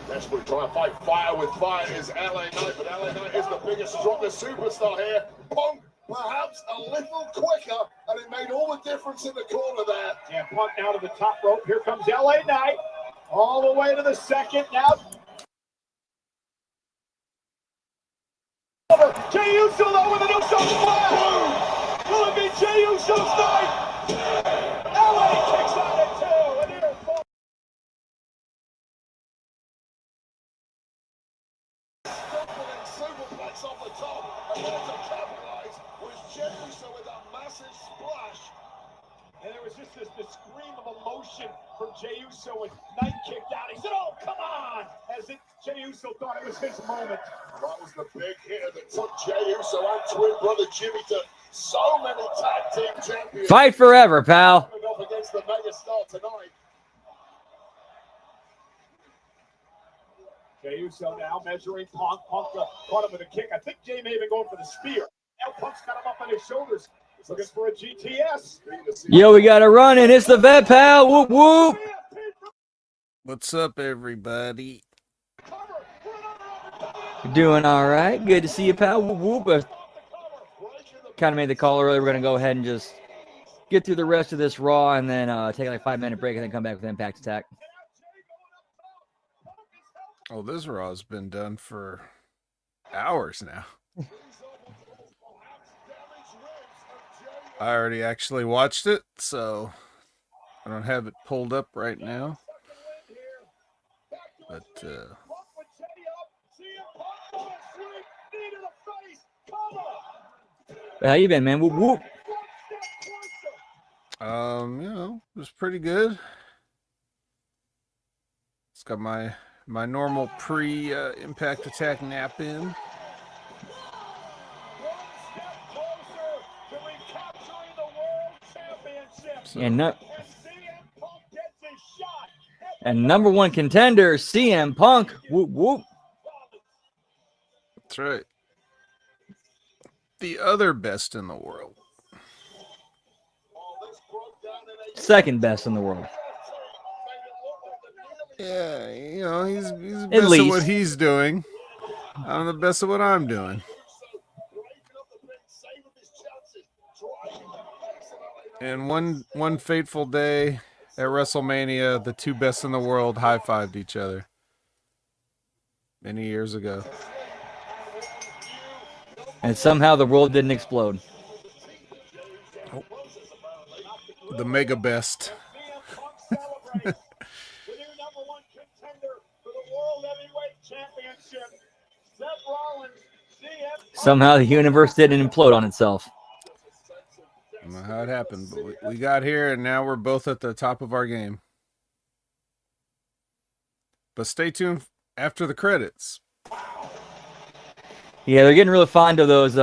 Desperate trying to fight fire with fire is LA Knight, but LA Knight is the biggest, strongest superstar here. Punk perhaps a little quicker, and it made all the difference in the corner there. Yeah, Punk now to the top rope. Here comes LA Knight. All the way to the second. Now. Jey Uso though with an Uso splash. Will it be Jey Uso's night? LA kicks out at two. And here Punk. Superplex off the top, and then to capitalize was Jey Uso with that massive splash. And there was just this scream of emotion from Jey Uso when Knight kicked out. He said, oh, come on! As if Jey Uso thought it was his moment. That was the big hitter that took Jey Uso and twin brother Jimmy to so many tag team champions. Fight forever, pal. Up against the megastar tonight. Jey Uso now measuring Punk. Punk caught him with a kick. I think Jey may have been going for the spear. Now Punk's got him up on his shoulders. He's looking for a GTS. Yo, we got to run, and it's the vet, pal. Whoop, whoop. What's up, everybody? You're doing all right. Good to see you, pal. Whoop, whoop. Kind of made the call earlier. We're going to go ahead and just get through the rest of this Raw and then take like a 5-minute break and then come back with Impact Attack. Oh, this Raw's been done for hours now. I already actually watched it, so I don't have it pulled up right now. But, How you been, man? Whoop, whoop. you know, it was pretty good. It's got my normal pre-Impact Attack nap in. So. And number one contender, CM Punk. Whoop, whoop. That's right. The other best in the world. Second best in the world. Yeah, you know, he's the best at what he's doing. I'm the best at what I'm doing. And one fateful day at WrestleMania, the two best in the world high-fived each other many years ago. And somehow the world didn't explode. Oh. The mega best. Championship. Seth Rollins Somehow the universe didn't implode on itself. I don't know how it happened, but we got here, and now we're both at the top of our game. But stay tuned after the credits. Yeah, they're getting really fond of those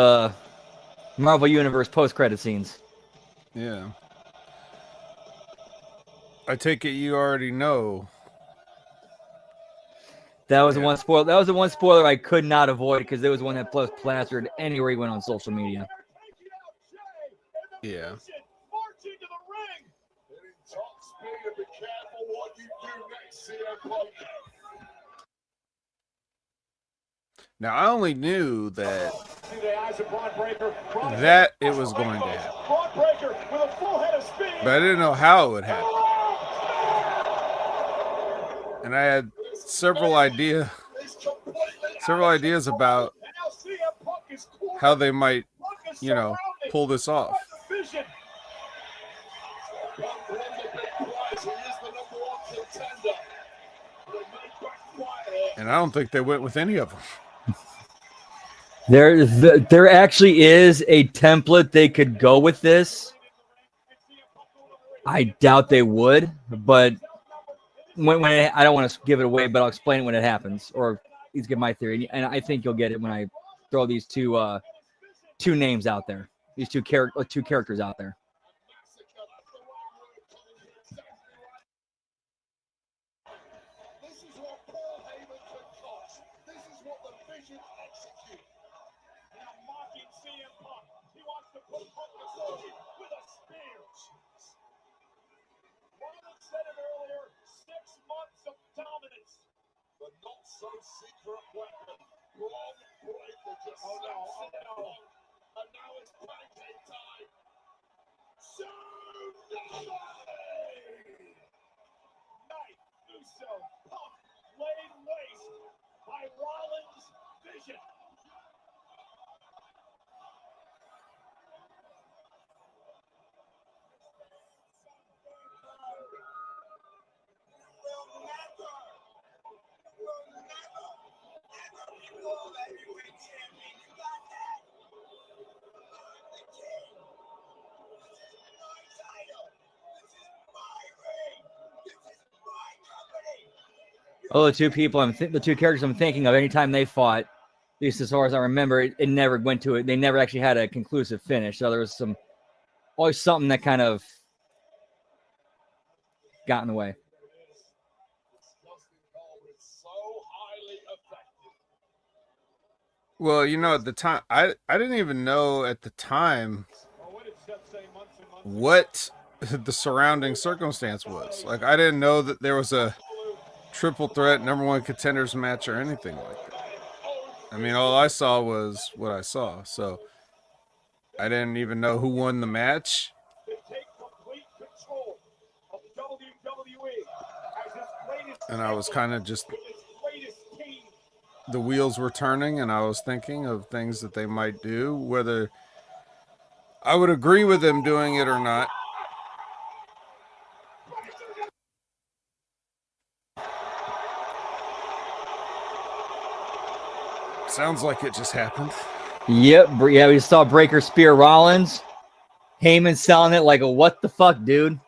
Marvel Universe post-credit scenes. Yeah. I take it you already know. That was the one spoiler. That was the one spoiler I could not avoid because it was one that was plastered anywhere he went on social media. Yeah. Now I only knew that it was going to happen, but I didn't know how it would happen. And I had several ideas about how they might, pull this off. And I don't think they went with any of them. There actually is a template they could go with this. I doubt they would, but when I don't want to give it away, but I'll explain it when it happens, or at least give my theory, and I think you'll get it when I throw these two names out there, these two characters out there. Oh, the two characters I'm thinking of, anytime they fought, at least as far as I remember, it never went to it. They never actually had a conclusive finish. So there was always something that kind of got in the way. Well, at the time, I didn't even know at the time what the surrounding circumstance was. Like, I didn't know that there was a triple threat number one contenders match or anything like that. I mean, all I saw was what I saw. So I didn't even know who won the match. And I was kind of just, the wheels were turning, and I was thinking of things that they might do, whether I would agree with them doing it or not. Sounds like it just happened. Yep. Yeah, we saw Breaker spear Rollins. Heyman selling it like a what the fuck, dude.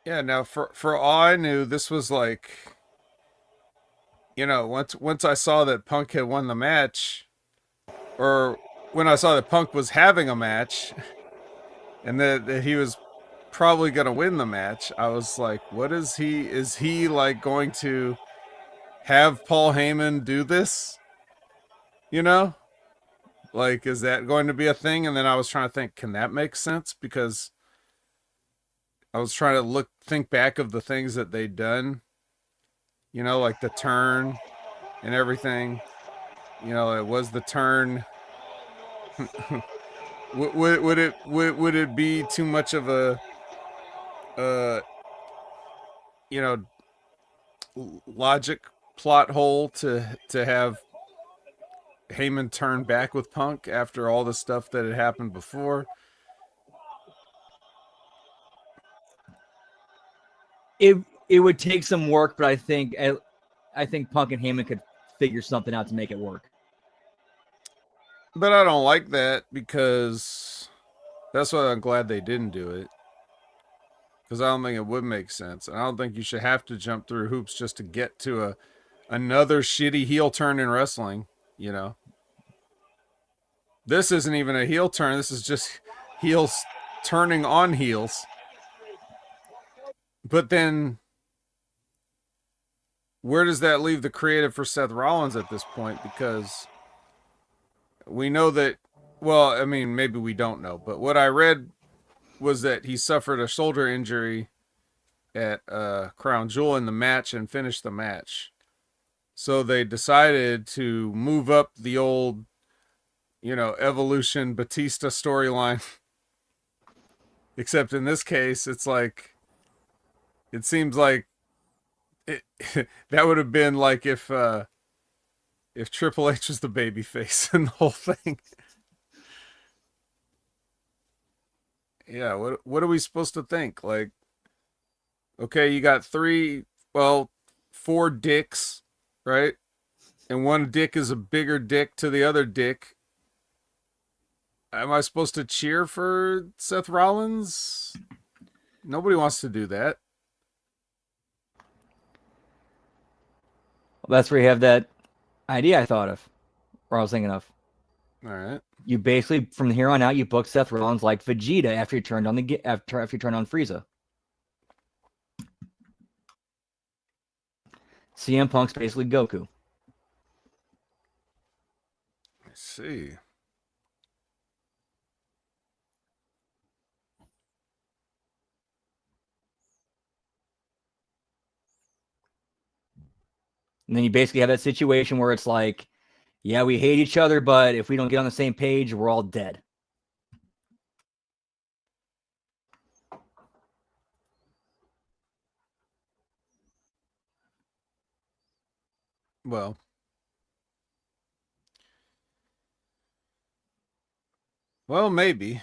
Yeah, now for all I knew, this was like, once I saw that Punk had won the match, or when I saw that Punk was having a match, and that he was probably going to win the match, I was like, what is he? Is he like going to have Paul Heyman do this? Like, is that going to be a thing? And then I was trying to think, can that make sense? Because I was trying to think back of the things that they'd done, like the turn and everything. It was the turn. would it be too much of a logic plot hole to have Heyman turn back with Punk after all the stuff that had happened before. It would take some work, but I think Punk and Heyman could figure something out to make it work. But I don't like that because that's why I'm glad they didn't do it. Because I don't think it would make sense. And I don't think you should have to jump through hoops just to get to another shitty heel turn in wrestling, you know. This isn't even a heel turn. This is just heels turning on heels. But then where does that leave the creative for Seth Rollins at this point? Because we know that, well, I mean, maybe we don't know. But what I read was that he suffered a shoulder injury at Crown Jewel in the match and finished the match. So they decided to move up the old, you know, Evolution Batista storyline. Except in this case, it's like, it seems like that would have been like if Triple H was the babyface in the whole thing. Yeah, what are we supposed to think? Like, okay, you got 4 dicks, right? And one dick is a bigger dick to the other dick. Am I supposed to cheer for Seth Rollins? Nobody wants to do that. Well, that's where you have that idea I thought of, or I was thinking of. All right. You basically, from here on out, you book Seth Rollins like Vegeta after he turned on after he turned on Frieza. CM Punk's basically Goku. Let's see. And then you basically have that situation where it's like, yeah, we hate each other, but if we don't get on the same page, we're all dead. Well, maybe.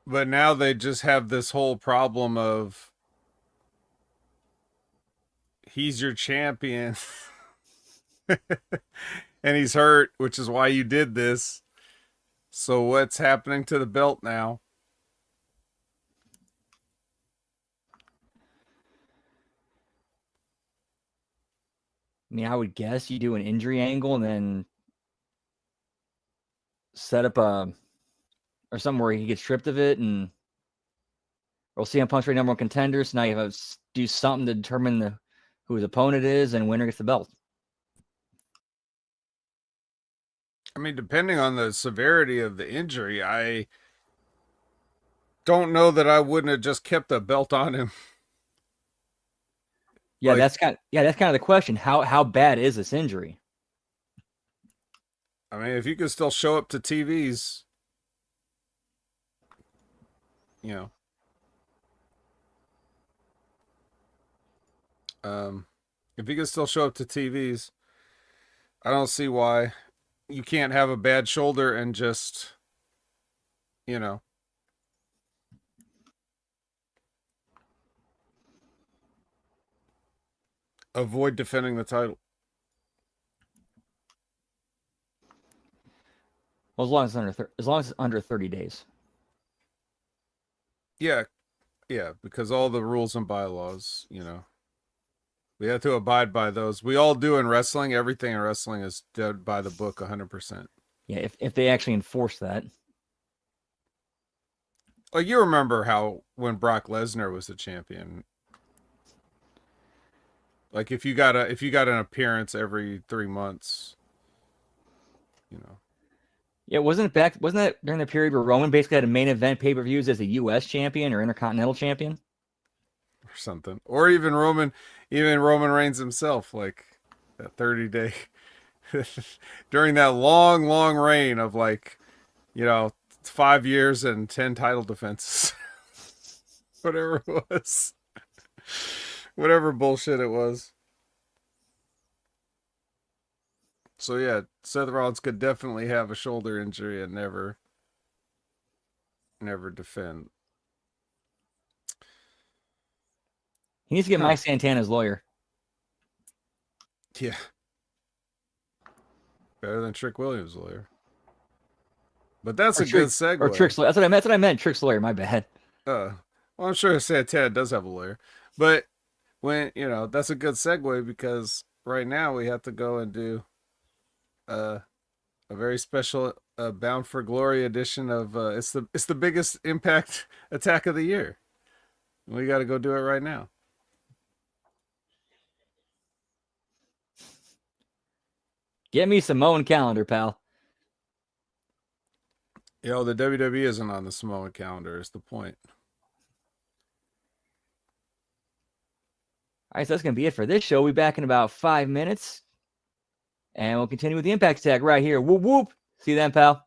But now they just have this whole problem of he's your champion and he's hurt, which is why you did this. So what's happening to the belt now? I mean, I would guess you do an injury angle and then set up or something where he gets stripped of it, and we'll see him punch right number one contender. So now you have to do something to determine who his opponent is, and winner gets the belt. I mean, depending on the severity of the injury, I don't know that I wouldn't have just kept the belt on him. Yeah, like, that's kind of the question. How bad is this injury? I mean, if you can still show up to TVs, you know. If you can still show up to TVs, I don't see why you can't have a bad shoulder and just, you know. Avoid defending the title. Well, as long as it's under 30 days. Yeah, because all the rules and bylaws, you know, we have to abide by those. We all do in wrestling. Everything in wrestling is done by the book 100%. Yeah, if they actually enforce that. Like, you remember how when Brock Lesnar was the champion, like if you got an appearance every 3 months, you know. Yeah, wasn't that during the period where Roman basically had a main event pay-per-views as a U.S. champion or Intercontinental champion? Or something. Or even Roman Reigns himself, like that 30-day during that long reign of, like, you know, 5 years and 10 title defenses. Whatever it was. Whatever bullshit it was. So yeah, Seth Rollins could definitely have a shoulder injury and never defend. He needs to get Mike Santana's lawyer. Yeah. Better than Trick Williams' lawyer. But that's a good segue. Or Trick's lawyer. That's what I meant. Trick's lawyer. My bad. Well, I'm sure Santana does have a lawyer. But when, that's a good segue because right now we have to go and do a very special Bound for Glory edition of it's the biggest Impact attack of the year. We got to go do it right now. Get me Samoan calendar, pal. The WWE isn't on the Samoan calendar is the point. All right, so that's going to be it for this show. We'll be back in about 5 minutes. And we'll continue with the Impact attack right here. Whoop, whoop. See you then, pal.